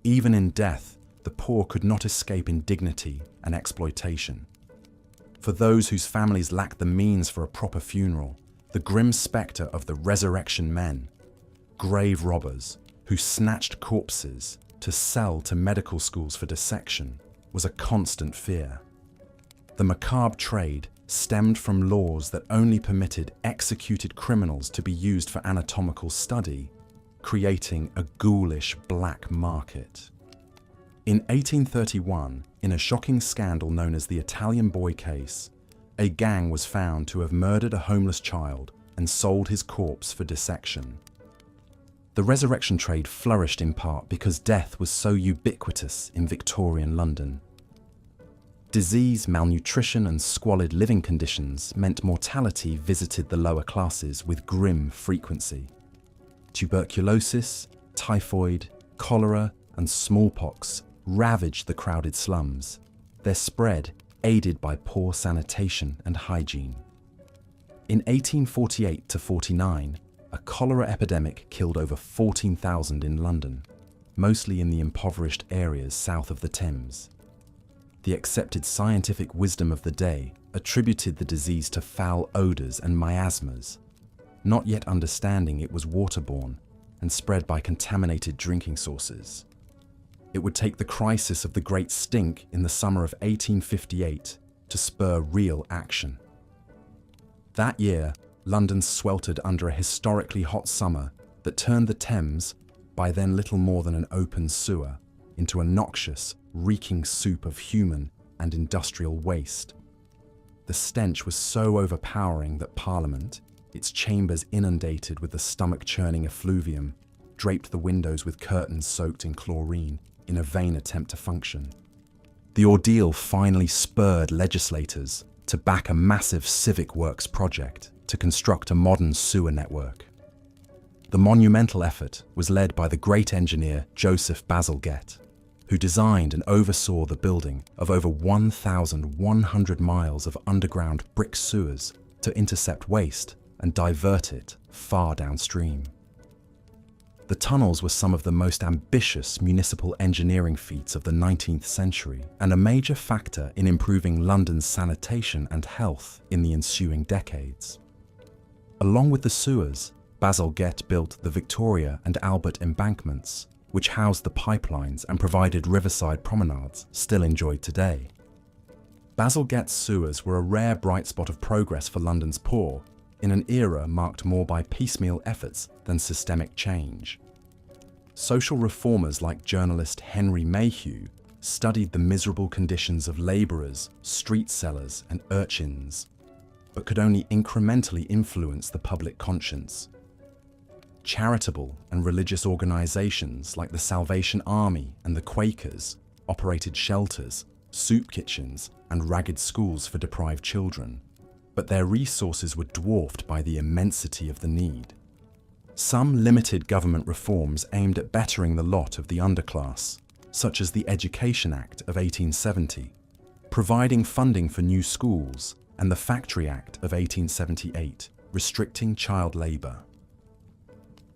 Even in death, the poor could not escape indignity and exploitation. For those whose families lacked the means for a proper funeral, the grim spectre of the resurrection men, grave robbers who snatched corpses to sell to medical schools for dissection, was a constant fear. The macabre trade stemmed from laws that only permitted executed criminals to be used for anatomical study, creating a ghoulish black market. In 1831, in a shocking scandal known as the Italian Boy case, a gang was found to have murdered a homeless child and sold his corpse for dissection. The resurrection trade flourished in part because death was so ubiquitous in Victorian London. Disease, malnutrition, and squalid living conditions meant mortality visited the lower classes with grim frequency. Tuberculosis, typhoid, cholera, and smallpox ravaged the crowded slums, their spread aided by poor sanitation and hygiene. In 1848 to 49, a cholera epidemic killed over 14,000 in London, mostly in the impoverished areas south of the Thames. The accepted scientific wisdom of the day attributed the disease to foul odours and miasmas, not yet understanding it was waterborne and spread by contaminated drinking sources. It would take the crisis of the Great Stink in the summer of 1858 to spur real action. That year, London sweltered under a historically hot summer that turned the Thames, by then little more than an open sewer, into a noxious, reeking soup of human and industrial waste. The stench was so overpowering that Parliament, its chambers inundated with the stomach-churning effluvium, draped the windows with curtains soaked in chlorine in a vain attempt to function. The ordeal finally spurred legislators to back a massive civic works project to construct a modern sewer network. The monumental effort was led by the great engineer Joseph Bazalgette, who designed and oversaw the building of over 1,100 miles of underground brick sewers to intercept waste and divert it far downstream. The tunnels were some of the most ambitious municipal engineering feats of the 19th century and a major factor in improving London's sanitation and health in the ensuing decades. Along with the sewers, Bazalgette built the Victoria and Albert embankments, which housed the pipelines and provided riverside promenades still enjoyed today. Bazalgette's sewers were a rare bright spot of progress for London's poor, in an era marked more by piecemeal efforts than systemic change. Social reformers like journalist Henry Mayhew studied the miserable conditions of labourers, street sellers and urchins, but could only incrementally influence the public conscience. Charitable and religious organisations like the Salvation Army and the Quakers operated shelters, soup kitchens and ragged schools for deprived children, but their resources were dwarfed by the immensity of the need. Some limited government reforms aimed at bettering the lot of the underclass, such as the Education Act of 1870, providing funding for new schools, and the Factory Act of 1878, restricting child labour.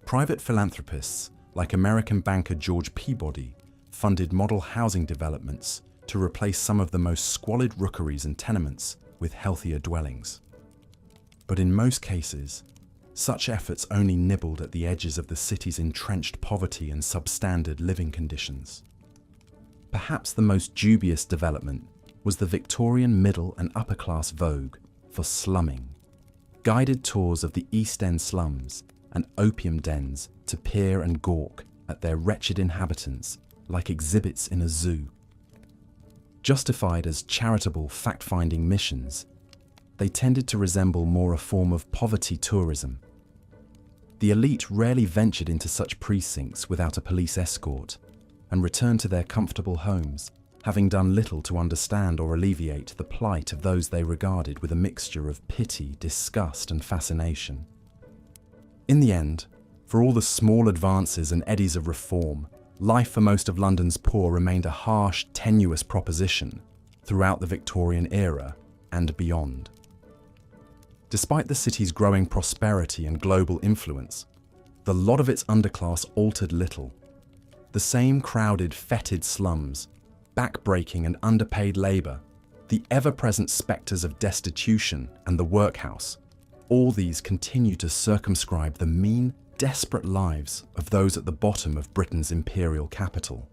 Private philanthropists, like American banker George Peabody, funded model housing developments to replace some of the most squalid rookeries and tenements with healthier dwellings. But in most cases, such efforts only nibbled at the edges of the city's entrenched poverty and substandard living conditions. Perhaps the most dubious development was the Victorian middle and upper class vogue for slumming. Guided tours of the East End slums and opium dens to peer and gawk at their wretched inhabitants like exhibits in a zoo. Justified as charitable fact-finding missions, they tended to resemble more a form of poverty tourism. The elite rarely ventured into such precincts without a police escort and returned to their comfortable homes, having done little to understand or alleviate the plight of those they regarded with a mixture of pity, disgust and fascination. In the end, for all the small advances and eddies of reform, life for most of London's poor remained a harsh, tenuous proposition throughout the Victorian era and beyond. Despite the city's growing prosperity and global influence, the lot of its underclass altered little. The same crowded, fetid slums, back-breaking and underpaid labour, the ever-present spectres of destitution and the workhouse, all these continue to circumscribe the mean, desperate lives of those at the bottom of Britain's imperial capital.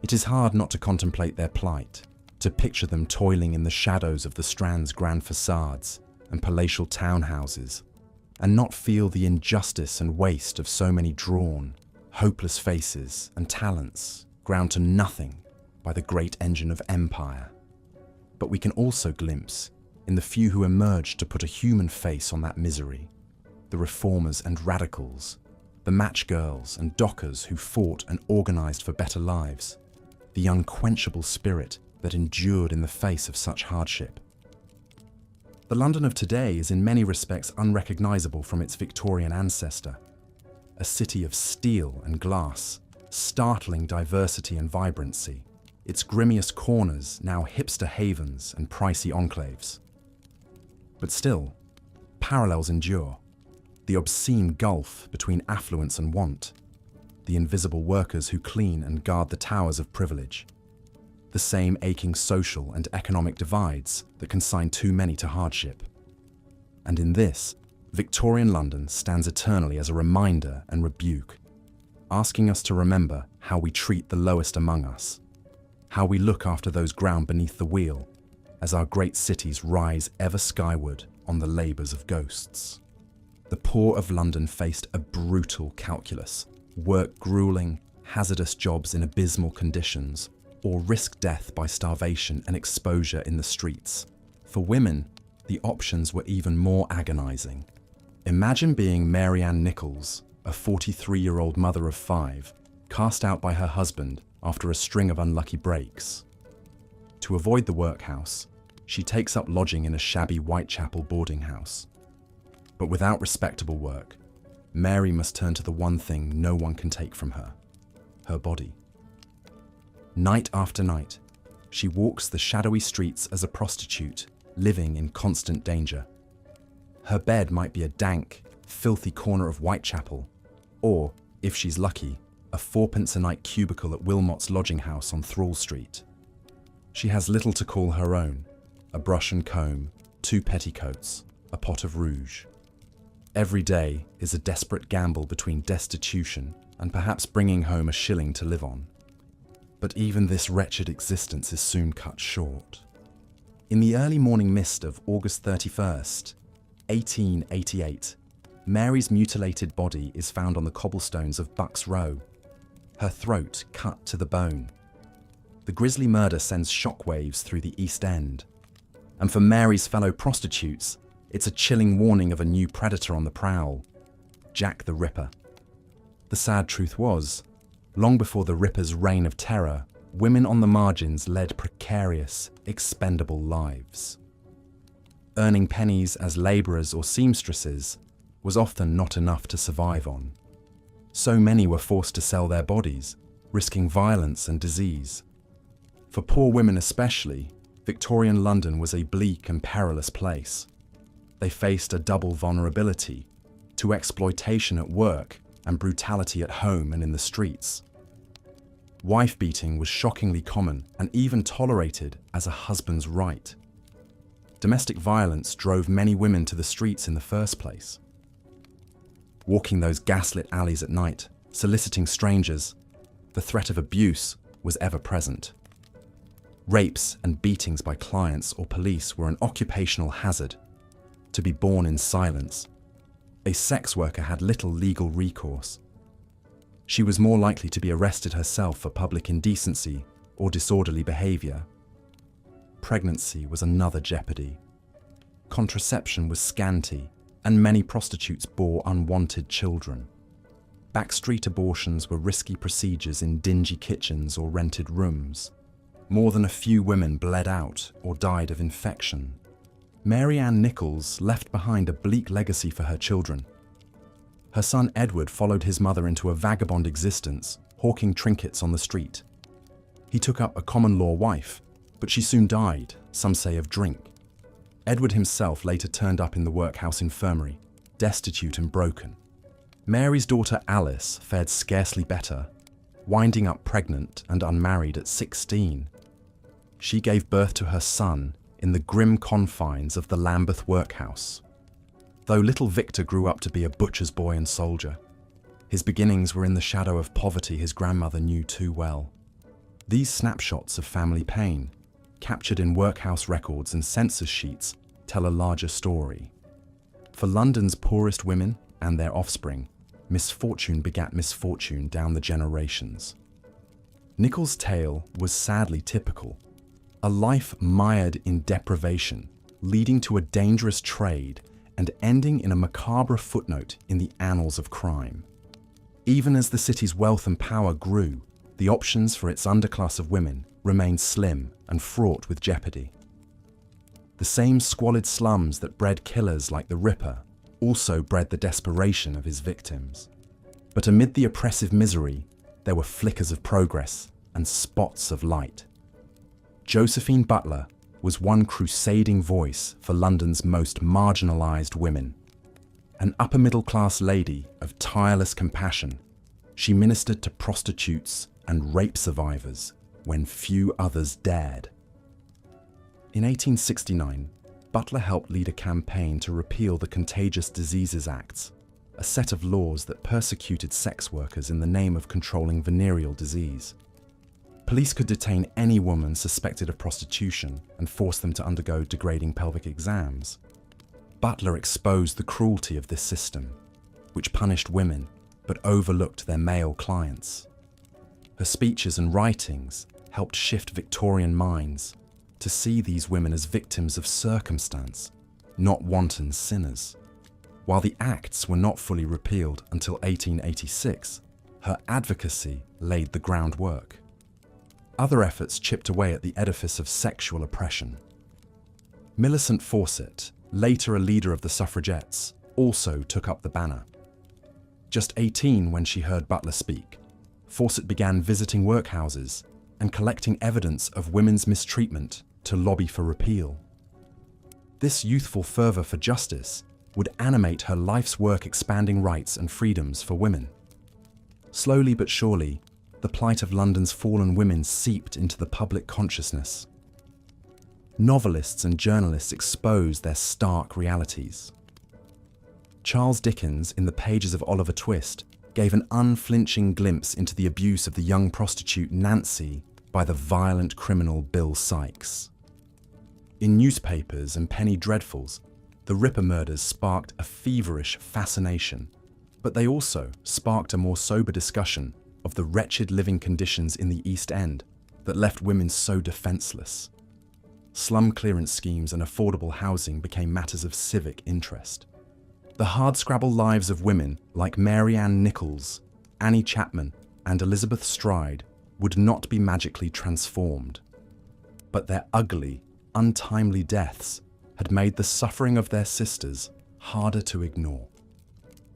It is hard not to contemplate their plight, to picture them toiling in the shadows of the Strand's grand facades and palatial townhouses, and not feel the injustice and waste of so many drawn, hopeless faces and talents ground to nothing by the great engine of empire. But we can also glimpse in the few who emerged to put a human face on that misery, the reformers and radicals, the match girls and dockers who fought and organised for better lives, the unquenchable spirit that endured in the face of such hardship. The London of today is in many respects unrecognisable from its Victorian ancestor, a city of steel and glass, startling diversity and vibrancy, its grimmiest corners now hipster havens and pricey enclaves. But still, parallels endure. The obscene gulf between affluence and want, the invisible workers who clean and guard the towers of privilege, the same aching social and economic divides that consign too many to hardship. And in this, Victorian London stands eternally as a reminder and rebuke, asking us to remember how we treat the lowest among us, how we look after those ground beneath the wheel, as our great cities rise ever skyward on the labours of ghosts. The poor of London faced a brutal calculus, work grueling, hazardous jobs in abysmal conditions, or risk death by starvation and exposure in the streets. For women, the options were even more agonising. Imagine being Mary Ann Nichols, a 43-year-old mother of 5, cast out by her husband after a string of unlucky breaks. To avoid the workhouse, she takes up lodging in a shabby Whitechapel boarding house. But without respectable work, Mary must turn to the one thing no one can take from her, her body. Night after night, she walks the shadowy streets as a prostitute, living in constant danger. Her bed might be a dank, filthy corner of Whitechapel, or If she's lucky, a 4-pence-a-night cubicle at Wilmot's lodging house on Thrall Street. She has little to call her own: a brush and comb, 2 petticoats, a pot of rouge. Every day is a desperate gamble between destitution and perhaps bringing home a shilling to live on. But even this wretched existence is soon cut short. In the early morning mist of August 31st, 1888, Mary's mutilated body is found on the cobblestones of Bucks Row, her throat cut to the bone. The grisly murder sends shockwaves through the East End, and for Mary's fellow prostitutes, it's a chilling warning of a new predator on the prowl: Jack the Ripper. The sad truth was, long before the Ripper's reign of terror, women on the margins led precarious, expendable lives. Earning pennies as labourers or seamstresses was often not enough to survive on. So many were forced to sell their bodies, risking violence and disease. For poor women especially, Victorian London was a bleak and perilous place. They faced a double vulnerability to exploitation at work and brutality at home and in the streets. Wife-beating was shockingly common and even tolerated as a husband's right. Domestic violence drove many women to the streets in the first place. Walking those gaslit alleys at night, soliciting strangers, the threat of abuse was ever present. Rapes and beatings by clients or police were an occupational hazard, to be borne in silence. A sex worker had little legal recourse. She was more likely to be arrested herself for public indecency or disorderly behaviour. Pregnancy was another jeopardy. Contraception was scanty, and many prostitutes bore unwanted children. Backstreet abortions were risky procedures in dingy kitchens or rented rooms. More than a few women bled out or died of infection. Mary Ann Nichols left behind a bleak legacy for her children. Her son Edward followed his mother into a vagabond existence, hawking trinkets on the street. He took up a common-law wife, but she soon died, some say of drink. Edward himself later turned up in the workhouse infirmary, destitute and broken. Mary's daughter Alice fared scarcely better, winding up pregnant and unmarried at 16. She gave birth to her son in the grim confines of the Lambeth workhouse. Though little Victor grew up to be a butcher's boy and soldier, his beginnings were in the shadow of poverty his grandmother knew too well. These snapshots of family pain, captured in workhouse records and census sheets, tell a larger story. For London's poorest women and their offspring, misfortune begat misfortune down the generations. Nichols' tale was sadly typical. A life mired in deprivation, leading to a dangerous trade and ending in a macabre footnote in the annals of crime. Even as the city's wealth and power grew, the options for its underclass of women remained slim and fraught with jeopardy. The same squalid slums that bred killers like the Ripper also bred the desperation of his victims. But amid the oppressive misery, there were flickers of progress and spots of light. Josephine Butler was one crusading voice for London's most marginalised women. An upper-middle-class lady of tireless compassion, she ministered to prostitutes and rape survivors when few others dared. In 1869, Butler helped lead a campaign to repeal the Contagious Diseases Acts, a set of laws that persecuted sex workers in the name of controlling venereal disease. Police could detain any woman suspected of prostitution and force them to undergo degrading pelvic exams. Butler exposed the cruelty of this system, which punished women but overlooked their male clients. Her speeches and writings helped shift Victorian minds to see these women as victims of circumstance, not wanton sinners. While the acts were not fully repealed until 1886, her advocacy laid the groundwork. Other efforts chipped away at the edifice of sexual oppression. Millicent Fawcett, later a leader of the suffragettes, also took up the banner. Just 18 when she heard Butler speak, Fawcett began visiting workhouses and collecting evidence of women's mistreatment to lobby for repeal. This youthful fervour for justice would animate her life's work expanding rights and freedoms for women. Slowly but surely, the plight of London's fallen women seeped into the public consciousness. Novelists and journalists exposed their stark realities. Charles Dickens, in the pages of Oliver Twist, gave an unflinching glimpse into the abuse of the young prostitute Nancy by the violent criminal Bill Sikes. In newspapers and penny dreadfuls, the Ripper murders sparked a feverish fascination, but they also sparked a more sober discussion of the wretched living conditions in the East End that left women so defenceless. Slum clearance schemes and affordable housing became matters of civic interest. The hardscrabble lives of women like Mary Ann Nichols, Annie Chapman, and Elizabeth Stride would not be magically transformed, but their ugly, untimely deaths had made the suffering of their sisters harder to ignore.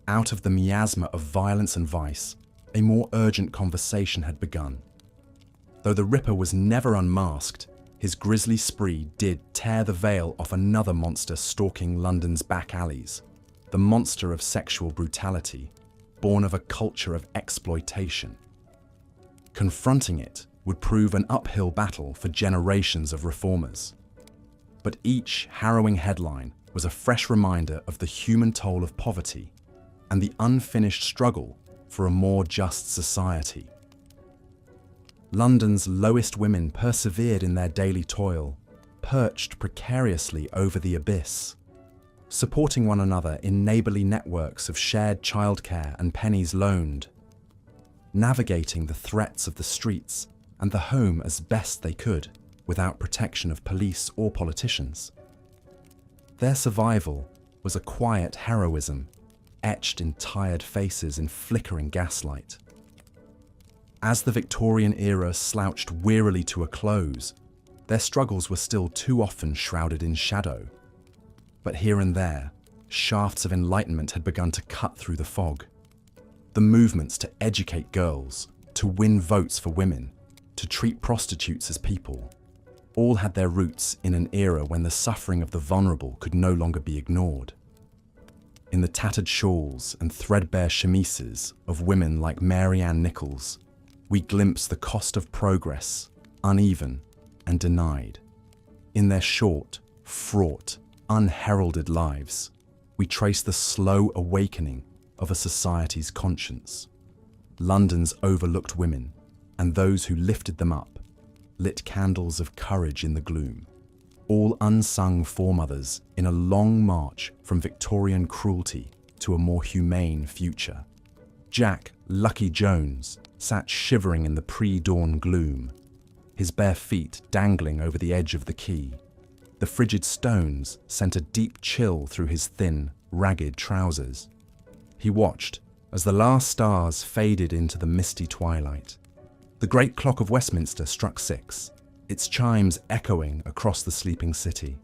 Out of the miasma of violence and vice, a more urgent conversation had begun. Though the Ripper was never unmasked, his grisly spree did tear the veil off another monster stalking London's back alleys, the monster of sexual brutality, born of a culture of exploitation. Confronting it would prove an uphill battle for generations of reformers. But each harrowing headline was a fresh reminder of the human toll of poverty and the unfinished struggle for a more just society. London's lowest women persevered in their daily toil, perched precariously over the abyss, supporting one another in neighbourly networks of shared childcare and pennies loaned, navigating the threats of the streets and the home as best they could without protection of police or politicians. Their survival was a quiet heroism, etched in tired faces in flickering gaslight. As the Victorian era slouched wearily to a close, their struggles were still too often shrouded in shadow. But here and there, shafts of enlightenment had begun to cut through the fog. The movements to educate girls, to win votes for women, to treat prostitutes as people, all had their roots in an era when the suffering of the vulnerable could no longer be ignored. In the tattered shawls and threadbare chemises of women like Mary Ann Nichols, we glimpse the cost of progress, uneven and denied. In their short, fraught, unheralded lives, we trace the slow awakening of a society's conscience. London's overlooked women, and those who lifted them up, lit candles of courage in the gloom, all unsung foremothers in a long march from Victorian cruelty to a more humane future. Jack Lucky Jones sat shivering in the pre-dawn gloom, his bare feet dangling over the edge of the quay. The frigid stones sent a deep chill through his thin, ragged trousers. He watched as the last stars faded into the misty twilight. The great clock of Westminster struck 6, its chimes echoing across the sleeping city.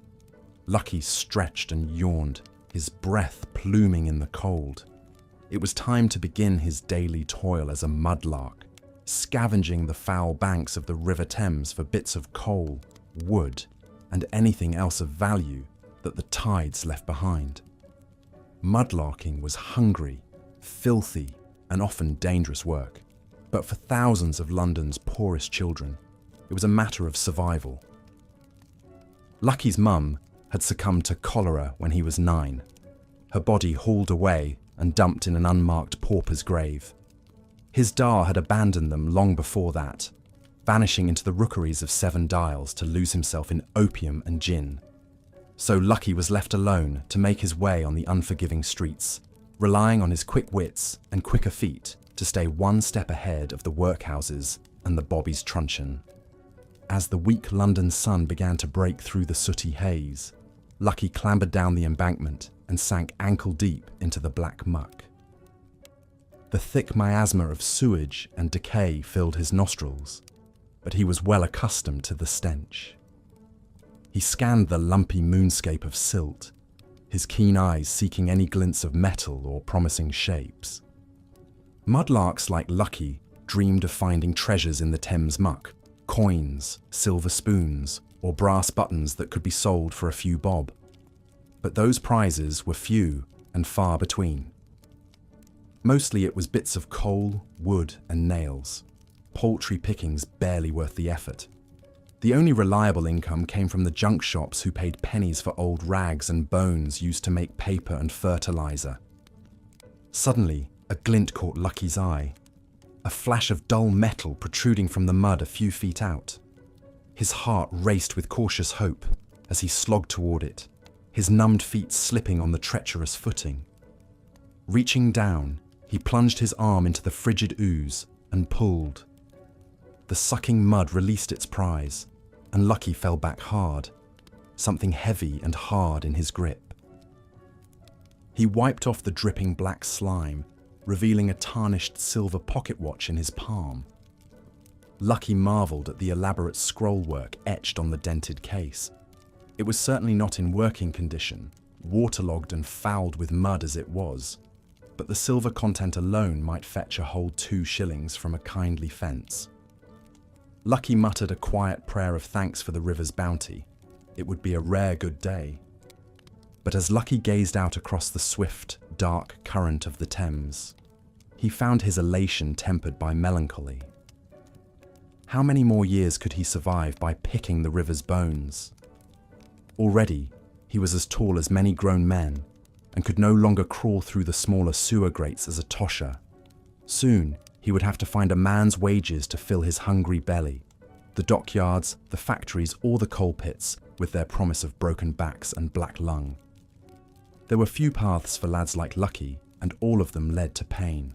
Lucky stretched and yawned, his breath pluming in the cold. It was time to begin his daily toil as a mudlark, scavenging the foul banks of the River Thames for bits of coal, wood, and anything else of value that the tides left behind. Mudlarking was hungry, filthy, and often dangerous work, but for thousands of London's poorest children, it was a matter of survival. Lucky's mum had succumbed to cholera when he was 9, her body hauled away and dumped in an unmarked pauper's grave. His da had abandoned them long before that, vanishing into the rookeries of 7 Dials to lose himself in opium and gin. So Lucky was left alone to make his way on the unforgiving streets, relying on his quick wits and quicker feet to stay one step ahead of the workhouses and the bobbies truncheon. As the weak London sun began to break through the sooty haze, Lucky clambered down the embankment and sank ankle-deep into the black muck. The thick miasma of sewage and decay filled his nostrils, but he was well accustomed to the stench. He scanned the lumpy moonscape of silt, his keen eyes seeking any glints of metal or promising shapes. Mudlarks like Lucky dreamed of finding treasures in the Thames muck, coins, silver spoons, or brass buttons that could be sold for a few bob. But those prizes were few and far between. Mostly it was bits of coal, wood, and nails. Paltry pickings barely worth the effort. The only reliable income came from the junk shops who paid pennies for old rags and bones used to make paper and fertilizer. Suddenly, a glint caught Lucky's eye. A flash of dull metal protruding from the mud a few feet out. His heart raced with cautious hope as he slogged toward it, his numbed feet slipping on the treacherous footing. Reaching down, he plunged his arm into the frigid ooze and pulled. The sucking mud released its prize, and Lucky fell back hard, something heavy and hard in his grip. He wiped off the dripping black slime, revealing a tarnished silver pocket watch in his palm. Lucky marveled at the elaborate scrollwork etched on the dented case. It was certainly not in working condition, waterlogged and fouled with mud as it was, but the silver content alone might fetch a whole 2 shillings from a kindly fence. Lucky muttered a quiet prayer of thanks for the river's bounty. It would be a rare good day. But as Lucky gazed out across the swift, dark current of the Thames, he found his elation tempered by melancholy. How many more years could he survive by picking the river's bones? Already, he was as tall as many grown men, and could no longer crawl through the smaller sewer grates as a tosher. Soon, he would have to find a man's wages to fill his hungry belly. The dockyards, the factories, or the coal pits, with their promise of broken backs and black lung. There were few paths for lads like Lucky, and all of them led to pain.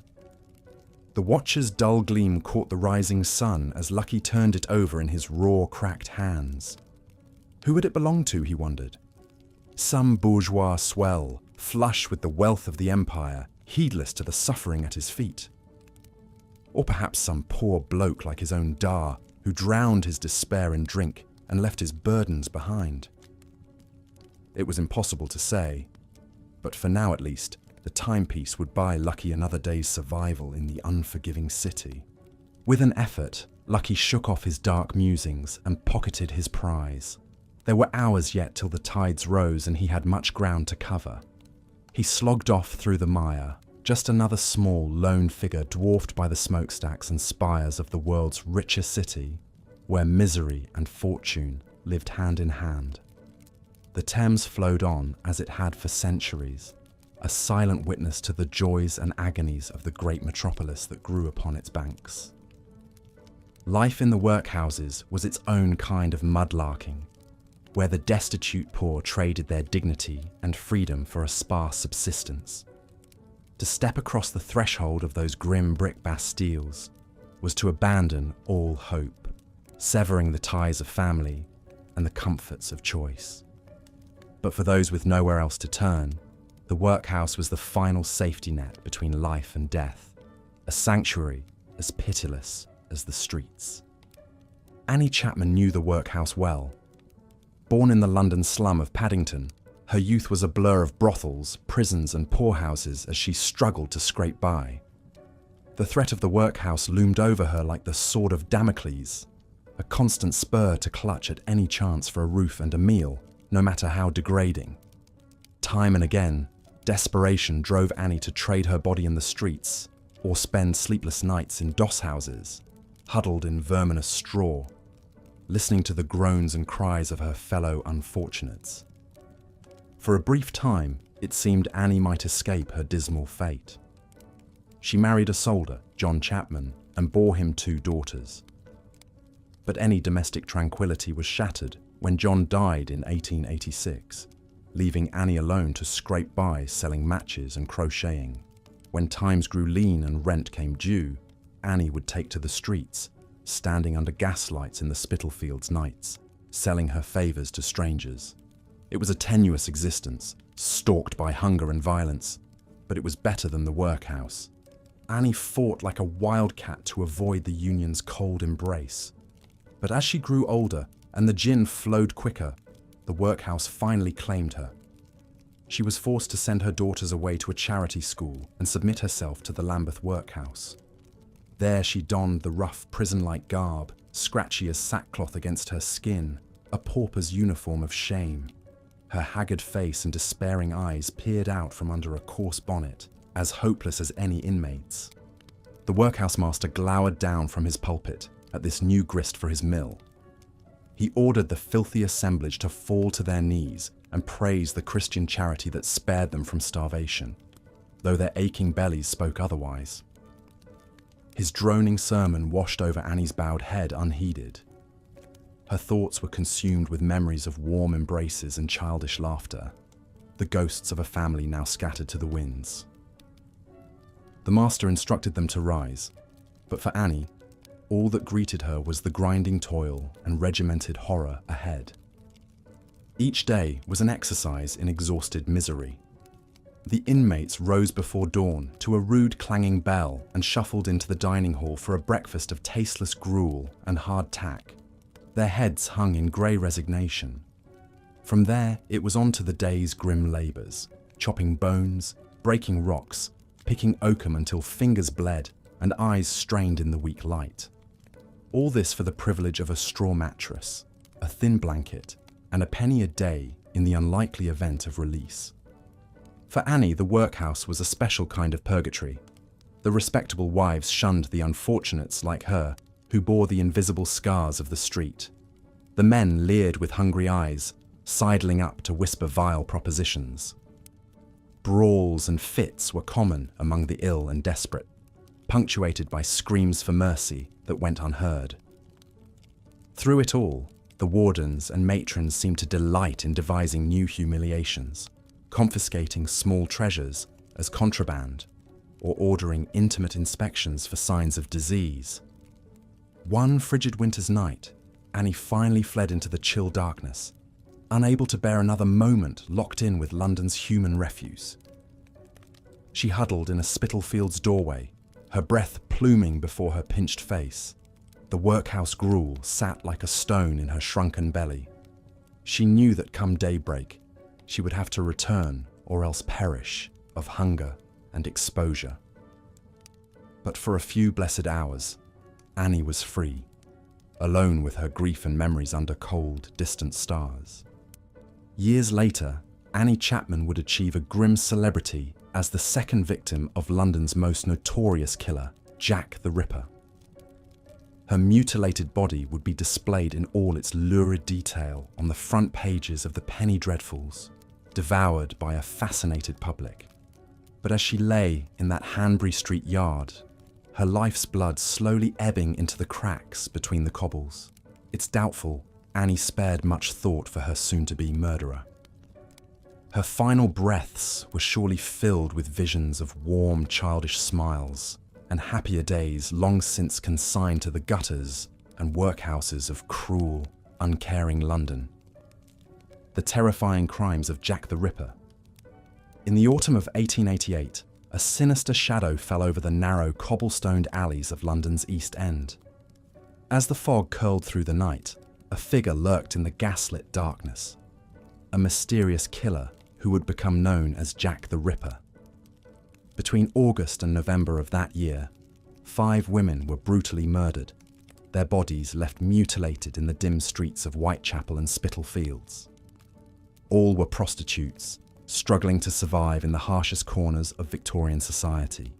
The watcher's dull gleam caught the rising sun as Lucky turned it over in his raw, cracked hands. Who would it belong to, he wondered? Some bourgeois swell, flush with the wealth of the empire, heedless to the suffering at his feet. Or perhaps some poor bloke like his own Dar, who drowned his despair in drink and left his burdens behind. It was impossible to say, but for now at least, the timepiece would buy Lucky another day's survival in the unforgiving city. With an effort, Lucky shook off his dark musings and pocketed his prize. There were hours yet till the tides rose and he had much ground to cover. He slogged off through the mire, just another small, lone figure dwarfed by the smokestacks and spires of the world's richest city, where misery and fortune lived hand in hand. The Thames flowed on as it had for centuries, a silent witness to the joys and agonies of the great metropolis that grew upon its banks. Life in the workhouses was its own kind of mudlarking, where the destitute poor traded their dignity and freedom for a sparse subsistence. To step across the threshold of those grim brick bastilles was to abandon all hope, severing the ties of family and the comforts of choice. But for those with nowhere else to turn, the workhouse was the final safety net between life and death, a sanctuary as pitiless as the streets. Annie Chapman knew the workhouse well. Born in the London slum of Paddington, her youth was a blur of brothels, prisons and poorhouses as she struggled to scrape by. The threat of the workhouse loomed over her like the sword of Damocles, a constant spur to clutch at any chance for a roof and a meal, no matter how degrading. Time and again, desperation drove Annie to trade her body in the streets or spend sleepless nights in doss houses, huddled in verminous straw, listening to the groans and cries of her fellow unfortunates. For a brief time, it seemed Annie might escape her dismal fate. She married a soldier, John Chapman, and bore him 2 daughters. But any domestic tranquility was shattered when John died in 1886, leaving Annie alone to scrape by selling matches and crocheting. When times grew lean and rent came due, Annie would take to the streets, standing under gaslights in the Spitalfields nights, selling her favours to strangers. It was a tenuous existence, stalked by hunger and violence, but it was better than the workhouse. Annie fought like a wildcat to avoid the union's cold embrace. But as she grew older and the gin flowed quicker, the workhouse finally claimed her. She was forced to send her daughters away to a charity school and submit herself to the Lambeth workhouse. There she donned the rough prison-like garb, scratchy as sackcloth against her skin, a pauper's uniform of shame. Her haggard face and despairing eyes peered out from under a coarse bonnet, as hopeless as any inmates. The workhouse master glowered down from his pulpit at this new grist for his mill. He ordered the filthy assemblage to fall to their knees and praise the Christian charity that spared them from starvation, though their aching bellies spoke otherwise. His droning sermon washed over Annie's bowed head unheeded. Her thoughts were consumed with memories of warm embraces and childish laughter, the ghosts of a family now scattered to the winds. The master instructed them to rise, but for Annie, all that greeted her was the grinding toil and regimented horror ahead. Each day was an exercise in exhausted misery. The inmates rose before dawn to a rude clanging bell and shuffled into the dining hall for a breakfast of tasteless gruel and hard tack. Their heads hung in grey resignation. From there, it was on to the day's grim labours, chopping bones, breaking rocks, picking oakum until fingers bled and eyes strained in the weak light. All this for the privilege of a straw mattress, a thin blanket, and a penny a day in the unlikely event of release. For Annie, the workhouse was a special kind of purgatory. The respectable wives shunned the unfortunates like her who bore the invisible scars of the street. The men leered with hungry eyes, sidling up to whisper vile propositions. Brawls and fits were common among the ill and desperate, punctuated by screams for mercy that went unheard. Through it all, the wardens and matrons seemed to delight in devising new humiliations, confiscating small treasures as contraband, or ordering intimate inspections for signs of disease. One frigid winter's night, Annie finally fled into the chill darkness, unable to bear another moment locked in with London's human refuse. She huddled in a Spitalfields doorway, her breath pluming before her pinched face. The workhouse gruel sat like a stone in her shrunken belly. She knew that come daybreak, she would have to return or else perish of hunger and exposure. But for a few blessed hours, Annie was free, alone with her grief and memories under cold, distant stars. Years later, Annie Chapman would achieve a grim celebrity as the second victim of London's most notorious killer, Jack the Ripper. Her mutilated body would be displayed in all its lurid detail on the front pages of the penny dreadfuls, devoured by a fascinated public. But as she lay in that Hanbury Street yard, her life's blood slowly ebbing into the cracks between the cobbles, it's doubtful Annie spared much thought for her soon-to-be murderer. Her final breaths were surely filled with visions of warm, childish smiles and happier days long since consigned to the gutters and workhouses of cruel, uncaring London. The terrifying crimes of Jack the Ripper. In the autumn of 1888, a sinister shadow fell over the narrow, cobblestoned alleys of London's East End. As the fog curled through the night, a figure lurked in the gaslit darkness. A mysterious killer who would become known as Jack the Ripper. Between August and November of that year, 5 women were brutally murdered, their bodies left mutilated in the dim streets of Whitechapel and Spitalfields. All were prostitutes, struggling to survive in the harshest corners of Victorian society.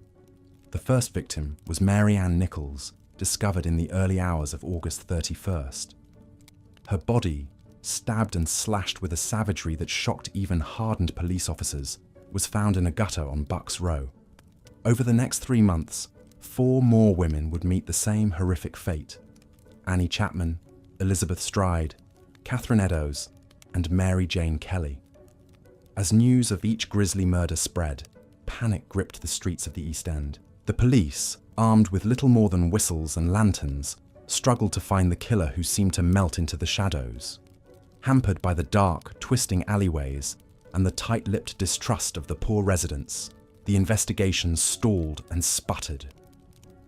The first victim was Mary Ann Nichols, discovered in the early hours of August 31st. Her body, stabbed and slashed with a savagery that shocked even hardened police officers, was found in a gutter on Bucks Row. Over the next 3 months, 4 more women would meet the same horrific fate: Annie Chapman, Elizabeth Stride, Catherine Eddowes, and Mary Jane Kelly. As news of each grisly murder spread, panic gripped the streets of the East End. The police, armed with little more than whistles and lanterns, struggled to find the killer who seemed to melt into the shadows. Hampered by the dark, twisting alleyways and the tight-lipped distrust of the poor residents, the investigation stalled and sputtered.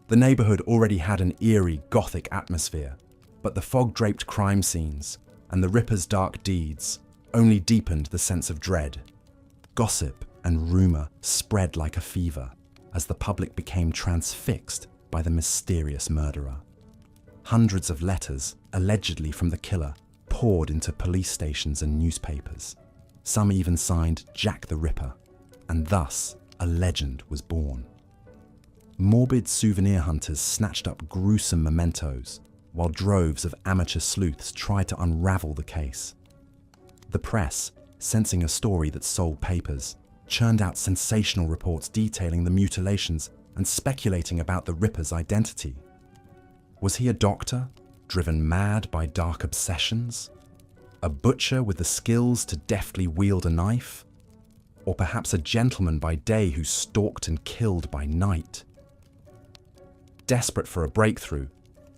The neighbourhood already had an eerie, gothic atmosphere, but the fog-draped crime scenes and the Ripper's dark deeds only deepened the sense of dread. Gossip and rumour spread like a fever as the public became transfixed by the mysterious murderer. Hundreds of letters, allegedly from the killer, poured into police stations and newspapers. Some even signed Jack the Ripper, and thus a legend was born. Morbid souvenir hunters snatched up gruesome mementos, while droves of amateur sleuths tried to unravel the case. The press, sensing a story that sold papers, churned out sensational reports detailing the mutilations and speculating about the Ripper's identity. Was he a doctor, driven mad by dark obsessions? A butcher with the skills to deftly wield a knife? Or perhaps a gentleman by day who stalked and killed by night? Desperate for a breakthrough,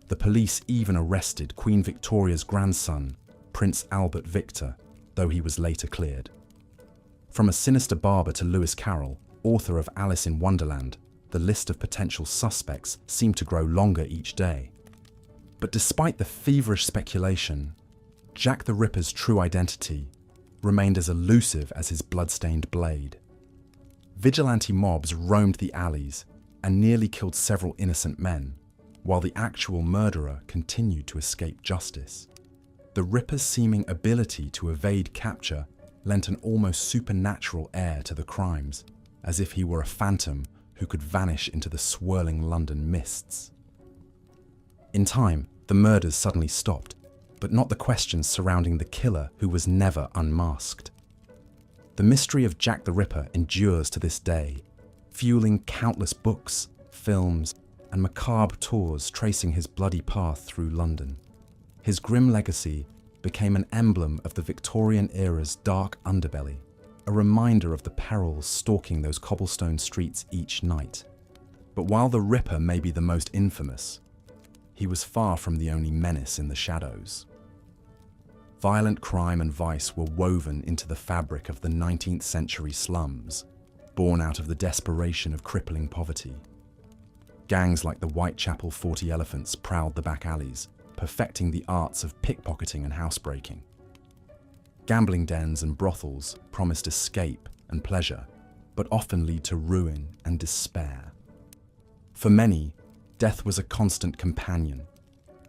the police even arrested Queen Victoria's grandson, Prince Albert Victor, though he was later cleared. From a sinister barber to Lewis Carroll, author of Alice in Wonderland, the list of potential suspects seemed to grow longer each day. But despite the feverish speculation, Jack the Ripper's true identity remained as elusive as his blood-stained blade. Vigilante mobs roamed the alleys and nearly killed several innocent men, while the actual murderer continued to escape justice. The Ripper's seeming ability to evade capture lent an almost supernatural air to the crimes, as if he were a phantom who could vanish into the swirling London mists. In time, the murders suddenly stopped, but not the questions surrounding the killer who was never unmasked. The mystery of Jack the Ripper endures to this day, fueling countless books, films, and macabre tours tracing his bloody path through London. His grim legacy became an emblem of the Victorian era's dark underbelly, a reminder of the perils stalking those cobblestone streets each night. But while the Ripper may be the most infamous, he was far from the only menace in the shadows. Violent crime and vice were woven into the fabric of the 19th century slums, born out of the desperation of crippling poverty. Gangs like the Whitechapel 40 Elephants prowled the back alleys, perfecting the arts of pickpocketing and housebreaking. Gambling dens and brothels promised escape and pleasure, but often lead to ruin and despair. For many, death was a constant companion,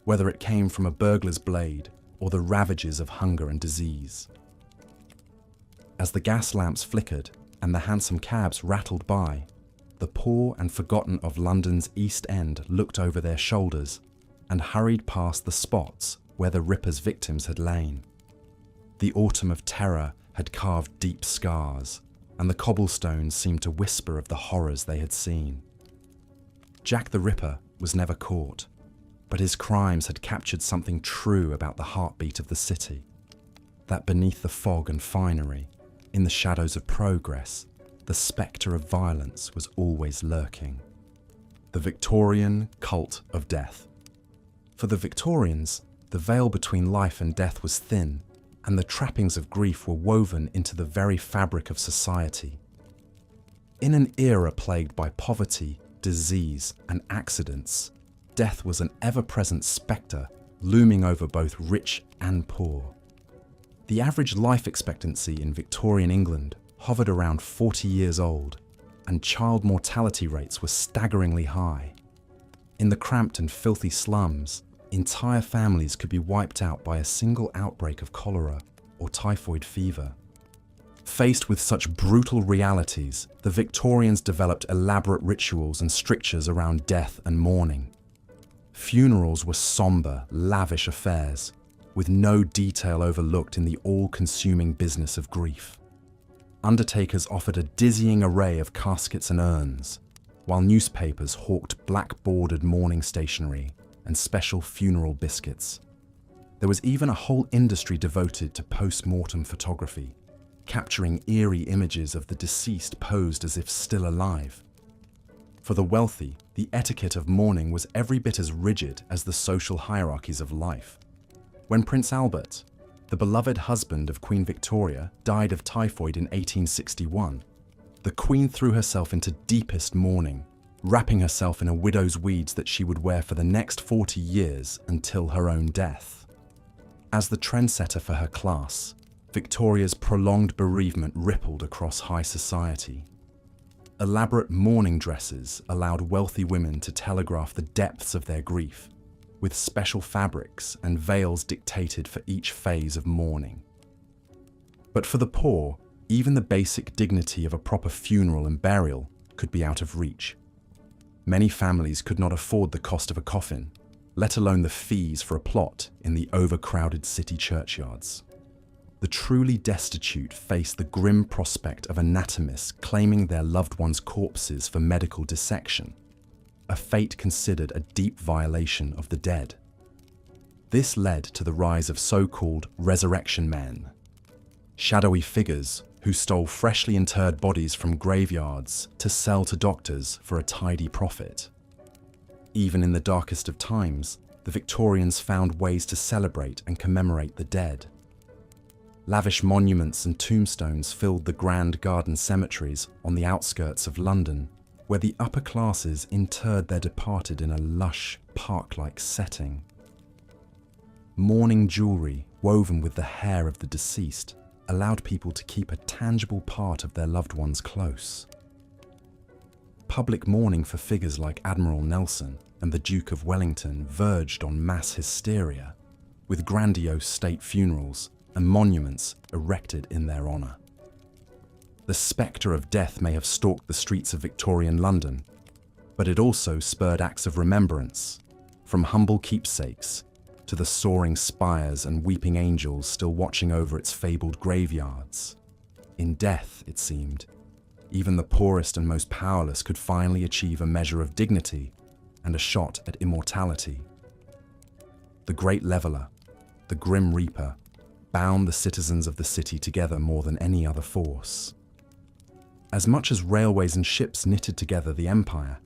whether it came from a burglar's blade or the ravages of hunger and disease. As the gas lamps flickered and the hansom cabs rattled by, the poor and forgotten of London's East End looked over their shoulders and hurried past the spots where the Ripper's victims had lain. The autumn of terror had carved deep scars, and the cobblestones seemed to whisper of the horrors they had seen. Jack the Ripper was never caught, but his crimes had captured something true about the heartbeat of the city, that beneath the fog and finery, in the shadows of progress, the spectre of violence was always lurking. The Victorian cult of death. For the Victorians, the veil between life and death was thin, and the trappings of grief were woven into the very fabric of society. In an era plagued by poverty, disease, and accidents, death was an ever-present spectre looming over both rich and poor. The average life expectancy in Victorian England hovered around 40 years old, and child mortality rates were staggeringly high. In the cramped and filthy slums, entire families could be wiped out by a single outbreak of cholera or typhoid fever. Faced with such brutal realities, the Victorians developed elaborate rituals and strictures around death and mourning. Funerals were somber, lavish affairs, with no detail overlooked in the all-consuming business of grief. Undertakers offered a dizzying array of caskets and urns, while newspapers hawked black-bordered mourning stationery and special funeral biscuits. There was even a whole industry devoted to post-mortem photography, capturing eerie images of the deceased posed as if still alive. For the wealthy, the etiquette of mourning was every bit as rigid as the social hierarchies of life. When Prince Albert, the beloved husband of Queen Victoria, died of typhoid in 1861, the Queen threw herself into deepest mourning, wrapping herself in a widow's weeds that she would wear for the next 40 years until her own death. As the trendsetter for her class, Victoria's prolonged bereavement rippled across high society. Elaborate mourning dresses allowed wealthy women to telegraph the depths of their grief, with special fabrics and veils dictated for each phase of mourning. But for the poor, Even the basic dignity of a proper funeral and burial could be out of reach. Many families could not afford the cost of a coffin, let alone the fees for a plot in the overcrowded city churchyards. The truly destitute faced the grim prospect of anatomists claiming their loved ones' corpses for medical dissection, a fate considered a deep violation of the dead. This led to the rise of so-called resurrection men, shadowy figures who stole freshly interred bodies from graveyards to sell to doctors for a tidy profit. Even in the darkest of times, the Victorians found ways to celebrate and commemorate the dead. Lavish monuments and tombstones filled the grand garden cemeteries on the outskirts of London, where the upper classes interred their departed in a lush, park-like setting. Mourning jewellery woven with the hair of the deceased allowed people to keep a tangible part of their loved ones close. Public mourning for figures like Admiral Nelson and the Duke of Wellington verged on mass hysteria, with grandiose state funerals and monuments erected in their honour. The spectre of death may have stalked the streets of Victorian London, but it also spurred acts of remembrance, from humble keepsakes to the soaring spires and weeping angels still watching over its fabled graveyards. In death, it seemed, even the poorest and most powerless could finally achieve a measure of dignity and a shot at immortality. The Great Leveller, the Grim Reaper, bound the citizens of the city together more than any other force. As much as railways and ships knitted together the empire,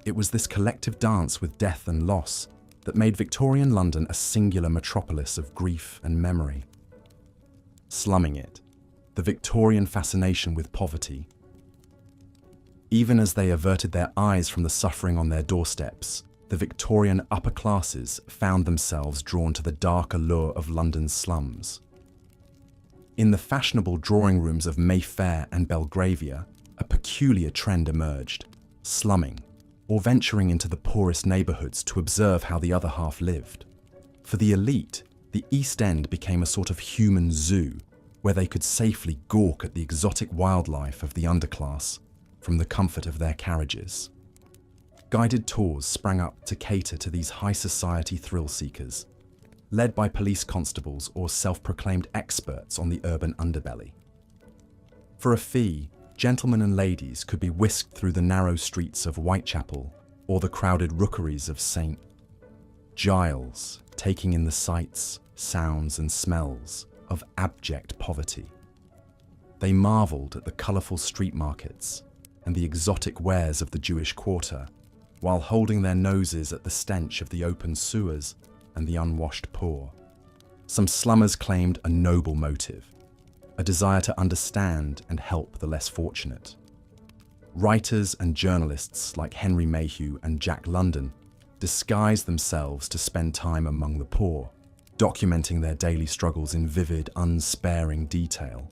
it was this collective dance with death and loss that made Victorian London a singular metropolis of grief and memory. Slumming it, the Victorian fascination with poverty. Even as they averted their eyes from the suffering on their doorsteps, the Victorian upper classes found themselves drawn to the dark allure of London's slums. In the fashionable drawing rooms of Mayfair and Belgravia, a peculiar trend emerged: slumming, or venturing into the poorest neighbourhoods to observe how the other half lived. For the elite, the East End became a sort of human zoo, where they could safely gawk at the exotic wildlife of the underclass from the comfort of their carriages. Guided tours sprang up to cater to these high society thrill seekers, led by police constables or self-proclaimed experts on the urban underbelly. For a fee, gentlemen and ladies could be whisked through the narrow streets of Whitechapel or the crowded rookeries of St. Giles, taking in the sights, sounds and smells of abject poverty. They marvelled at the colourful street markets and the exotic wares of the Jewish quarter, while holding their noses at the stench of the open sewers and the unwashed poor. Some slummers claimed a noble motive, a desire to understand and help the less fortunate. Writers and journalists like Henry Mayhew and Jack London disguised themselves to spend time among the poor, documenting their daily struggles in vivid, unsparing detail.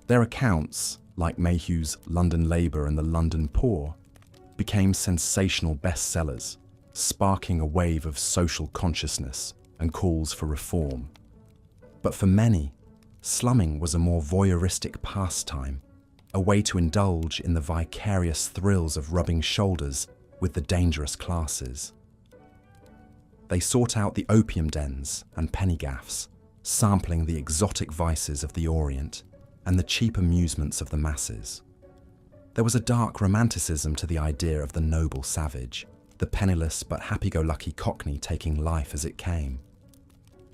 Their accounts, like Mayhew's London Labour and the London Poor, became sensational bestsellers, sparking a wave of social consciousness and calls for reform. But for many, slumming was a more voyeuristic pastime, a way to indulge in the vicarious thrills of rubbing shoulders with the dangerous classes. They sought out the opium dens and penny gaffs, sampling the exotic vices of the Orient and the cheap amusements of the masses. There was a dark romanticism to the idea of the noble savage, the penniless but happy-go-lucky Cockney taking life as it came.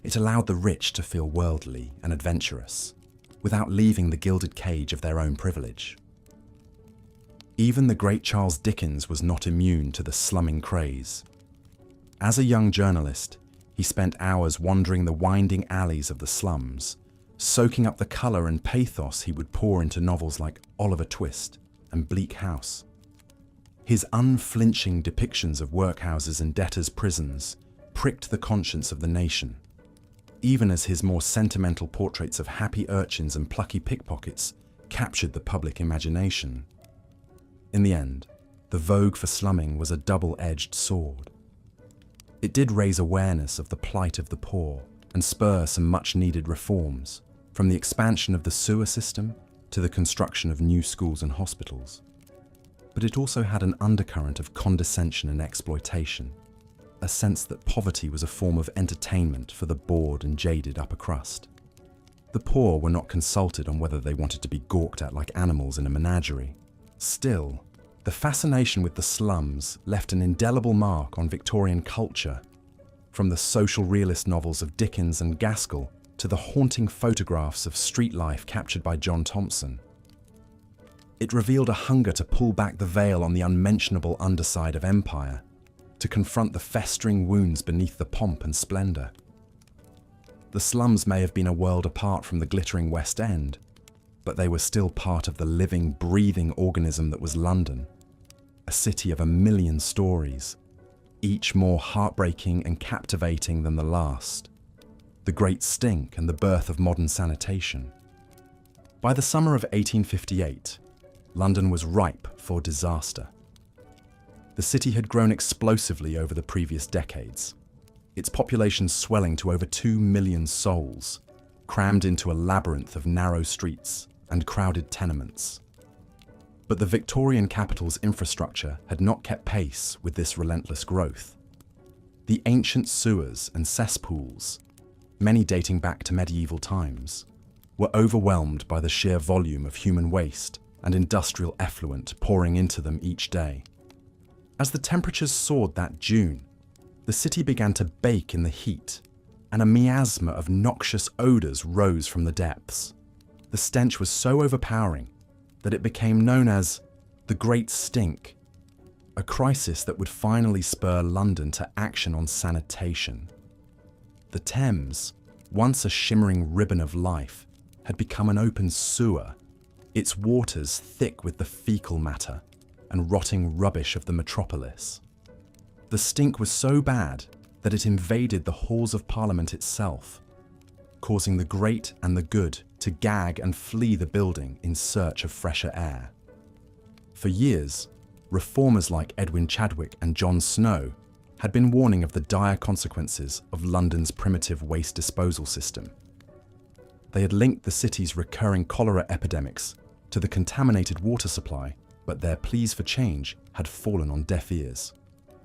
It allowed the rich to feel worldly and adventurous, without leaving the gilded cage of their own privilege. Even the great Charles Dickens was not immune to the slumming craze. As a young journalist, he spent hours wandering the winding alleys of the slums, soaking up the colour and pathos he would pour into novels like Oliver Twist and Bleak House. His unflinching depictions of workhouses and debtors' prisons pricked the conscience of the nation, even as his more sentimental portraits of happy urchins and plucky pickpockets captured the public imagination. In the end, the vogue for slumming was a double-edged sword. It did raise awareness of the plight of the poor and spur some much-needed reforms, from the expansion of the sewer system to the construction of new schools and hospitals. But it also had an undercurrent of condescension and exploitation, a sense that poverty was a form of entertainment for the bored and jaded upper crust. The poor were not consulted on whether they wanted to be gawked at like animals in a menagerie. Still, the fascination with the slums left an indelible mark on Victorian culture, from the social realist novels of Dickens and Gaskell to the haunting photographs of street life captured by John Thompson. It revealed a hunger to pull back the veil on the unmentionable underside of empire, to confront the festering wounds beneath the pomp and splendour. The slums may have been a world apart from the glittering West End, but they were still part of the living, breathing organism that was London, a city of a million stories, each more heartbreaking and captivating than the last. The Great Stink and the birth of modern sanitation. By the summer of 1858, London was ripe for disaster. The city had grown explosively over the previous decades, its population swelling to over 2 million souls, crammed into a labyrinth of narrow streets and crowded tenements. But the Victorian capital's infrastructure had not kept pace with this relentless growth. The ancient sewers and cesspools, many dating back to medieval times, were overwhelmed by the sheer volume of human waste and industrial effluent pouring into them each day. As the temperatures soared that June, the city began to bake in the heat, and a miasma of noxious odours rose from the depths. The stench was so overpowering that it became known as the Great Stink, a crisis that would finally spur London to action on sanitation. The Thames, once a shimmering ribbon of life, had become an open sewer, its waters thick with the fecal matter and rotting rubbish of the metropolis. The stink was so bad that it invaded the halls of Parliament itself, causing the great and the good to gag and flee the building in search of fresher air. For years, reformers like Edwin Chadwick and John Snow had been warning of the dire consequences of London's primitive waste disposal system. They had linked the city's recurring cholera epidemics to the contaminated water supply, but their pleas for change had fallen on deaf ears.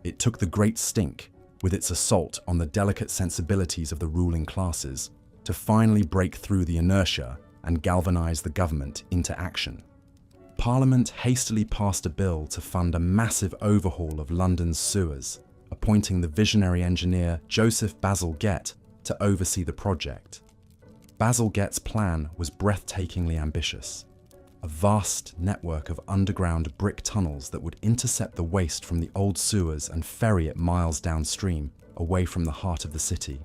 It took the Great Stink, with its assault on the delicate sensibilities of the ruling classes, to finally break through the inertia and galvanise the government into action. Parliament hastily passed a bill to fund a massive overhaul of London's sewers, appointing the visionary engineer Joseph Basil Gett to oversee the project. Basil Gett's plan was breathtakingly ambitious. A vast network of underground brick tunnels that would intercept the waste from the old sewers and ferry it miles downstream, away from the heart of the city.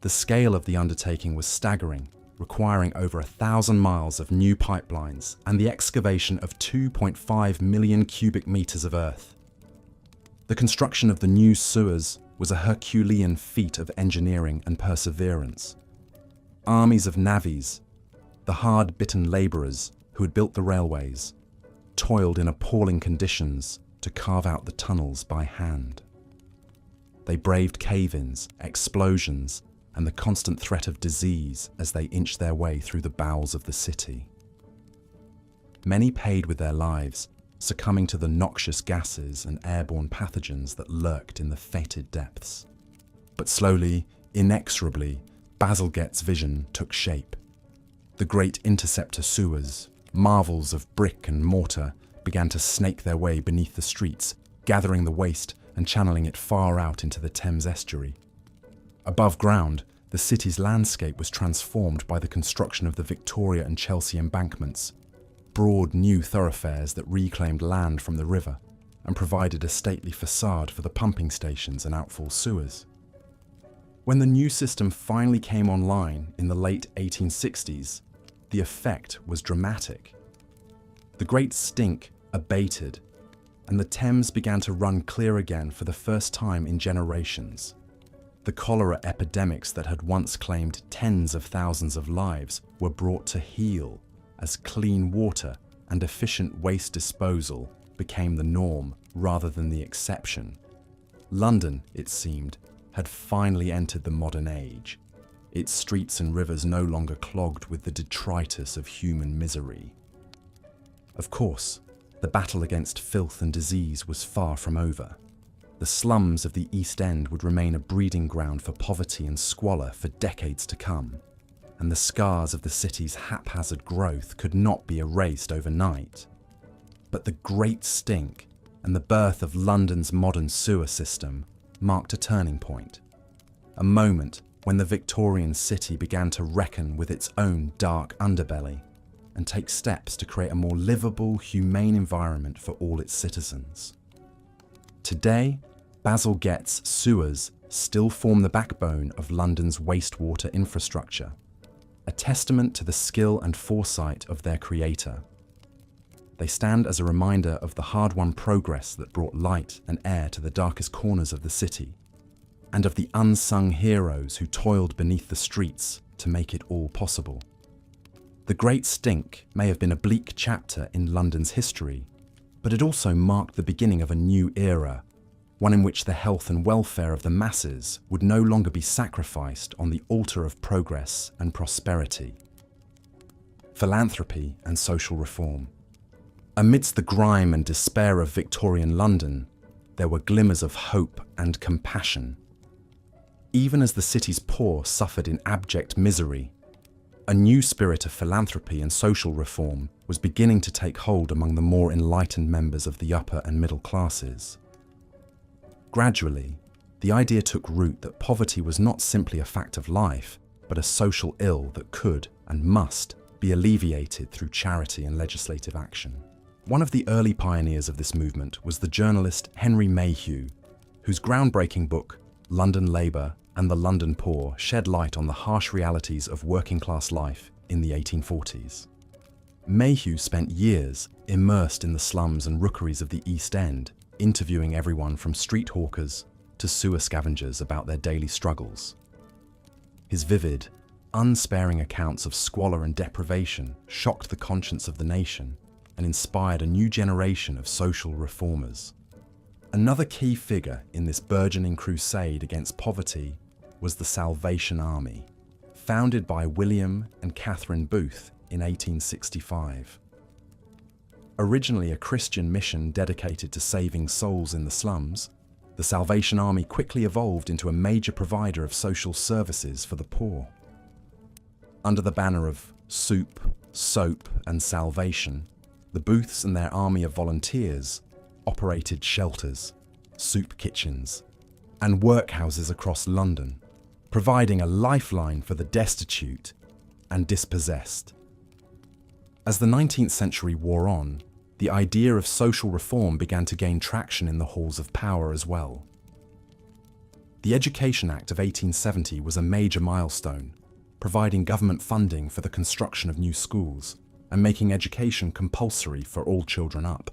The scale of the undertaking was staggering, requiring over 1,000 miles of new pipelines and the excavation of 2.5 million cubic meters of earth. The construction of the new sewers was a Herculean feat of engineering and perseverance. Armies of navvies, the hard-bitten labourers who had built the railways, toiled in appalling conditions to carve out the tunnels by hand. They braved cave-ins, explosions, and the constant threat of disease as they inched their way through the bowels of the city. Many paid with their lives, succumbing to the noxious gases and airborne pathogens that lurked in the fetid depths. But slowly, inexorably, Basil Gett's vision took shape. The great interceptor sewers, marvels of brick and mortar, began to snake their way beneath the streets, gathering the waste and channeling it far out into the Thames estuary. Above ground, the city's landscape was transformed by the construction of the Victoria and Chelsea embankments, broad new thoroughfares that reclaimed land from the river and provided a stately facade for the pumping stations and outfall sewers. When the new system finally came online in the late 1860s, the effect was dramatic. The Great Stink abated, and the Thames began to run clear again for the first time in generations. The cholera epidemics that had once claimed tens of thousands of lives were brought to heel as clean water and efficient waste disposal became the norm rather than the exception. London, it seemed, had finally entered the modern age. its streets and rivers no longer clogged with the detritus of human misery. Of course, the battle against filth and disease was far from over. The slums of the East End would remain a breeding ground for poverty and squalor for decades to come, and the scars of the city's haphazard growth could not be erased overnight. But the Great Stink and the birth of London's modern sewer system marked a turning point, a moment when the Victorian city began to reckon with its own dark underbelly and take steps to create a more livable, humane environment for all its citizens. Today, Bazalgette's sewers still form the backbone of London's wastewater infrastructure, a testament to the skill and foresight of their creator. They stand as a reminder of the hard-won progress that brought light and air to the darkest corners of the city, and of the unsung heroes who toiled beneath the streets to make it all possible. The Great Stink may have been a bleak chapter in London's history, but it also marked the beginning of a new era, one in which the health and welfare of the masses would no longer be sacrificed on the altar of progress and prosperity. Philanthropy and social reform. Amidst the grime and despair of Victorian London, there were glimmers of hope and compassion. Even as the city's poor suffered in abject misery, a new spirit of philanthropy and social reform was beginning to take hold among the more enlightened members of the upper and middle classes. Gradually, the idea took root that poverty was not simply a fact of life, but a social ill that could and must be alleviated through charity and legislative action. One of the early pioneers of this movement was the journalist Henry Mayhew, whose groundbreaking book, London Labour and the London Poor, shed light on the harsh realities of working-class life in the 1840s. Mayhew spent years immersed in the slums and rookeries of the East End, interviewing everyone from street hawkers to sewer scavengers about their daily struggles. His vivid, unsparing accounts of squalor and deprivation shocked the conscience of the nation and inspired a new generation of social reformers. Another key figure in this burgeoning crusade against poverty was the Salvation Army, founded by William and Catherine Booth in 1865. Originally a Christian mission dedicated to saving souls in the slums, the Salvation Army quickly evolved into a major provider of social services for the poor. Under the banner of soup, soap, and salvation, the Booths and their army of volunteers operated shelters, soup kitchens, and workhouses across London, providing a lifeline for the destitute and dispossessed. As the 19th century wore on, the idea of social reform began to gain traction in the halls of power as well. The Education Act of 1870 was a major milestone, providing government funding for the construction of new schools and making education compulsory for all children up.